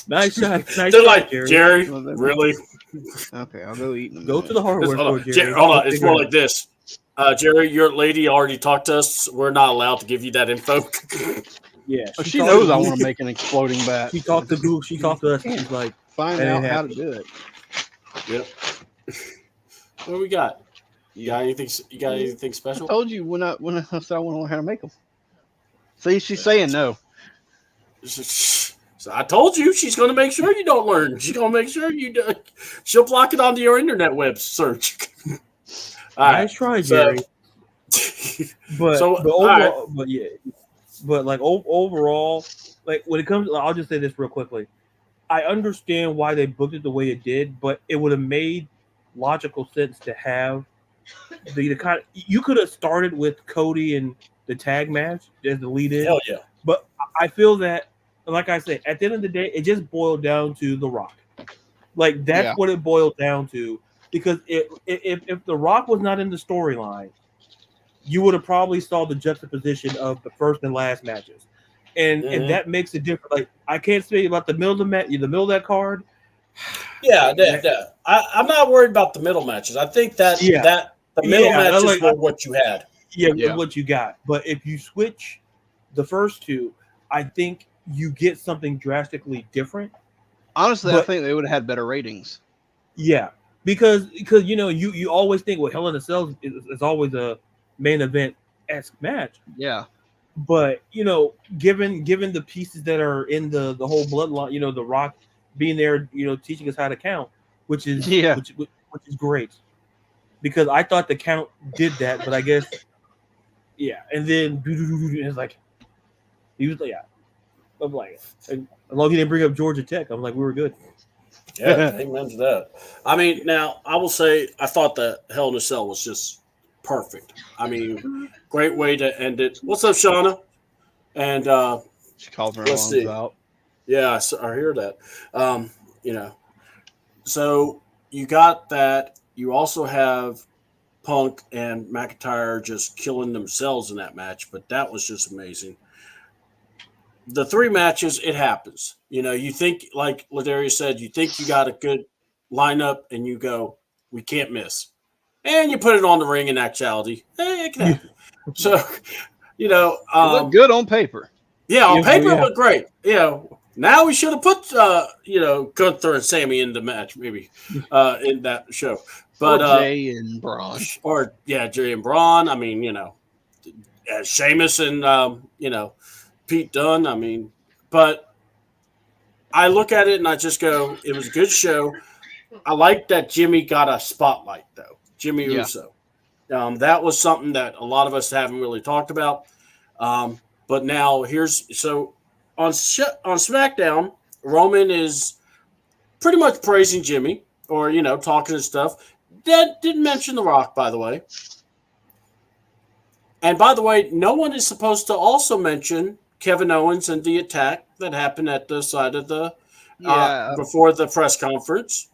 Nice shot. They're like, Jerry, really? Okay, I'll go eat. Go to the hardware store, Jerry. Hold on, it's more like this. Jerry, your lady already talked to us. We're not allowed to give you that info. Yeah, she knows I want to make an exploding bat. She talked to Google. She talked to us. And she's like, find out how to do it. Yep. What do we got? You got anything special? I told you when I said I want to learn how to make them. See, she's saying no. So I told you she's going to make sure you don't learn. She's going to make sure you do. She'll block it onto your internet web search. Nice try, Jerry. But overall, like when it comes, I'll just say this real quickly. I understand why they booked it the way it did, but it would have made logical sense to have the kind of, you could have started with Cody and the tag match as the lead in. Hell yeah. But I feel that, like I said, at the end of the day, it just boiled down to The Rock. Like that's what it boiled down to. Because if The Rock was not in the storyline, you would have probably saw the juxtaposition of the first and last matches, and that makes it different. Like I can't say about the middle of that card. Yeah. I'm not worried about the middle matches. I think that the middle matches were what you had. Yeah, what you got. But if you switch the first two, I think you get something drastically different. Honestly, I think they would have had better ratings. Yeah, because you always think, well, Hell in a Cell is always a main event-esque match. Yeah. But, given the pieces that are in the whole bloodline, The Rock being there, teaching us how to count, which is great. Because I thought the count did that, but I guess and then it's like he was like, I'm like, as long as he didn't bring up Georgia Tech, I'm like, we were good. Yeah, amen to that. I mean, now I will say I thought the Hell in a Cell was just perfect. I mean, great way to end it. What's up, Shauna? And she called her alarms out. Yeah, I hear that. So you got that. You also have Punk and McIntyre just killing themselves in that match, but that was just amazing. The 3 matches, it happens. You think, like Ladarius said, you think you got a good lineup, and you go, we can't miss. And you put it on the ring in actuality. It can happen. So, it looked good on paper. Yeah, on paper it looked great. Now we should have put, Gunther and Sammy in the match, maybe, in that show. But or Jay and Braun. Jay and Braun. I mean, Sheamus and, Pete Dunne. I mean, but I look at it and I just go, it was a good show. I like that Jimmy got a spotlight, though. Jimmy Uso. That was something that a lot of us haven't really talked about. But now on SmackDown, Roman is pretty much praising Jimmy or, talking and stuff. Didn't mention The Rock, by the way. And by the way, no one is supposed to also mention Kevin Owens and the attack that happened at the side of the before the press conference.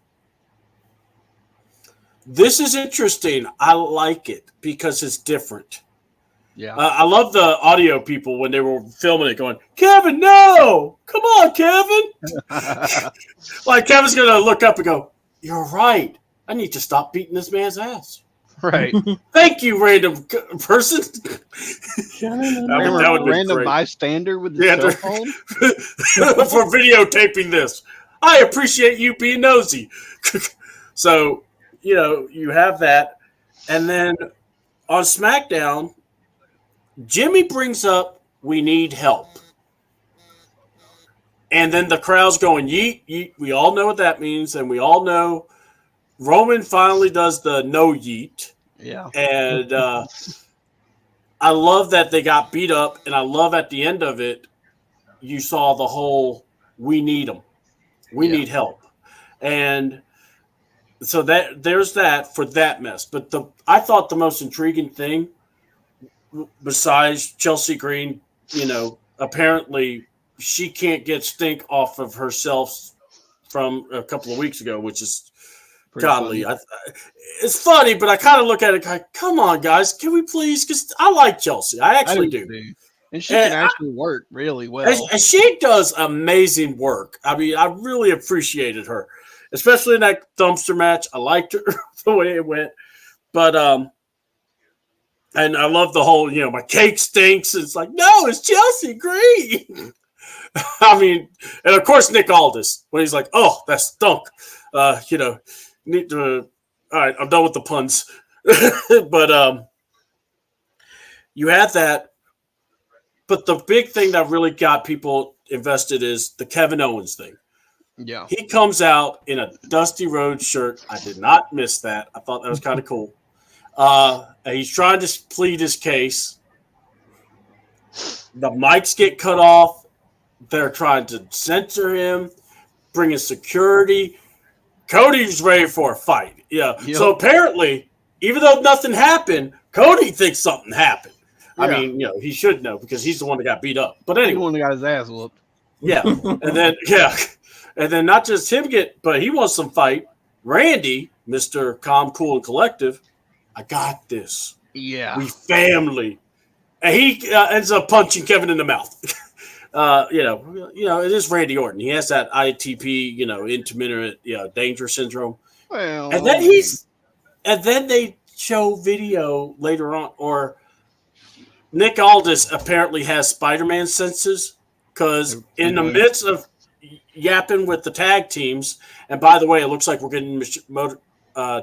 This is interesting. I like it because it's different. Yeah, I love the audio people when they were filming it going, Kevin, no! Come on, Kevin! Like Kevin's going to look up and go, you're right. I need to stop beating this man's ass. Right. Thank you, random person. That would random bystander with the cell phone? For videotaping this. I appreciate you being nosy. So, you have that. And then on SmackDown, Jimmy brings up, we need help. And then the crowd's going, yeet, yeet. We all know what that means. And we all know Roman finally does the no yeet. Yeah. And I love that they got beat up. And I love at the end of it, you saw the whole, we need them. We need help. And so there's that for that mess. But I thought the most intriguing thing, besides Chelsea Green, apparently she can't get stink off of herself from a couple of weeks ago, which is pretty godly. It's funny, but I kind of look at it like, come on, guys, can we please? Because I like Chelsea. I actually do. And she can actually work really well. And she does amazing work. I mean, I really appreciated her, especially in that dumpster match. I liked her the way it went. But and I love the whole, my cake stinks. It's like, no, it's Chelsea Green. I mean, and of course, Nick Aldis, when he's like, oh, that stunk. Need to, all right, I'm done with the puns. But you had that. But the big thing that really got people invested is the Kevin Owens thing. Yeah. He comes out in a Dusty Rhodes shirt. I did not miss that. I thought that was kind of cool. He's trying to plead his case. The mics get cut off. They're trying to censor him, bring in security. Cody's ready for a fight. Yeah. Yep. So apparently, even though nothing happened, Cody thinks something happened. Yeah. I mean, he should know because he's the one that got beat up. But anyway, he's the one that got his ass whooped. Yeah. And then not just him but he wants some fight. Randy, Mr. Calm, Cool, and Collective, I got this. Yeah. We family. And he ends up punching Kevin in the mouth. It is Randy Orton. He has that ITP, intermittent, danger syndrome. Well, and then they show video later on, or Nick Aldis apparently has Spider-Man senses because in the midst of yapping with the tag teams, and by the way, it looks like we're getting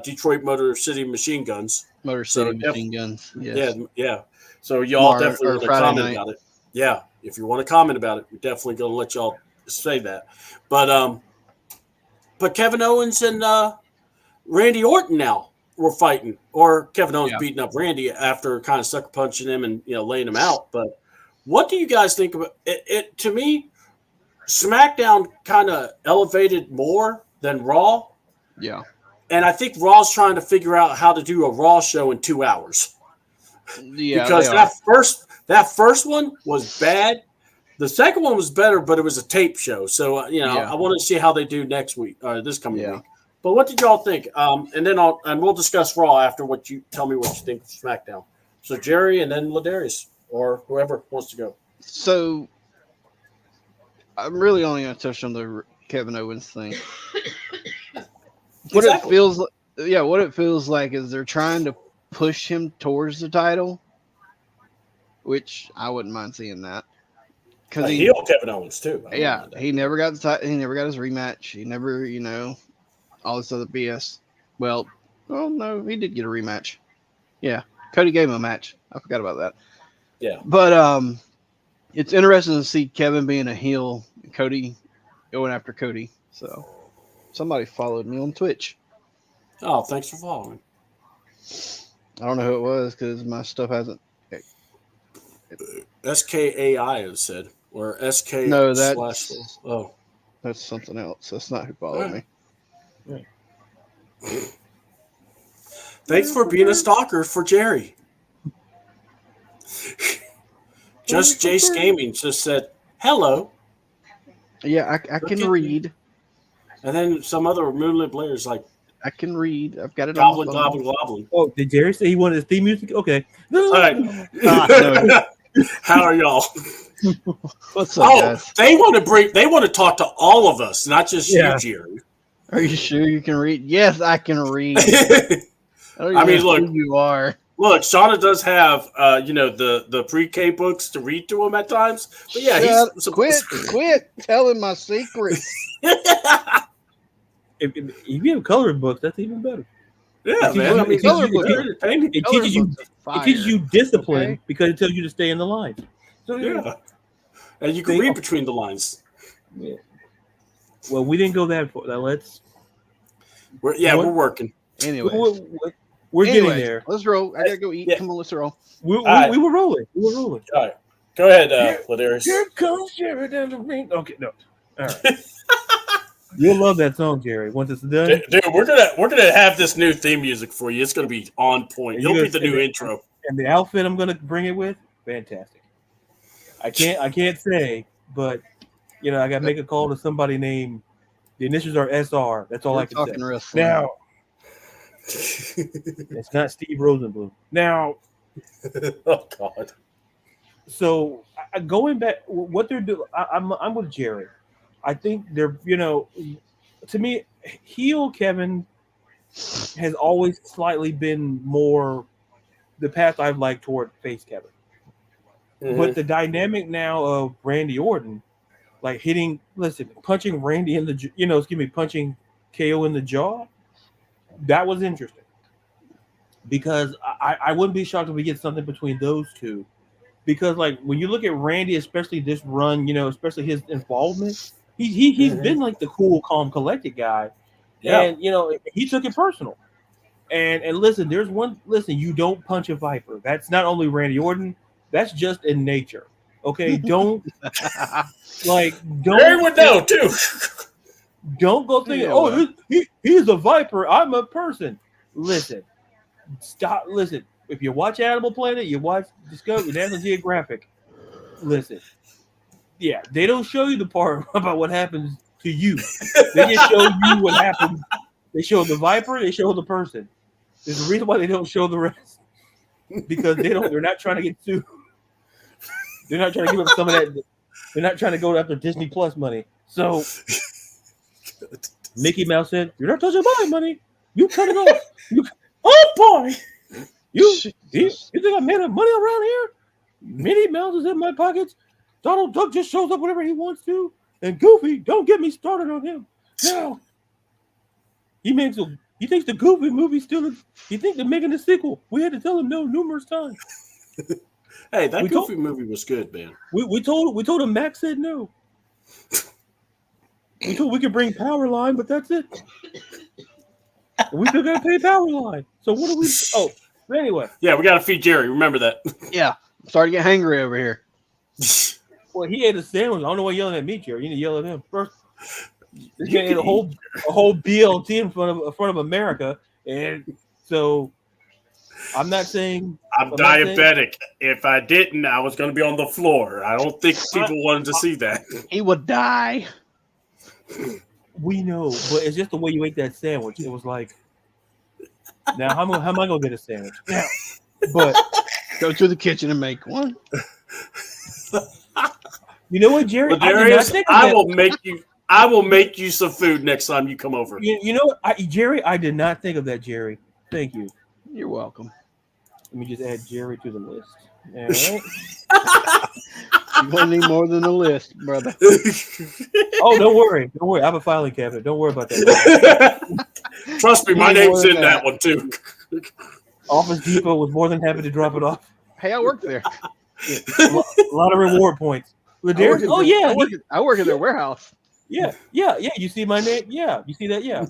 Detroit Motor City Machine Guns. Machine Guns. Yes. Yeah. So y'all definitely want to comment about it. Yeah. If you want to comment about it, we're definitely going to let y'all say that. But Kevin Owens and Randy Orton now were fighting, or Kevin Owens beating up Randy after kind of sucker punching him and laying him out. But what do you guys think about it? To me, SmackDown kind of elevated more than Raw. Yeah. And I think Raw's trying to figure out how to do a Raw show in 2 hours. Yeah. Because that first one was bad. The second one was better, but it was a tape show. So, I want to see how they do next week or this coming week. But what did y'all think? And then we'll discuss Raw after what you tell me what you think of SmackDown. So Jerry and then Ladarius or whoever wants to go. So I'm really only going to touch on the Kevin Owens thing. What Exactly. it feels like is they're trying to push him towards the title, which I wouldn't mind seeing that. Because heel Kevin Owens too. Yeah, he never got the title. He never got his rematch. He never, all this other BS. Well, no, he did get a rematch. Yeah, Cody gave him a match. I forgot about that. Yeah, but it's interesting to see Kevin being a heel, Cody going after Cody. So somebody followed me on Twitch. Oh, thanks for following. I don't know who it was because my stuff hasn't. SKAI has said or SK. No, that's something else. That's not who followed me. Right. Thanks for being a stalker for Jerry. Just Jace Gaming just said hello. Yeah, I can read. And then some other Moonlit Blair's like, I can read. I've got it goblin, on my phone. goblin. Oh, did Jerry say he wanted his theme music? Okay. All right. No. How are y'all? What's up, guys? They want to talk to all of us, not just you, Jerry. Are you sure you can read? Yes, I can read. I mean, look, who you are. Look, Shauna does have, the pre-K books to read to him at times. But yeah, quit telling my secrets. If you have coloring books, that's even better. Yeah, man. I mean, it teaches you discipline because it tells you to stay in the line. So yeah, and you can read between the lines. Yeah. Well, we didn't go that far. Now we're working. Anyway, we're getting there. Let's roll. I gotta go eat. Yeah. Come on, let's roll. We were rolling. All right, go ahead, Ladarius. Here comes Jerry down the ring. Okay, no. All right. You'll love that song, Jerry. Once it's done, dude, we're gonna have this new theme music for you. It's gonna be on point. It'll be the new intro. And the outfit I'm gonna bring it with, fantastic. I can't say, but I gotta make a call to somebody named. The initials are SR. That's all I can say. Wrestling. Now, it's not Steve Rosenblum. Now, oh God. So going back, what they're doing, I'm with Jerry. I think they're, to me, heel Kevin has always slightly been more the path I've liked toward face Kevin. Mm-hmm. But the dynamic now of Randy Orton, like punching Randy in the, punching KO in the jaw, that was interesting. Because I wouldn't be shocked if we get something between those two. Because, like, when you look at Randy, especially this run, especially his involvement, he's been like the cool, calm, collected guy. Yeah. And, he took it personal. And listen, you don't punch a viper. That's not only Randy Orton, that's just in nature. Okay? Don't Larry would know too. Don't go thinking, he's a viper, I'm a person. Listen. Stop. Listen. If you watch Animal Planet, you watch Discovery, National Geographic. Listen. Yeah, they don't show you the part about what happens to you. They just show you what happens. They show the viper, they show the person. There's a reason why they don't show the rest. Because they're not trying to get sued. They're not trying to give up some of that. They're not trying to go after Disney Plus money. So Mickey Mouse said, "You're not touching my money. You cut it off. Oh boy. You think I made money around here? Minnie Mouse is in my pockets. Donald Duck just shows up whenever he wants to. And Goofy, don't get me started on him. Now, he thinks the Goofy movie he thinks they're making a sequel. We had to tell him no numerous times. Hey, that Goofy movie was good, man. We told him Max said no. We told we could bring Powerline, but that's it. We still gotta pay Powerline. So what do we? Oh, but anyway. Yeah, we gotta feed Jerry. Remember that. Yeah, I'm starting to get hangry over here. Well, he ate a sandwich. I don't know why you're yelling at me, Jerry. You need to yell at him first. This guy ate a whole BLT in front of America, and so I'm not saying I'm diabetic. If I didn't, I was going to be on the floor. I don't think people wanted to see that. He would die. We know, but it's just the way you ate that sandwich. It was like, now how am I gonna get a sandwich? Now, but Go to the kitchen and make one. you know what, Jerry? Ladarius, I will make you some food next time you come over. You know what, Jerry? I did not think of that, Jerry. Thank you. You're welcome. Let me just add Jerry to the list. All right. You're gonna need more than a list, brother. Oh, don't worry. I have a filing cabinet. Don't worry about that. Trust me, my name's in that one too. Office Depot was more than happy to drop it off. Hey, I work there. Yeah. A lot of reward points. Ladarius, I work in their warehouse. Yeah. You see my name? Yeah. You see that? Yeah.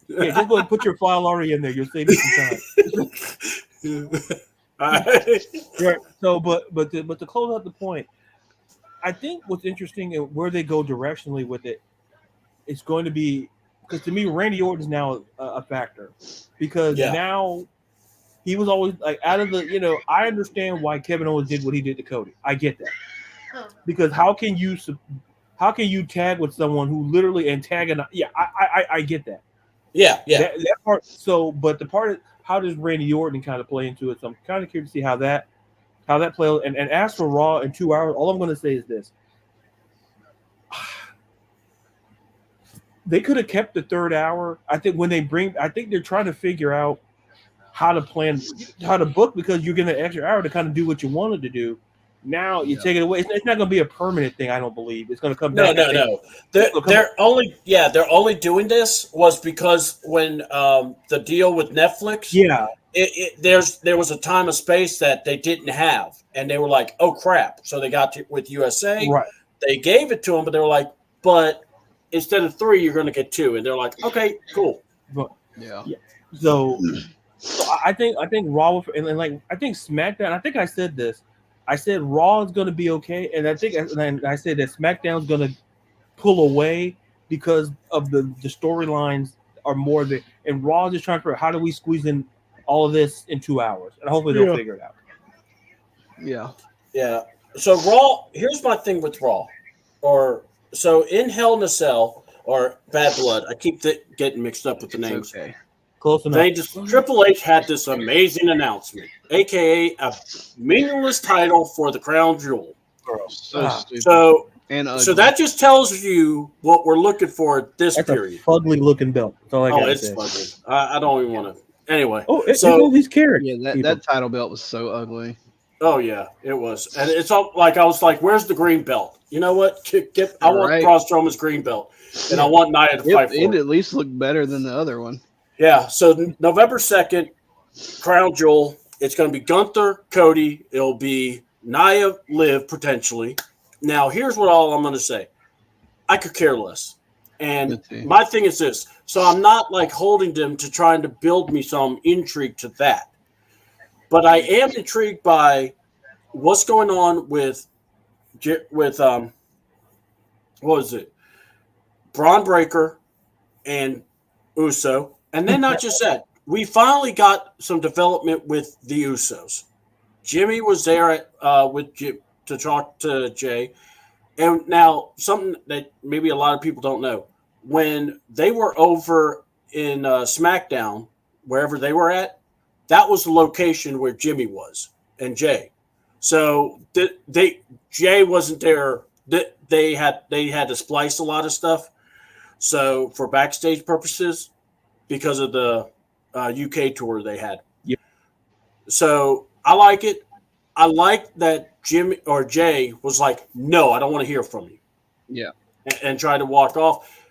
Yeah, just go and put your file already in there. You'll save me some time. Right. So, but to close out the point, I think what's interesting and where they go directionally with it, it's going to be, because to me, Randy Orton is now a factor, because now he was always like out of the, I understand why Kevin Owens did what he did to Cody. I get that, because how can you tag with someone who literally antagonize? Yeah, I get that. Yeah. That part. So, but the part is, how does Randy Orton kind of play into it? So I'm kind of curious to see how that plays. And as for Raw in 2 hours, all I'm going to say is this: they could have kept the third hour. I think they're trying to figure out how to book, because you're getting an extra hour to kind of do what you wanted to do. Now you take it away. It's not going to be a permanent thing. I don't believe it's going to come back. No. They're only doing this was because when the deal with Netflix, there was a time of space that they didn't have, and they were like, oh crap. So they got to with USA, right? They gave it to them, but they were like, but instead of 3, you're going to get 2, and they're like, okay, cool. But, yeah. So I think Raw and I think SmackDown. I think I said this. I said Raw is going to be okay, and I said that SmackDown is going to pull away because of the storylines are more the, and Raw is just trying to figure out how do we squeeze in all of this in 2 hours, and hopefully they'll figure it out. Yeah. So Raw. Here's my thing with Raw, so in Hell in a Cell or Bad Blood. I keep getting mixed up with the names. Okay. Close enough. Triple H had this amazing announcement, aka a meaningless title for the crown jewel. So stupid. So that just tells you what we're looking for at this period. A fugly looking belt. That's all I got. It's fugly. I don't even want to. Anyway. It's all these carrots. Yeah, that title belt was so ugly. Oh yeah, it was, and it's all like I was like, "Where's the green belt?" You know what? I want Braun Strowman's green belt, and I want Nia to fight for it. It at least looked better than the other one. Yeah, so November 2nd, Crown Jewel. It's going to be Gunther, Cody. It'll be Nia, Liv, potentially. Now, here's what all I'm going to say. I could care less. And my thing is this. So I'm not like holding them to trying to build me some intrigue to that. But I am intrigued by what's going on with what was it? Braun Breaker and Uso. And then not just that, we finally got some development with the Usos. Jimmy was there to talk to Jay. And now something that maybe a lot of people don't know. When they were over in SmackDown, wherever they were at, that was the location where Jimmy was and Jay. So Jay wasn't there. They had to splice a lot of stuff. So for backstage purposes, because of the UK tour they had. Yep. So I like it. I like that Jimmy or Jay was like, no, I don't want to hear from you. Yeah. And try to walk off.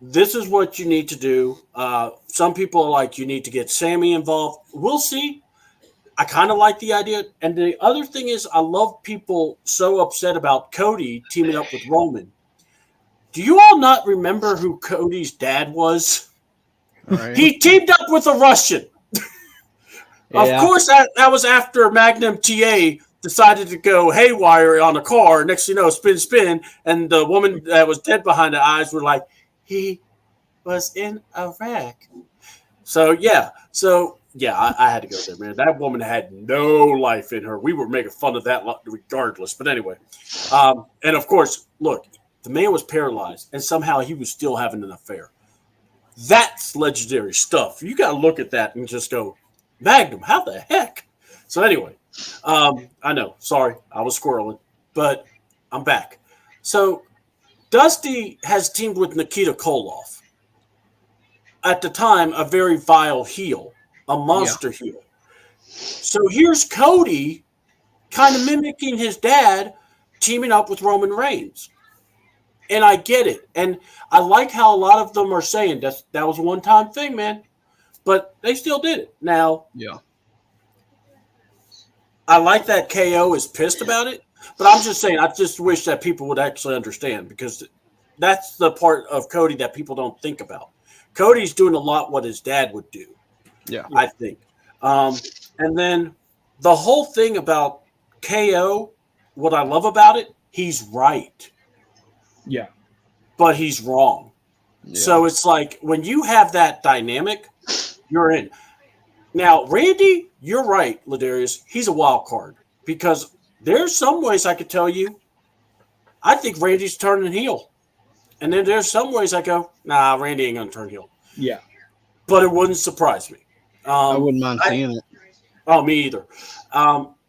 This is what you need to do. Some people are like, you need to get Sammy involved. We'll see. I kind of like the idea. And the other thing is, I love people so upset about Cody teaming up with Roman. Do you all not remember who Cody's dad was? Right. He teamed up with a Russian. Of course, that was after Magnum TA decided to go haywire on a car. Next thing you know, spin, and the woman that was dead behind the eyes were like, he was in Iraq. So I had to go there, man. That woman had no life in her. We were making fun of that regardless. But anyway, and of course, look, The man was paralyzed, and somehow he was still having an affair. That's legendary stuff. You got to look at that and just go, Magnum, how the heck? So anyway, I know. Sorry, I was squirreling, but I'm back. So Dusty has teamed with Nikita Koloff. At the time, a very vile heel, a monster heel. So here's Cody kind of mimicking his dad, teaming up with Roman Reigns. And I get it. And I like how a lot of them are saying that was a one-time thing, man. But they still did it. Now, I like that KO is pissed about it. But I'm just saying, I just wish that people would actually understand, because that's the part of Cody that people don't think about. Cody's doing a lot what his dad would do. Yeah, I think. And then the whole thing about KO, what I love about it, he's right. Yeah. But he's wrong. Yeah. So it's like when you have that dynamic, you're in. Now, Randy, you're right, Ladarius. He's a wild card, because there's some ways I could tell you I think Randy's turning heel. And then there's some ways I go, nah, Randy ain't going to turn heel. Yeah. But it wouldn't surprise me. I wouldn't mind seeing it. Oh, me either.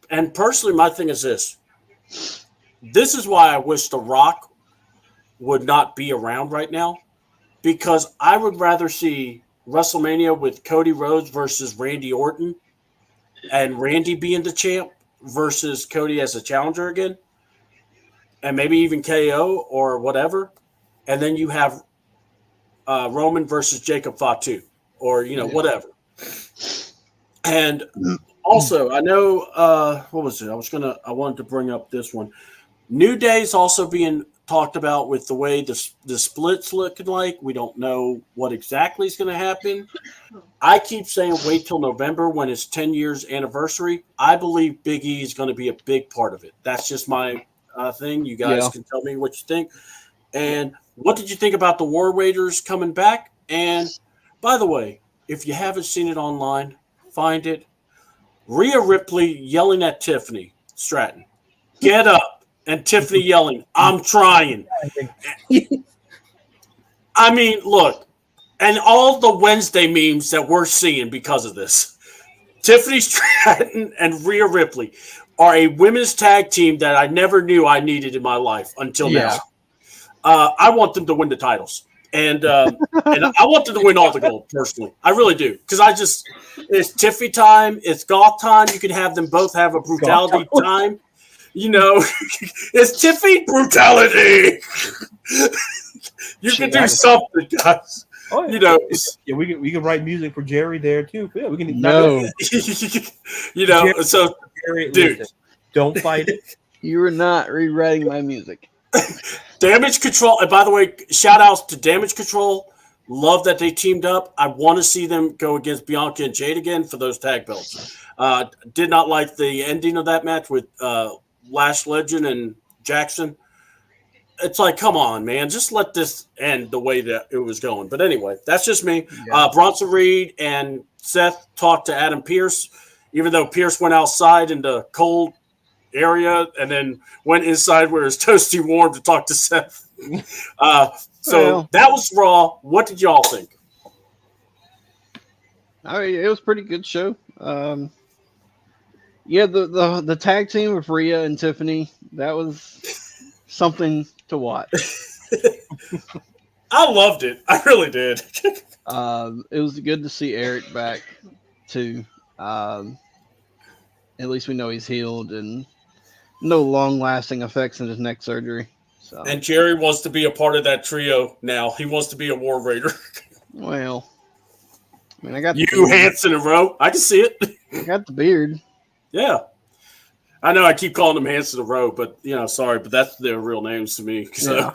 And personally, my thing is this. This is why I wish The Rock would not be around right now, because I would rather see WrestleMania with Cody Rhodes versus Randy Orton and Randy being the champ versus Cody as a challenger again, and maybe even KO or whatever. And then you have Roman versus Jacob Fatu or, whatever. And also, I know, what was it? I wanted to bring up this one. New Day's also being talked about with the way the split's looking like. We don't know what exactly is going to happen. I keep saying wait till November when it's 10 years anniversary. I believe Big E is going to be a big part of it. That's just my thing. You guys can tell me what you think. And what did you think about the War Raiders coming back? And by the way, if you haven't seen it online, find it. Rhea Ripley yelling at Tiffany Stratton, "Get up." And Tiffany yelling, "I'm trying." I mean, look, and all the Wednesday memes that we're seeing because of this. Tiffany Stratton and Rhea Ripley are a women's tag team that I never knew I needed in my life until now. I want them to win the titles. And I want them to win all the gold, personally. I really do. Because it's Tiffy time, it's golf time. You can have them both have a brutality time. It's Tiffy brutality. You can do something, guys. Oh, yeah. We can write music for Jerry there too. Yeah, we can. No, Jerry, so Jerry, dude, listen, don't fight it. You are not rewriting my music. Damage Control. And by the way, shout outs to Damage Control. Love that they teamed up. I want to see them go against Bianca and Jade again for those tag belts. Did not like the ending of that match with Lash Legend and Jackson. It's like, come on, man, just let this end the way that it was going. But anyway, that's just me. Yeah. Bronson Reed and Seth talked to Adam Pearce, even though Pearce went outside in the cold area and then went inside where it's toasty warm to talk to Seth. That was Raw. What did y'all think? I mean, it was a pretty good show. The tag team with Rhea and Tiffany, that was something to watch. I loved it. I really did. It was good to see Eric back too. At least we know he's healed and no long-lasting effects in his neck surgery. So. And Jerry wants to be a part of that trio now. He wants to be a War Raider. Well, I mean, I got you, Hanson and Rowe. I can see it. I got the beard. Yeah. I know I keep calling them Hanson and Rowe, but, sorry, but that's their real names to me. So.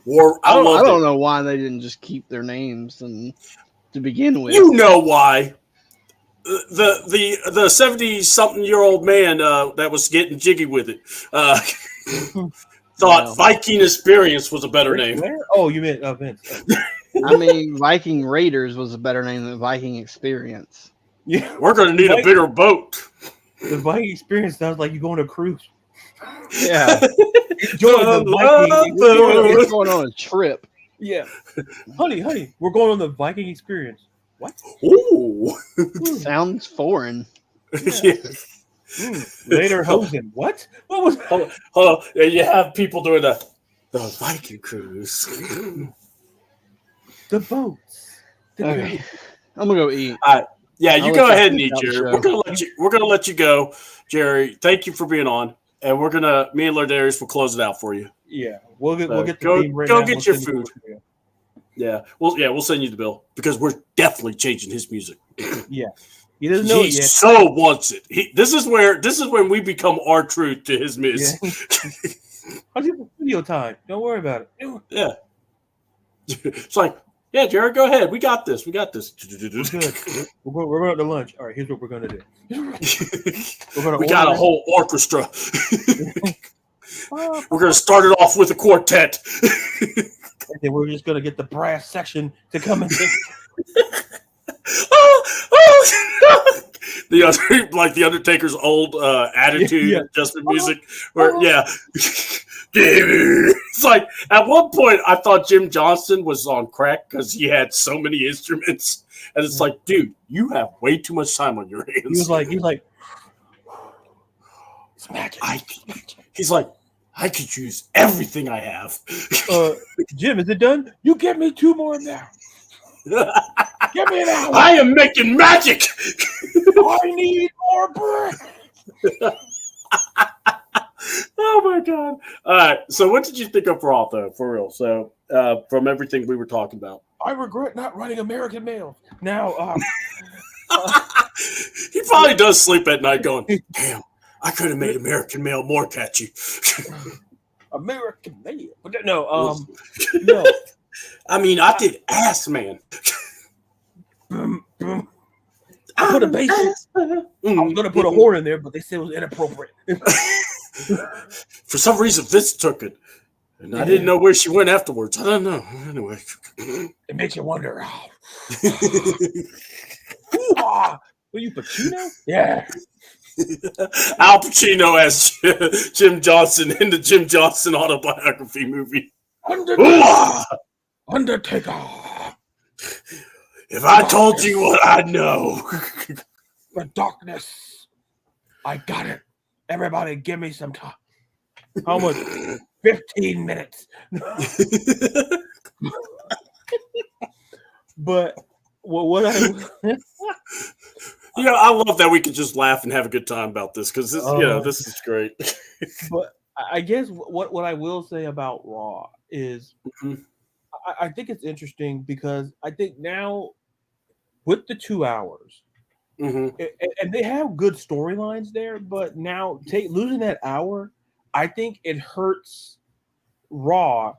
Yeah. I don't know why they didn't just keep their names and to begin with. You know why. The 70-something-year-old man that was getting jiggy with it thought Viking Experience was a better name. Where? Oh, you meant Vince. I mean, Viking Raiders was a better name than Viking Experience. Yeah, we're going to need a bigger boat. The Viking Experience sounds like you go on a cruise. Yeah. Enjoy the Viking. We're going on a trip. Yeah. Honey, we're going on the Viking experience. What? Ooh. Sounds foreign. Yeah. Later Hosen. What? What was Hold on. Yeah, you have people doing the Viking cruise. the boats? Okay. I'm gonna go eat. Yeah, you I'll go let ahead you and eat, finish Jerry. out the We're gonna let you go, Jerry. Thank you for being on, and me and Ladarius will close it out for you. Yeah, we'll get the Go theme right go now. get We'll your send it food. over to you. We'll send you the bill because we're definitely changing his music. Yeah, he doesn't know He it yet. so wants it. This is when we become our truth to his music. Yeah. I'll give you video time. Don't worry about it. Yeah. It's like, yeah, Jared, go ahead. We got this. We're good. We're going to lunch. All right, here's what we're going to do. We got a whole orchestra. We're going to start it off with a quartet. And then we're just going to get the brass section to come in. The Undertaker's old attitude adjustment music. Where it's like at one point I thought Jim Johnston was on crack because he had so many instruments, and it's like, dude, you have way too much time on your hands. He was like, it's magic. He's like, I could use everything I have. Jim, is it done? You give me 2 more now. Give me an hour. I am making magic. I need more breath. Oh my god! All right. So, what did you think of Raw, though, for real? So, from everything we were talking about, I regret not running American Male. Now, he probably does sleep at night, going, "Damn, I could have made American Male more catchy." American Male, but no. I mean, I did Ass Man. I put a bass. I was gonna put a horn in there, but they said it was inappropriate. For some reason, this took it, and I didn't know where she went afterwards. I don't know. Anyway, it makes you wonder. Were you Pacino? Yeah. Al Pacino as Jim Johnston in the Jim Johnston autobiography movie. Undertaker. If I told you what I know. The darkness. I got it. Everybody give me some time. How much? 15 minutes. But what I I love that we can just laugh and have a good time about this because this is great. But I guess what I will say about Raw is I think it's interesting because I think now with the 2 hours, and they have good storylines there, but now losing that hour, I think it hurts Raw.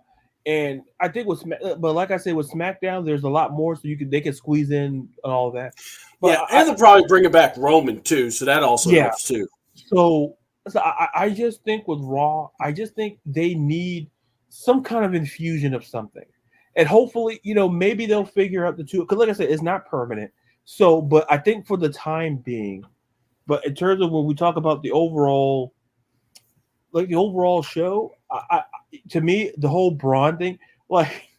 And I think but like I said, with SmackDown, there's a lot more, so they can squeeze in and all that. But and they'll probably bring back Roman too, so that also helps too. So I just think with Raw, I just think they need some kind of infusion of something. And hopefully, maybe they'll figure out the two. Because like I said, it's not permanent. So, but I think for the time being, but in terms of when we talk about the overall show, to me, the whole Braun thing, like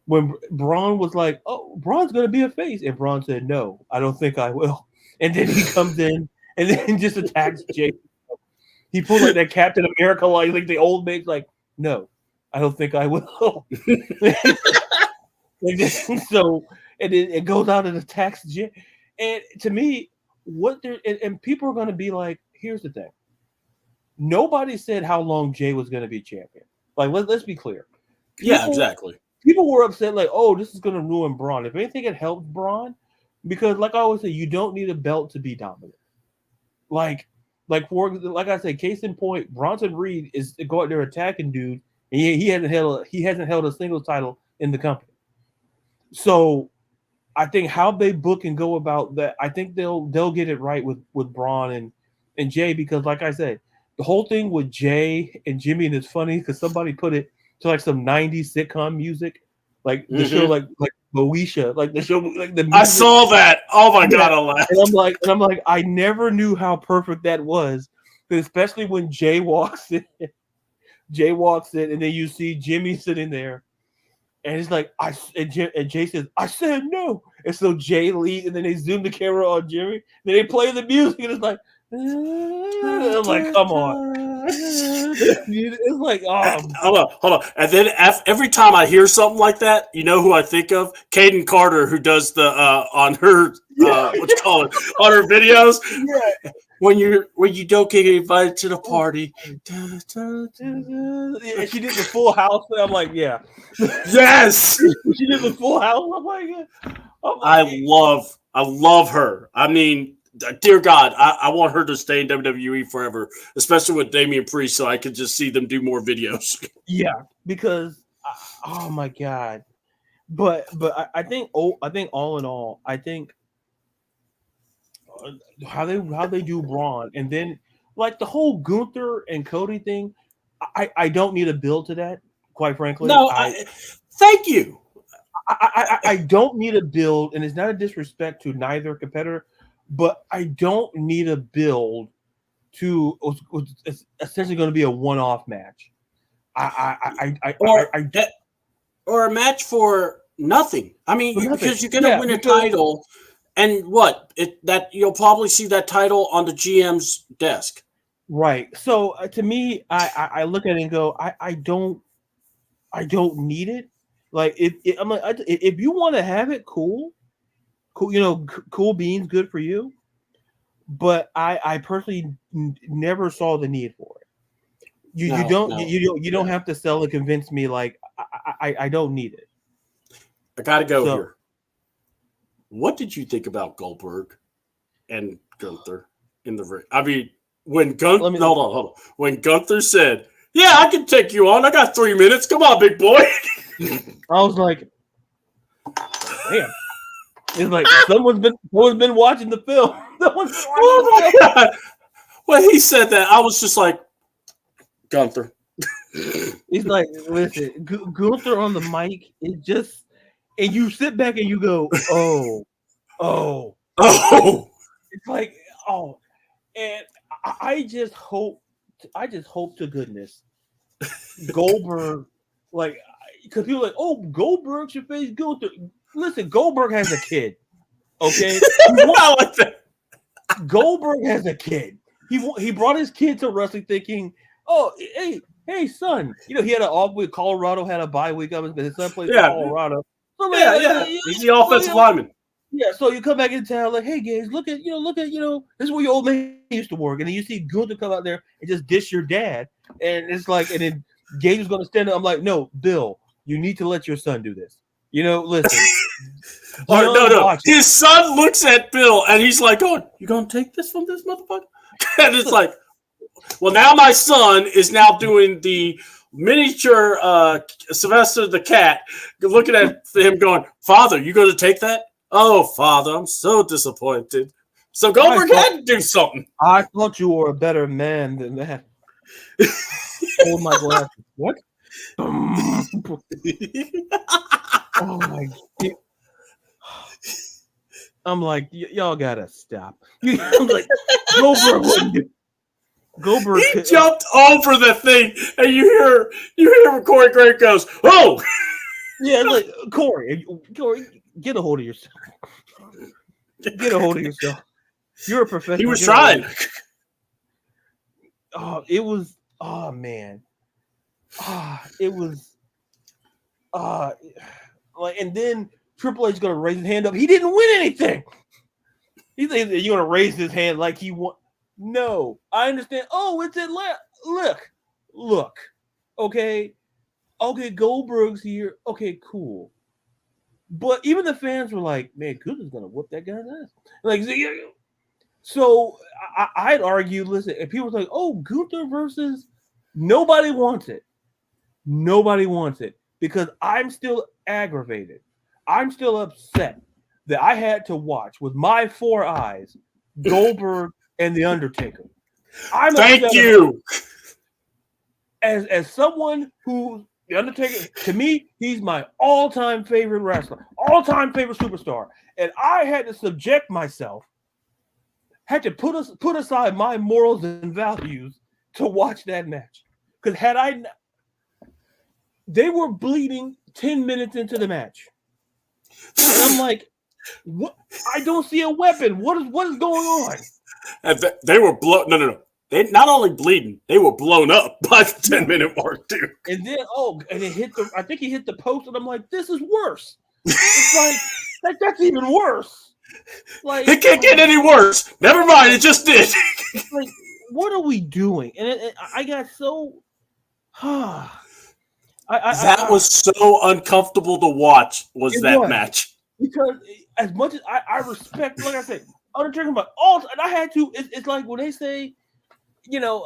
when Braun was like, "Oh, Braun's going to be a face," and Braun said, "No, I don't think I will." And then he comes in and then just attacks Jay. He pulled like that Captain America, like the old mates, like, "No, I don't think I will." So and it goes out and attacks Jay. And to me, and people are going to be like, here's the thing. Nobody said how long Jay was going to be champion. Like, let's be clear. Exactly. People were upset, like, oh, this is going to ruin Braun. If anything, it helps Braun because, like I always say, you don't need a belt to be dominant. Like I said, case in point, Bronson Reed is go out there attacking dudes, and he hasn't held a single title in the company. So I think how they book and go about that, I think they'll get it right with Braun and Jay, because like I said, the whole thing with Jay and Jimmy, and it's funny because somebody put it to like some 90s sitcom music, like the show like Moesha, like the show like the music. I saw that. Oh my god, I laughed. And I'm like, I never knew how perfect that was especially when Jay walks in. Jay walks in, and then you see Jimmy sitting there, and it's like and Jay says, "I said no," and so Jay leaves, and then they zoom the camera on Jimmy, then they play the music, and it's like, I'm like, come on, it's like, hold on, and then every time I hear something like that, you know who I think of? Caden Carter, who does the on her what you call it on her videos. Yeah. When you don't get invited to the party, and she did the Full House. I'm like, yeah, yes, she did the Full House. I'm like, I love her. I mean, dear God, I want her to stay in WWE forever, especially with Damian Priest, so I could just see them do more videos. Yeah, because oh my God, but I think all in all, I think. How they do Braun, and then like the whole Gunther and Cody thing, I don't need a build to that, quite frankly. No, thank you. I don't need a build, and it's not a disrespect to neither competitor, but I don't need a build to it's essentially going to be a one-off match. Or a match for nothing. I mean, because you're going to win a title. And that you'll probably see that title on the GM's desk. Right. So to me, I look at it and go, I don't need it. Like I'm like, if you want to have it, cool, cool beans, good for you. But I personally never saw the need for it. You don't have to sell and convince me. Like I don't need it. I got to go here. What did you think about Goldberg and Gunther in the ring? I mean, when hold on. When Gunther said, "Yeah, I can take you on. I got 3 minutes. Come on, big boy." I was like, "Damn!" It's like someone's been watching the film. Oh my God! When he said that, I was just like, Gunther. He's like, "Listen, Gunther on the mic is just." And you sit back and you go, oh. It's like, and I just hope to goodness Goldberg, like, because people are like, oh, Goldberg should face Gunther. Listen, Goldberg has a kid, okay? I like that. Goldberg has a kid. He brought his kid to wrestling thinking, oh, hey, son. He had an off week. Colorado had a bye week of his son plays in Colorado. So he's the offensive lineman. Yeah, so you come back in town like, hey, guys, look at, this is where your old man used to work. And then you see Gunther come out there and just dish your dad. And it's like, and then Gage is going to stand up. I'm like, no, Bill, you need to let your son do this. Listen. No. His son looks at Bill and he's like, you going to take this from this motherfucker? And it's like, well, now my son is now doing the miniature Sylvester the cat, looking at him going, Father, you going to take that? Oh, Father, I'm so disappointed. So Goldberg had to do something. I thought you were a better man than that. Hold my glasses. What? Oh my God. I'm like, y'all gotta stop. I'm like, Goldberg wouldn't do. Goldberg jumped over the thing, and you hear when Corey Graves goes, "Oh!" Yeah, like Corey, get a hold of yourself. Get a hold of yourself. You're a professional. He was trying. It was. Oh man. It was. And then Triple H is gonna raise his hand up. He didn't win anything. He's you're gonna raise his hand like he won. No, I understand. Oh, it's Atlanta. Look. Okay, Goldberg's here. Okay, cool. But even the fans were like, "Man, Gunther's gonna whoop that guy's ass." Like, so I'd argue. Listen, if people were like, "Oh, Gunther versus," nobody wants it. Nobody wants it because I'm still aggravated. I'm still upset that I had to watch with my 4 eyes Goldberg and The Undertaker. Thank you. As someone who The Undertaker, to me, he's my all-time favorite wrestler, all-time favorite superstar. And I had to subject myself had to put aside my morals and values to watch that match. Because they were bleeding 10 minutes into the match. And I'm like, what? I don't see a weapon. What is going on? And they were no. They not only bleeding, they were blown up by the 10-minute mark too. And then it hit I think he hit the post, and I'm like, this is worse. It's like that's even worse. Like it can't get any worse. Never mind, it just did. Like, what are we doing? And I got so. That was so uncomfortable to watch. Was that match? Because as much as I respect, like I said, Undertaker, but all and I had to. It's like when they say,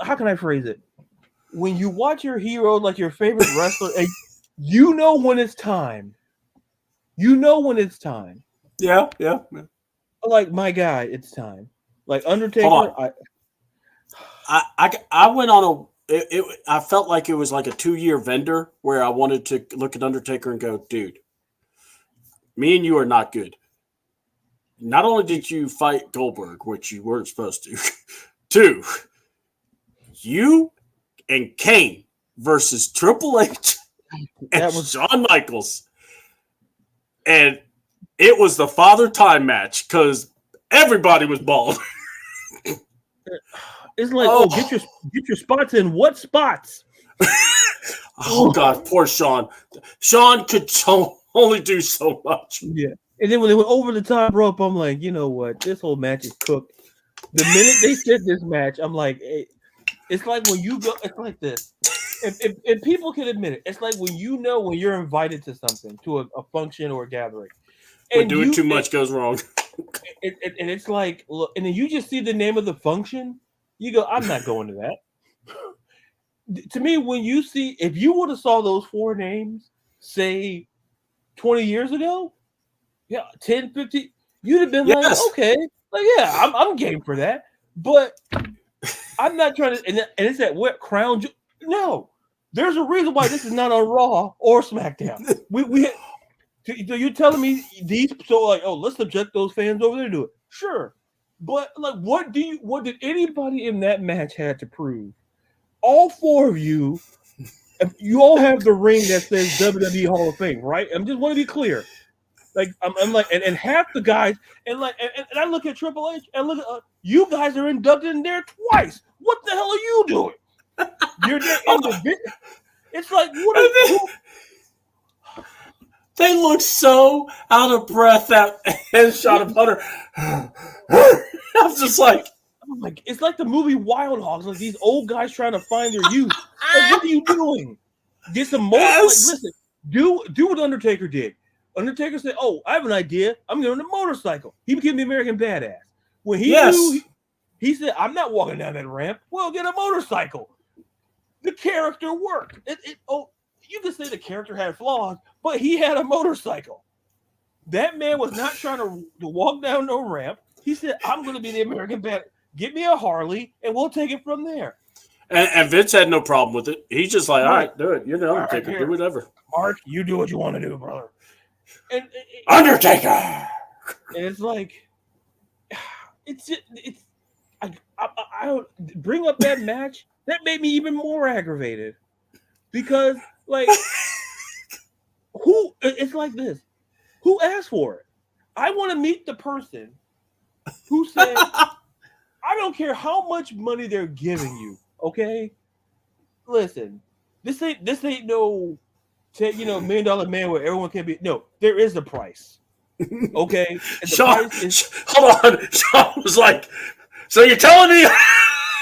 how can I phrase it? When you watch your hero, like your favorite wrestler, and you know when it's time. You know when it's time. Yeah. Like my guy, it's time. Like Undertaker, I went on I felt like it was like a 2-year vendor where I wanted to look at Undertaker and go, dude, me and you are not good. Not only did you fight Goldberg, which you weren't supposed to, 2, you and Kane versus Triple H and Shawn Michaels. And it was the Father Time match because everybody was bald. It's like, get your spots in. What spots? Oh God, poor Shawn. Shawn could only do so much. Yeah, and then when they went over the top rope, I'm like, you know what? This whole match is cooked. The minute they said this match, I'm like, hey, it's like when you go. It's like this. If people can admit it, it's like when you're invited to something, to a function or a gathering, and doing too much goes wrong. And it's like, look, and then you just see the name of the function. You go, I'm not going to that. To me, when you see, if you would have saw those 4 names, say 20 years ago, 10, 50, you'd have been like, okay, like, yeah, I'm game for that. But I'm not trying to, and it's that what crown. No, there's a reason why this is not on Raw or SmackDown. So you're telling me these, so like, let's subject those fans over there to do it. Sure. But like, what did anybody in that match had to prove? All 4 of you, you all have the ring that says WWE Hall of Fame, right? I just want to be clear. Like I'm like, and half the guys, and like, and I look at Triple H, and look at you guys are inducted in there twice. What the hell are you doing? You're there individual. It's like what are you? They look so out of breath that headshot of Hunter. I'm just like, it's like the movie Wild Hogs, like these old guys trying to find their youth. Like, what are you doing? Get some more. Yes. Like, listen, do what Undertaker did. Undertaker said, I have an idea. I'm going on a motorcycle. He became the American Badass. When he knew, he said, I'm not walking down that ramp. Well, get a motorcycle. The character worked. You can say the character had flaws, but he had a motorcycle. That man was not trying to walk down no ramp. He said, I'm going to be the American Badass. Get me a Harley, and we'll take it from there. And Vince had no problem with it. He's just like, all right, do it. You're the Undertaker. Do whatever. Mark, you do what you want to do, brother. And Undertaker! And it's like, I bring up that match. That made me even more aggravated. Because, like, it's like this. Who asked for it? I want to meet the person who said, I don't care how much money they're giving you, okay? Listen, this ain't no, $1 million man where everyone can be. No, there is a price, okay? Sean, hold on. Sean was like, so you're telling me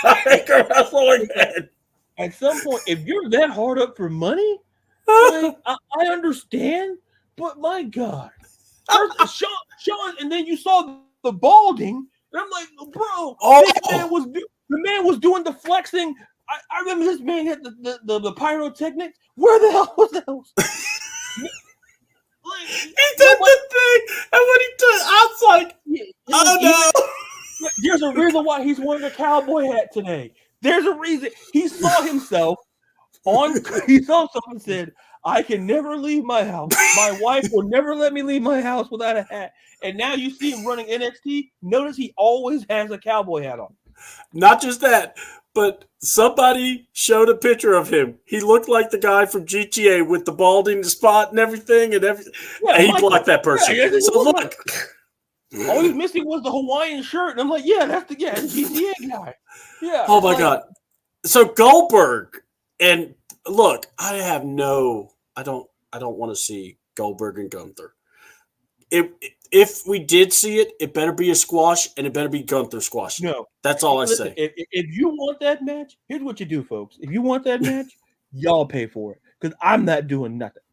I can wrestle again? At some point, if you're that hard up for money, like, I understand, but my God. First, Sean, and then you saw the balding, and I'm like, bro, the man was doing the flexing. I remember this man had the pyrotechnics. Where the hell was that? Like, he did the thing, and when he did, I was like, no. There's a reason why he's wearing a cowboy hat today. There's a reason. He saw himself he saw someone said, I can never leave my house. My wife will never let me leave my house without a hat. And now you see him running NXT. Notice he always has a cowboy hat on. Not just that, but somebody showed a picture of him. He looked like the guy from GTA with the balding spot and everything. And Yeah, he blocked that person. Yeah, so look. All he's missing was the Hawaiian shirt. And I'm like, yeah, that's the GTA guy. Yeah. Oh, my God. So Goldberg, and look, I don't want to see Goldberg and Gunther. If we did see it, it better be a squash, and it better be Gunther squash. No. That's all I say. If you want that match, here's what you do, folks. If you want that match, y'all pay for it. Because I'm not doing nothing.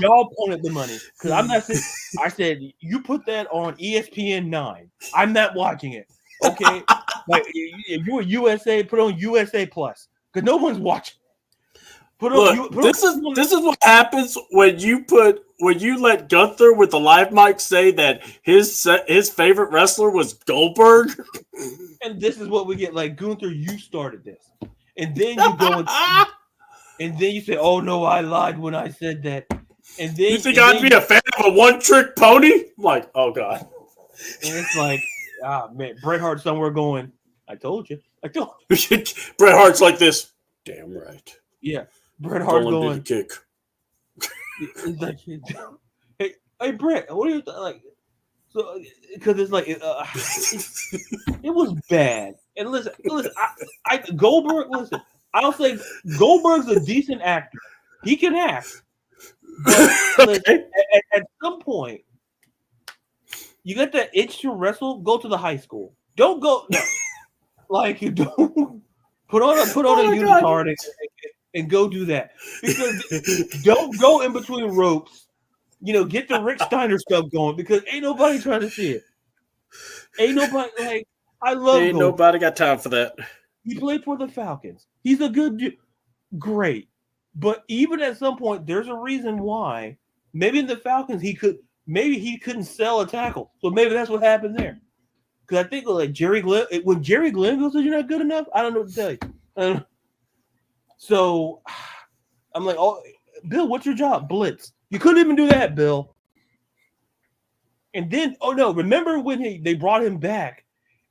Y'all pointed the money. Because I'm not saying, I said, you put that on ESPN 9. I'm not watching it. Okay? Like, if you're USA, put on USA Plus. Because no one's watching. This is what happens when you let Gunther with the live mic say that his favorite wrestler was Goldberg. And this is what we get. Like, Gunther, you started this. And then you go and then you say, oh no, I lied when I said that. And then you think I'd be a fan of a one-trick pony? I'm like, oh God. And it's like, man, Bret Hart somewhere going, I told you. Bret Hart's like this. Damn right. Yeah. Bret Hart going kick. It's like, hey Bret, what are you like? So because it's like it was bad. And listen, Goldberg. Listen, I'll say Goldberg's a decent actor. He can act. But listen, at some point, you got that itch to wrestle. Go to the high school. Don't go. No. Like you don't put on a unitard and go do that. Because don't go in between ropes. Get the Rick Steiner stuff going because ain't nobody trying to see it. Ain't nobody like I love. Ain't Goldberg. Nobody got time for that. He played for the Falcons. He's a good dude. Great. But even at some point, there's a reason why. Maybe in the Falcons he couldn't sell a tackle. So maybe that's what happened there. Because I think like Jerry Glenn, when Jerry Glenn goes, you're not good enough. I don't know what to tell you. So I'm like, oh, Bill, what's your job? Blitz. You couldn't even do that, Bill. And then, oh no, remember when they brought him back,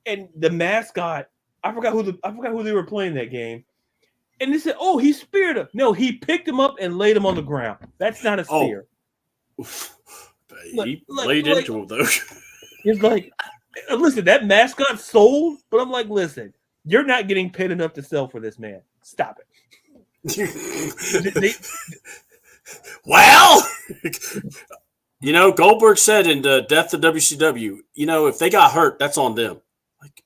and the mascot, I forgot who they were playing that game, and they said, oh, he speared him. No, he picked him up and laid him on the ground. That's not a spear. He laid into him though. It's like, listen, that mascot sold, but I'm like, listen, you're not getting paid enough to sell for this man. Stop it. Well, Goldberg said in the Death of WCW, if they got hurt, that's on them. Like,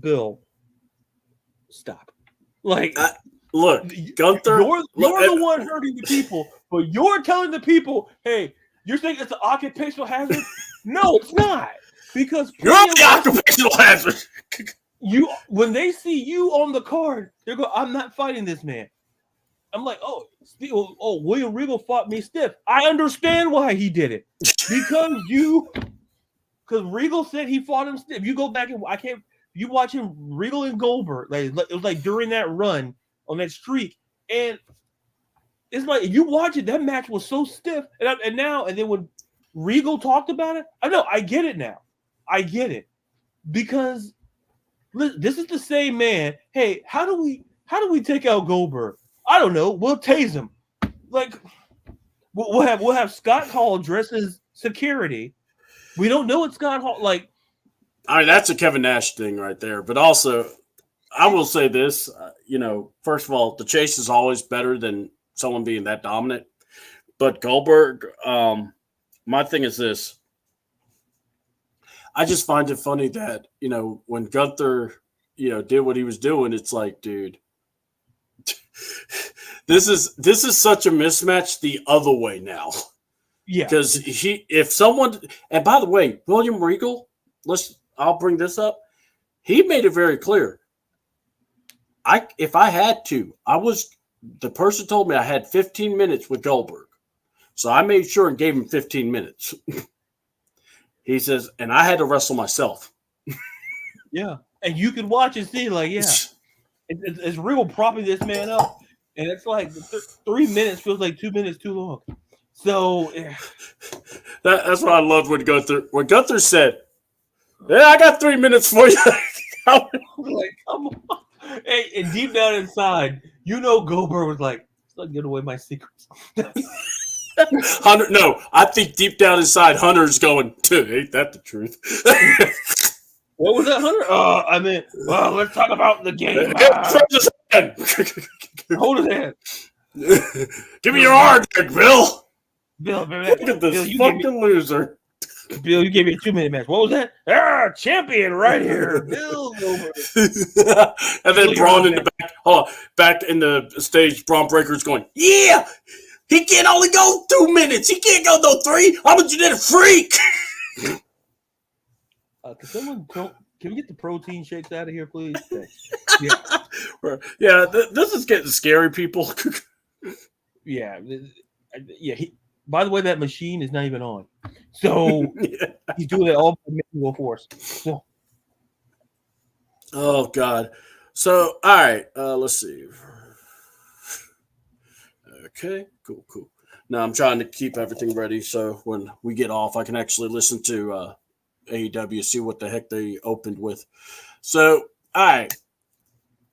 Bill, stop. Like, look, Gunther, you're the one hurting the people, but you're telling the people, hey, you're saying it's an occupational hazard? No, it's not. Because you're the occupational hazard. When they see you on the card, they're going, I'm not fighting this man. I'm like, William Regal fought me stiff. I understand why he did it. Because Regal said he fought him stiff. You go back and you watch him, Regal and Goldberg, like it was like during that run on that streak. And it's like, if you watch it, that match was so stiff. And then when Regal talked about it, I get it now. I get it. Because this is the same man. Hey, how do we take out Goldberg? I don't know. We'll tase him. Like we'll have Scott Hall dress as security. We don't know what Scott Hall like. I mean, that's a Kevin Nash thing right there. But also, I will say this. First of all, the chase is always better than someone being that dominant. But Goldberg, my thing is this. I just find it funny that, when Gunther, did what he was doing, it's like, dude, this is such a mismatch the other way now. Yeah. Because and by the way, William Regal, I'll bring this up. He made it very clear. If I had to, the person told me I had 15 minutes with Goldberg. So I made sure and gave him 15 minutes. He says, and I had to wrestle myself. Yeah. And you can watch and see, like, yeah. It's real propping this man up, and it's like 3 minutes feels like 2 minutes too long. So that's what I loved when Gunther said, "Yeah, I got 3 minutes for you." like, come on. Hey, and deep down inside, Goldberg was like, "It's not giving away my secrets." Hunter, no, I think deep down inside, Hunter's going, "Ain't that the truth?" What was that, Hunter? Well, let's talk about the game. Hold his hand. Give me your arm, Bill. Bill, Look at this fucking loser. Bill, you gave me a 2-minute match. What was that? Champion right here. Bill over. And then Braun in the back. Hold on. Back in the stage, Braun Breaker's going, "Yeah! He can only go 2 minutes. He can't go no 3. I'm a genetic freak." Can we get the protein shakes out of here, please? Yeah, this is getting scary, people. Yeah. By the way, that machine is not even on. So he's doing it all for manual force. So. Oh, God. So, all right. Let's see. Okay, cool. Now I'm trying to keep everything ready so when we get off, I can actually listen to AEW, see what the heck they opened with. So, all right.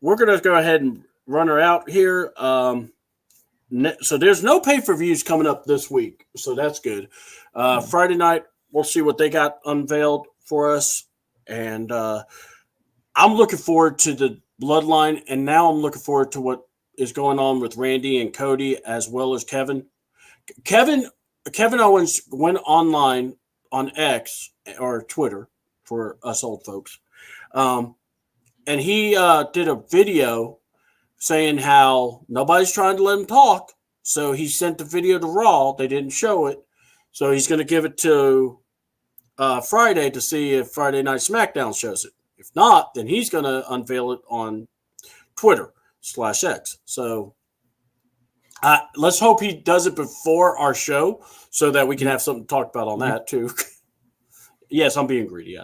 We're going to go ahead and run her out here. So there's no pay-per-views coming up this week, so that's good. Friday night, we'll see what they got unveiled for us. And I'm looking forward to the Bloodline, and now I'm looking forward to what is going on with Randy and Cody as well as Kevin. Kevin Owens went online on X or Twitter for us old folks. And he did a video saying how nobody's trying to let him talk. So he sent the video to Raw. They didn't show it. So he's going to give it to Friday to see if Friday Night SmackDown shows it. If not, then he's going to unveil it on Twitter/X. So let's hope he does it before our show so that we can have something to talk about on that too. Yes, I'm being greedy.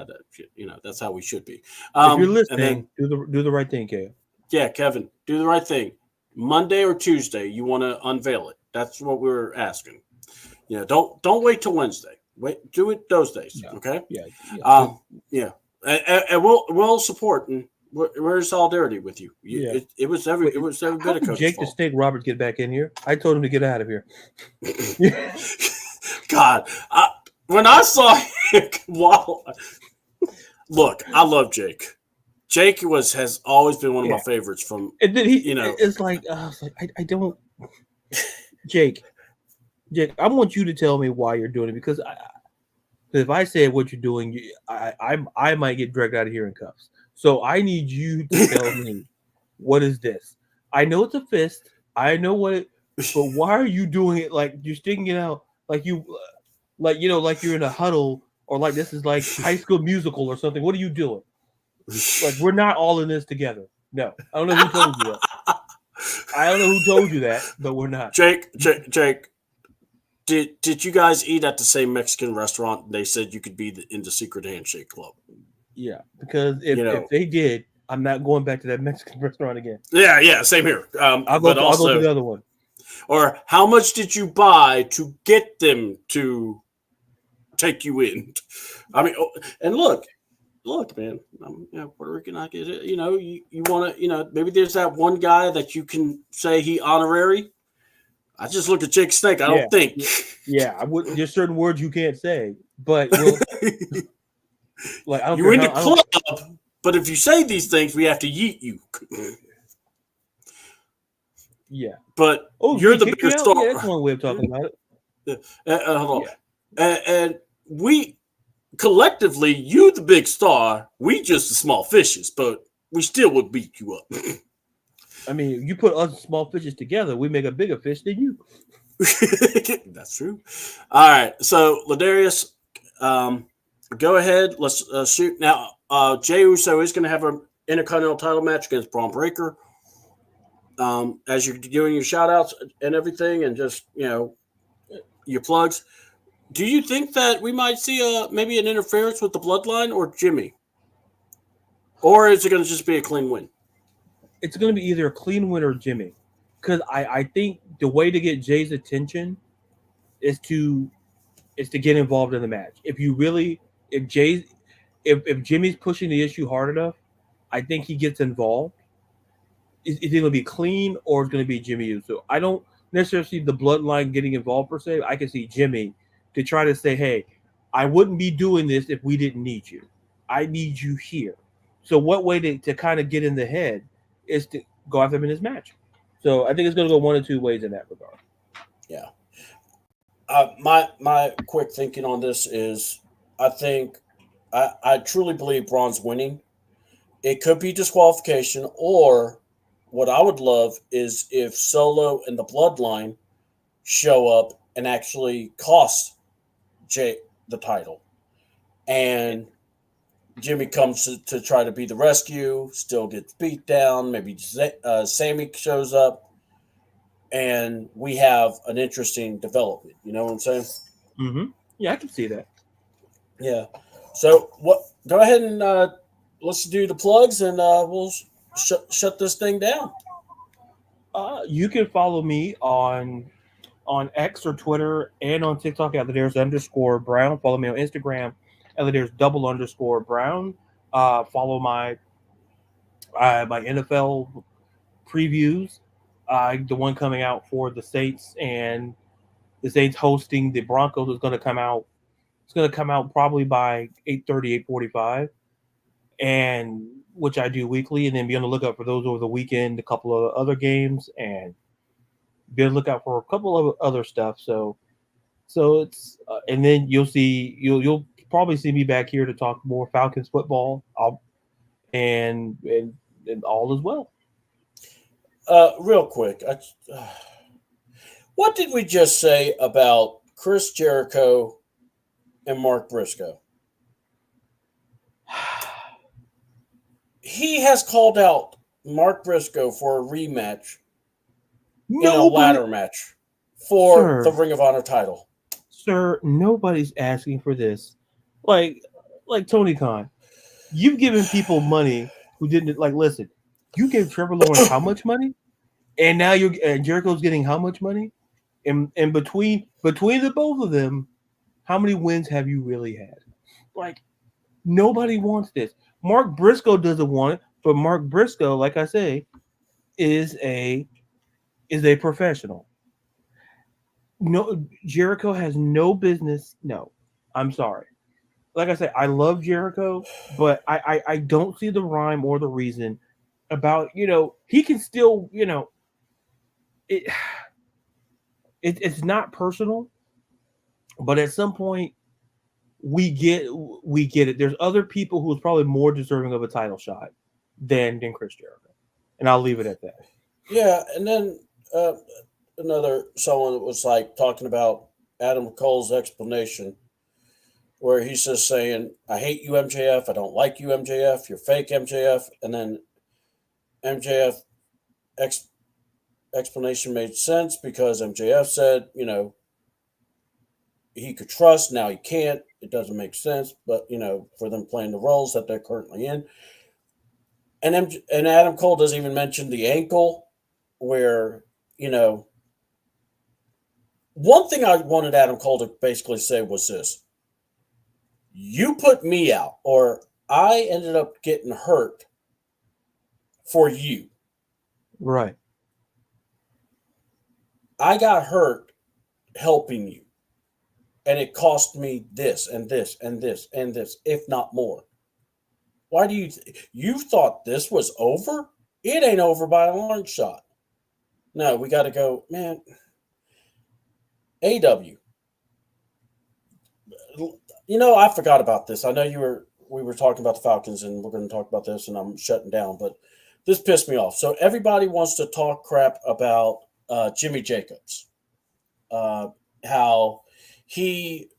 That's how we should be. If you're listening, do the right thing, Kevin. Yeah, Kevin, do the right thing. Monday or Tuesday, you want to unveil it. That's what we're asking. Don't wait till Wednesday. Do it those days. Yeah. Okay. Yeah. And we'll support and we're in solidarity with you. It was every bit of Coach's Jake the fault. Snake Roberts get back in here? I told him to get out of here. God, when I saw him, look, I love Jake. Jake has always been one of my favorites from. And then it's like, I don't. Jake, I want you to tell me why you're doing it because if I say what you're doing, I might get dragged out of here in cuffs. So I need you to tell me what is this? I know it's a fist. I know what it. But why are you doing it? Like you're sticking it out, like you, like you're in a huddle, or like this is like High School Musical or something. What are you doing? Like we're not all in this together. No, I don't know who told you that. I don't know who told you that, but we're not. Jake, did you guys eat at the same Mexican restaurant? They said you could be in the secret handshake club. Yeah, because if they did, I'm not going back to that Mexican restaurant again. Yeah, same here. I'll go to the other one. Or how much did you buy to get them to take you in? I mean, and look, man, Puerto Rican. I get it. You want to, maybe there's that one guy that you can say he honorary. I just look at Jake Snake. I don't think. Yeah, I would. There's certain words you can't say, but like I don't. You're in the club, but if you say these things, we have to yeet you. Yeah, but you're the bigger star. Yeah, that's one way of talking about it. Hold on. And we collectively, you the big star, we just the small fishes, but we still would beat you up. I mean, you put us small fishes together, we make a bigger fish than you. That's true. All right, so Ladarius, go ahead. Let's shoot now. Jey Uso is going to have an Intercontinental title match against Braun Breaker. As you're doing your shout outs and everything, and just your plugs. Do you think that we might see maybe an interference with the Bloodline or Jimmy? Or is it going to just be a clean win? it's going to be either a clean win or Jimmy, because I think the way to get Jay's attention is to get involved in the match. If you really if Jay's if Jimmy's pushing the issue hard enough, I think he gets involved. It's either going to be clean or it's going to be Jimmy Uso. I don't necessarily see the bloodline getting involved per se. I can see Jimmy to try to say, hey, I wouldn't be doing this if we didn't need you. I need you here. So what way to kind of get in the head is to go after him in his match. So I think it's going to go one or two ways in that regard. Yeah. My quick thinking on this is I truly believe Braun's winning. It could be disqualification, or what I would love is if Solo and the Bloodline show up and actually cost Jay the title. And Jimmy comes to try to be the rescue, still gets beat down. Maybe Sammy shows up, and we have an interesting development. You know what I'm saying? Mm-hmm. Yeah, I can see that. Yeah. So go ahead and let's do the plugs, and we'll shut this thing down. You can follow me on X or Twitter and on TikTok at Ladarius_Brown. Follow me on Instagram at Ladarius_Brown. Follow my NFL previews. The one coming out for the Saints and the Saints hosting the Broncos is going to come out. It's going to come out probably by 8:30, 8:45, and which I do weekly, and then be on the lookout for those over the weekend, a couple of other games, and be on the lookout for a couple of other stuff. So it's and then you'll probably see me back here to talk more Falcons football, and all as well. Real quick, what did we just say about Chris Jericho and Mark Briscoe? He has called out Mark Briscoe for a rematch in a ladder match for the Ring of Honor title. Sir, nobody's asking for this. Like Tony Khan, you've given people money who didn't listen. You gave Trevor Lawrence how much money? And now Jericho's getting how much money? And between the both of them, how many wins have you really had? Nobody wants this. Mark Briscoe doesn't want it, but Mark Briscoe, like I say, is a professional. No, Jericho has no business. No, I'm sorry. Like I said, I love Jericho, but I don't see the rhyme or the reason about, he can still, it's not personal, but at some point we get it. There's other people who's probably more deserving of a title shot than Chris Jericho, and I'll leave it at that. Yeah, and then someone was talking about Adam Cole's explanation, where he's just saying, "I hate you, MJF. I don't like you, MJF. You're fake, MJF." And then MJF explanation made sense because MJF said, he could trust. Now he can't. It doesn't make sense, but for them playing the roles that they're currently in, and Adam Cole doesn't even mention the ankle, where one thing I wanted Adam Cole to basically say was this: you put me out, or I ended up getting hurt for you. Right. I got hurt helping you. And it cost me this and this and this and this, if not more. Why do you thought this was over? It ain't over by a long shot. No, we got to go, man. AEW. I forgot about this. I know we were talking about the Falcons, and we're going to talk about this, and I'm shutting down, but this pissed me off. So everybody wants to talk crap about Jimmy Jacobs. How he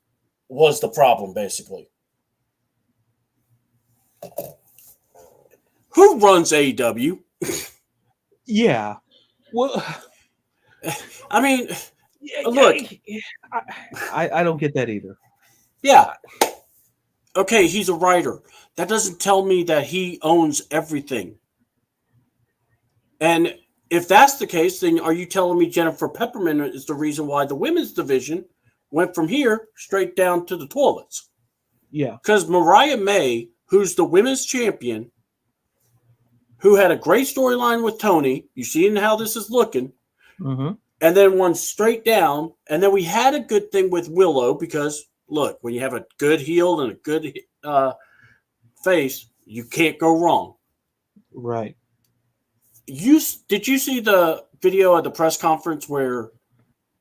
was the problem, basically. Who runs AEW? Yeah. Well, I mean, look. I don't get that either. Yeah. Okay, he's a writer. That doesn't tell me that he owns everything. And if that's the case, then are you telling me Jennifer Pepperman is the reason why the women's division went from here straight down to the toilets? Yeah. Because Mariah May, who's the women's champion, who had a great storyline with Tony, you see how this is looking, and then went straight down. And then we had a good thing with Willow because, look, when you have a good heel and a good face, you can't go wrong. Right. Did you see the video at the press conference where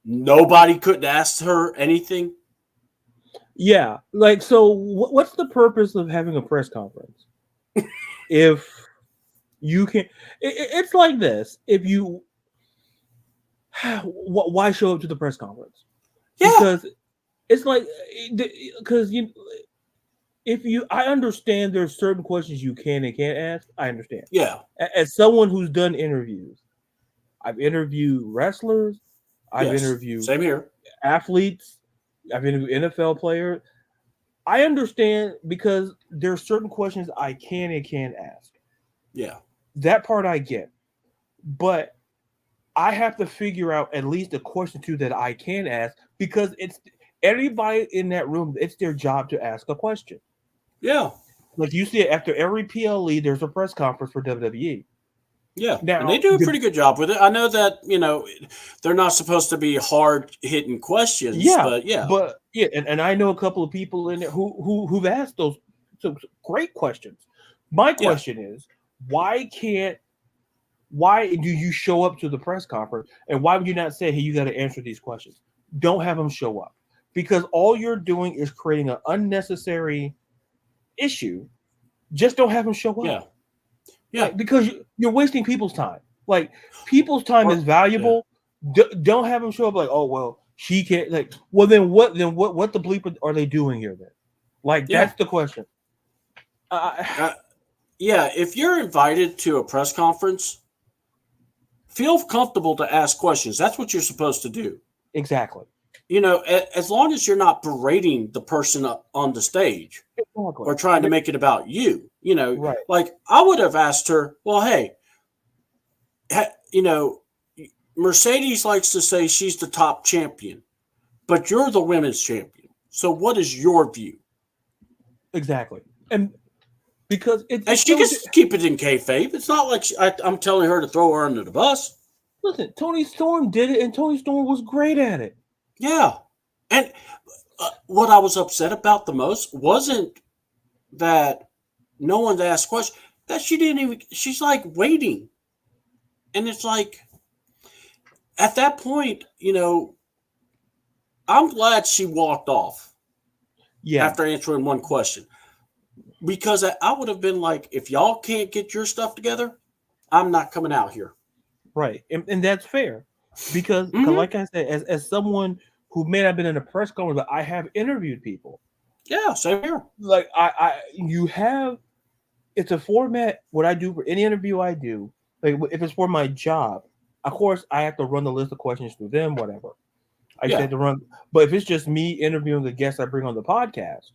nobody could ask her anything? Yeah. Like, so what's the purpose of having a press conference? If you can, it's like this. If you, why show up to the press conference? Yeah. Because it's like, because I understand there's certain questions you can and can't ask. I understand. Yeah. As someone who's done interviews, I've interviewed wrestlers. I've interviewed same here. Athletes. I've interviewed NFL players. I understand because there's certain questions I can and can't ask. Yeah. That part I get. But I have to figure out at least a question or two that I can ask because it's everybody in that room, it's their job to ask a question. Yeah. Like you see, after every PLE, there's a press conference for WWE. Yeah, now, and they do a pretty good job with it. I know that they're not supposed to be hard hitting questions. And I know a couple of people in there who've asked those great questions. My question is, why do you show up to the press conference and why would you not say, hey, you got to answer these questions? Don't have them show up because all you're doing is creating an unnecessary issue. Just don't have them show up. Yeah. Yeah, like, because you're wasting people's time. Like people's time is valuable. Yeah. Don't have them show up like, oh well, she can't. Like, well then what? Then what the bleep are they doing here then? Like that's the question. Yeah, if you're invited to a press conference, feel comfortable to ask questions. That's what you're supposed to do. Exactly. As long as you're not berating the person up on the stage or trying to make it about you, right. Like I would have asked her, well, hey, Mercedes likes to say she's the top champion, but you're the women's champion. So what is your view? Exactly. And because and she can keep it in kayfabe. It's not like I'm telling her to throw her under the bus. Listen, Tony Storm did it, and Tony Storm was great at it. Yeah. And what I was upset about the most wasn't that no one's asked questions, that she's like waiting. And it's like, at that point, I'm glad she walked off after answering one question. Because I would have been like, if y'all can't get your stuff together, I'm not coming out here. Right. And that's fair. Because like I said, as someone who may not have been in a press conference, but I have interviewed people. Yeah, same here. Like it's a format. What I do for any interview I do, like if it's for my job, of course I have to run the list of questions through them, whatever. I just have to run. But if it's just me interviewing the guests I bring on the podcast,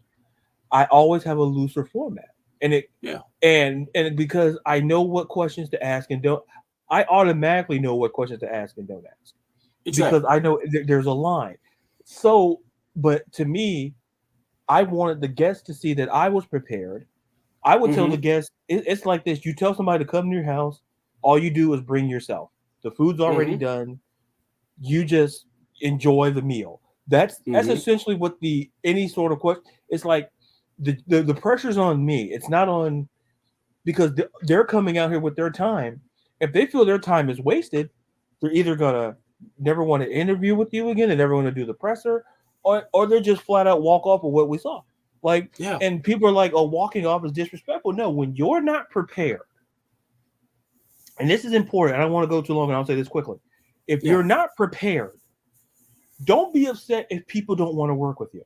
I always have a looser format. And and because I know what questions to ask and don't, I automatically know what questions to ask and don't ask. Exactly. Because I know there's a line. So, but to me, I wanted the guests to see that I was prepared. I would tell the guests, it's like this. You tell somebody to come to your house. All you do is bring yourself. The food's already done. You just enjoy the meal. That's essentially what any sort of question. It's like the pressure's on me. It's not on, because they're coming out here with their time. If they feel their time is wasted, they're either gonna never want to interview with you again, they never want to do the presser, or they're just flat out walk off of what we saw. Like, and people are like, oh, walking off is disrespectful. No, when you're not prepared, and this is important, I don't want to go too long, and I'll say this quickly. If you're not prepared, don't be upset if people don't want to work with you.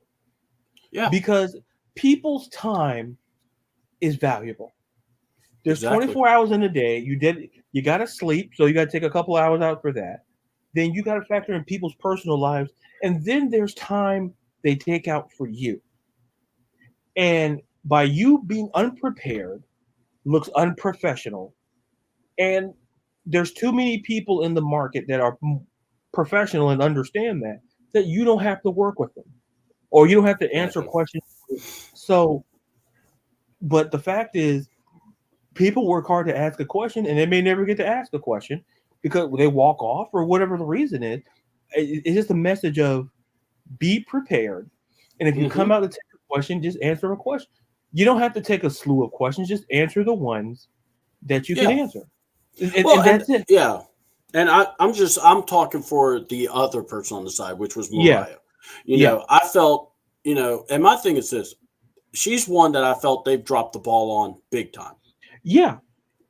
Yeah. Because people's time is valuable. There's 24 hours in a day. You got to sleep, so you got to take a couple hours out for that. Then you got to factor in people's personal lives, and then there's time they take out for you. And by you being unprepared, looks unprofessional, and there's too many people in the market that are professional and understand that you don't have to work with them, or you don't have to answer questions. So, but the fact is, people work hard to ask a question, and they may never get to ask a question because they walk off or whatever the reason is. It's just a message of be prepared, and if you come out to take a question, just answer a question. You don't have to take a slew of questions; just answer the ones that you can answer. And that's it. Yeah. And I'm talking for the other person on the side, which was Mariah. You know, I felt, you know, and my thing is this: she's one that I felt they've dropped the ball on big time. Yeah.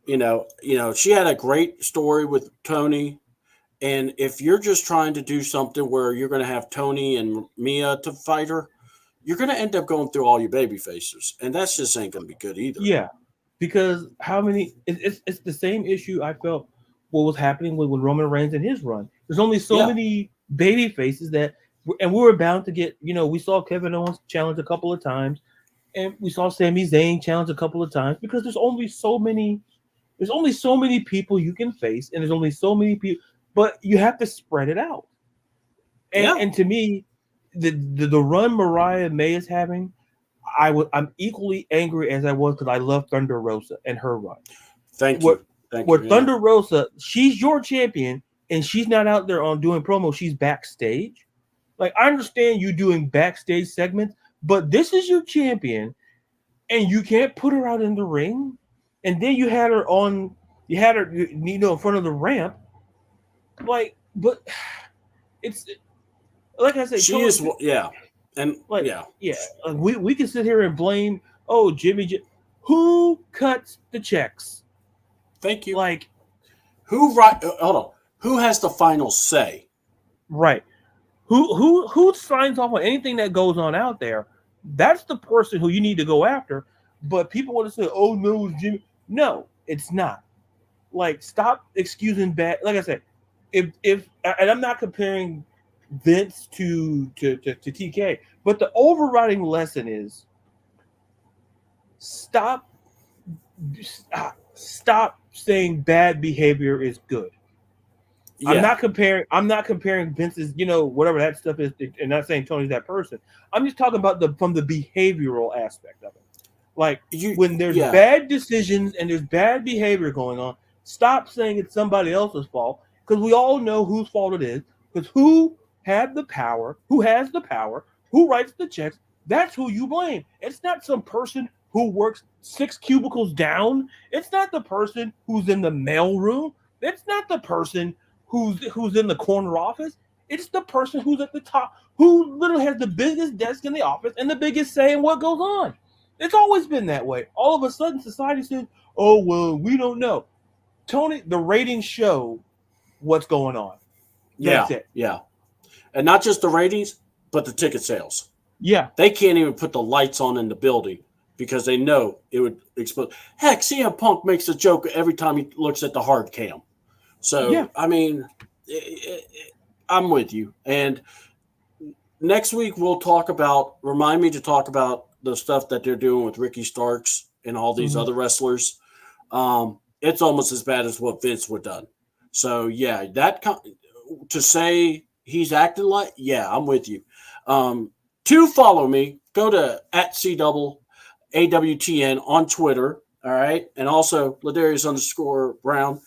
You know, she had a great story with Tony. And if you're just trying to do something where you're going to have Tony and Mia to fight her, you're going to end up going through all your baby faces. And that's just ain't going to be good either. Yeah. Because how many, it's the same issue I felt what was happening with Roman Reigns and his run. There's only so many baby faces that, and we were bound to get, you know, we saw Kevin Owens challenge a couple of times, and we saw Sami Zayn challenge a couple of times, because there's only so many people you can face, and there's only so many people, but you have to spread it out. And to me, the run Mariah May is having, I'm equally angry as I was because I love Thunder Rosa and her run. Thank you. Thunder Rosa, she's your champion, and she's not out there on doing promo. She's backstage. Like, I understand you doing backstage segments, but this is your champion, and you can't put her out in the ring. And then you had her, you know, in front of the ramp. Like, but it's like I said, she is, and like, we can sit here and blame, Jimmy. Who cuts the checks? Thank you. Like, hold on. Who has the final say? Right. Who signs off on anything that goes on out there? That's the person who you need to go after. But people want to say, "Oh no, it's Jimmy." No, it's not. Like, stop excusing bad. Like I said, if and I'm not comparing Vince to TK, but the overriding lesson is stop saying bad behavior is good. Yeah. I'm not comparing Vince's, you know, whatever that stuff is, and not saying Tony's that person. I'm just talking about from the behavioral aspect of it. Like, when there's bad decisions and there's bad behavior going on, stop saying it's somebody else's fault, because we all know whose fault it is. Because who has the power, who writes the checks, that's who you blame. It's not some person who works 6 cubicles down. It's not the person who's in the mail room. It's not the person who's in the corner office. It's the person who's at the top, who literally has the biggest desk in the office and the biggest say in what goes on. It's always been that way. All of a sudden, society says, "Oh, well, we don't know." Tony, the ratings show what's going on. That's it. Yeah. And not just the ratings, but the ticket sales. Yeah. They can't even put the lights on in the building because they know it would explode. Heck, CM Punk makes a joke every time he looks at the hard cam. So, I mean, I'm with you. And next week we'll remind me to talk about the stuff that they're doing with Ricky Starks and all these other wrestlers. It's almost as bad as what Vince would have done. So, to say he's acting like, I'm with you. To follow me, go to @CAWTN on Twitter. All right. And also Ladarius _Brown.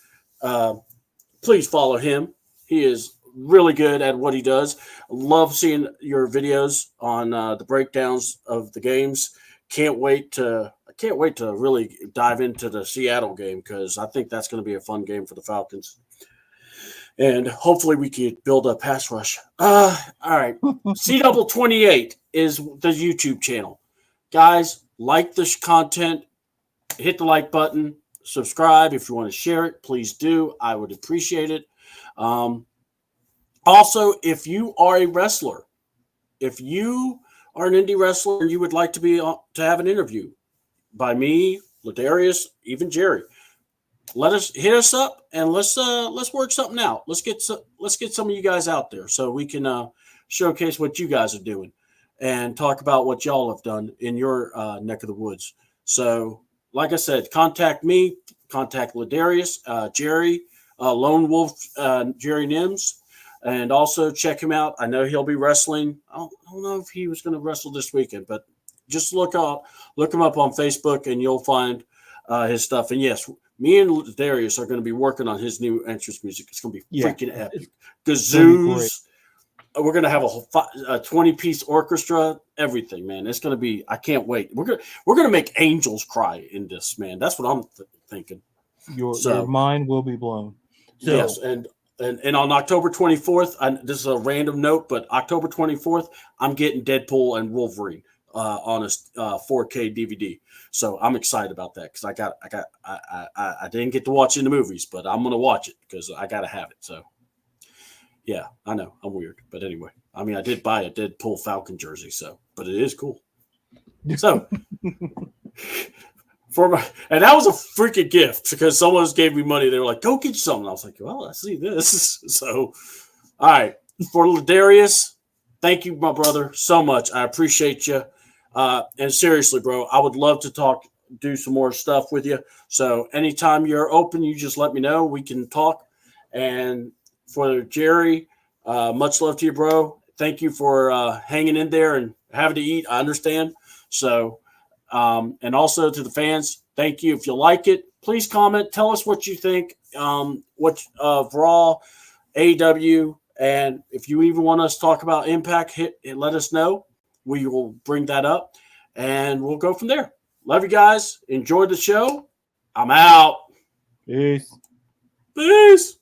Please follow him. He is really good at what he does. Love seeing your videos on the breakdowns of the games. I can't wait to really dive into the Seattle game, because I think that's going to be a fun game for the Falcons. And hopefully we can build a pass rush. All right. CW28 is the YouTube channel. Guys, like this content. Hit the like button. Subscribe. If you want to share it, please do. I would appreciate it. Also, if you are a wrestler, if you are an indie wrestler and you would like to have an interview by me, Ladarius, even Jerry, hit us up and let's work something out. Let's get some of you guys out there so we can showcase what you guys are doing and talk about what y'all have done in your neck of the woods. So, like I said, contact me, contact Ladarius, Jerry. Lone Wolf Jerry Nims. And also check him out. I know he'll be wrestling. I don't know if he was going to wrestle this weekend, but just look him up on Facebook, and you'll find his stuff. And yes, me and Ladarius are going to be working on his new entrance music. It's going to be freaking epic. Gazoos. We're going to have a 20-piece orchestra. Everything, man. It's going to be. I can't wait. We're going to make angels cry in this, man. That's what I'm thinking. Your mind will be blown. So, yes, and on October 24th, this is a random note, but October 24th, I'm getting Deadpool and Wolverine on a 4K DVD. So I'm excited about that because I didn't get to watch it in the movies, but I'm gonna watch it because I gotta have it. So yeah, I know I'm weird, but anyway, I mean I did buy a Deadpool Falcon jersey, but it is cool. So. And that was a freaking gift because someone just gave me money. They were like, go get you something. I was like, well, I see this. So, all right. For Ladarius, thank you, my brother, so much. I appreciate you. And seriously, bro, I would love to do some more stuff with you. So anytime you're open, you just let me know. We can talk. And for Jerry, much love to you, bro. Thank you for hanging in there and having to eat. I understand. So, and also to the fans, thank you. If you like it, please comment. Tell us what you think. What Raw, AEW, and if you even want us to talk about Impact, hit and let us know. We will bring that up, and we'll go from there. Love you guys. Enjoy the show. I'm out. Peace. Peace.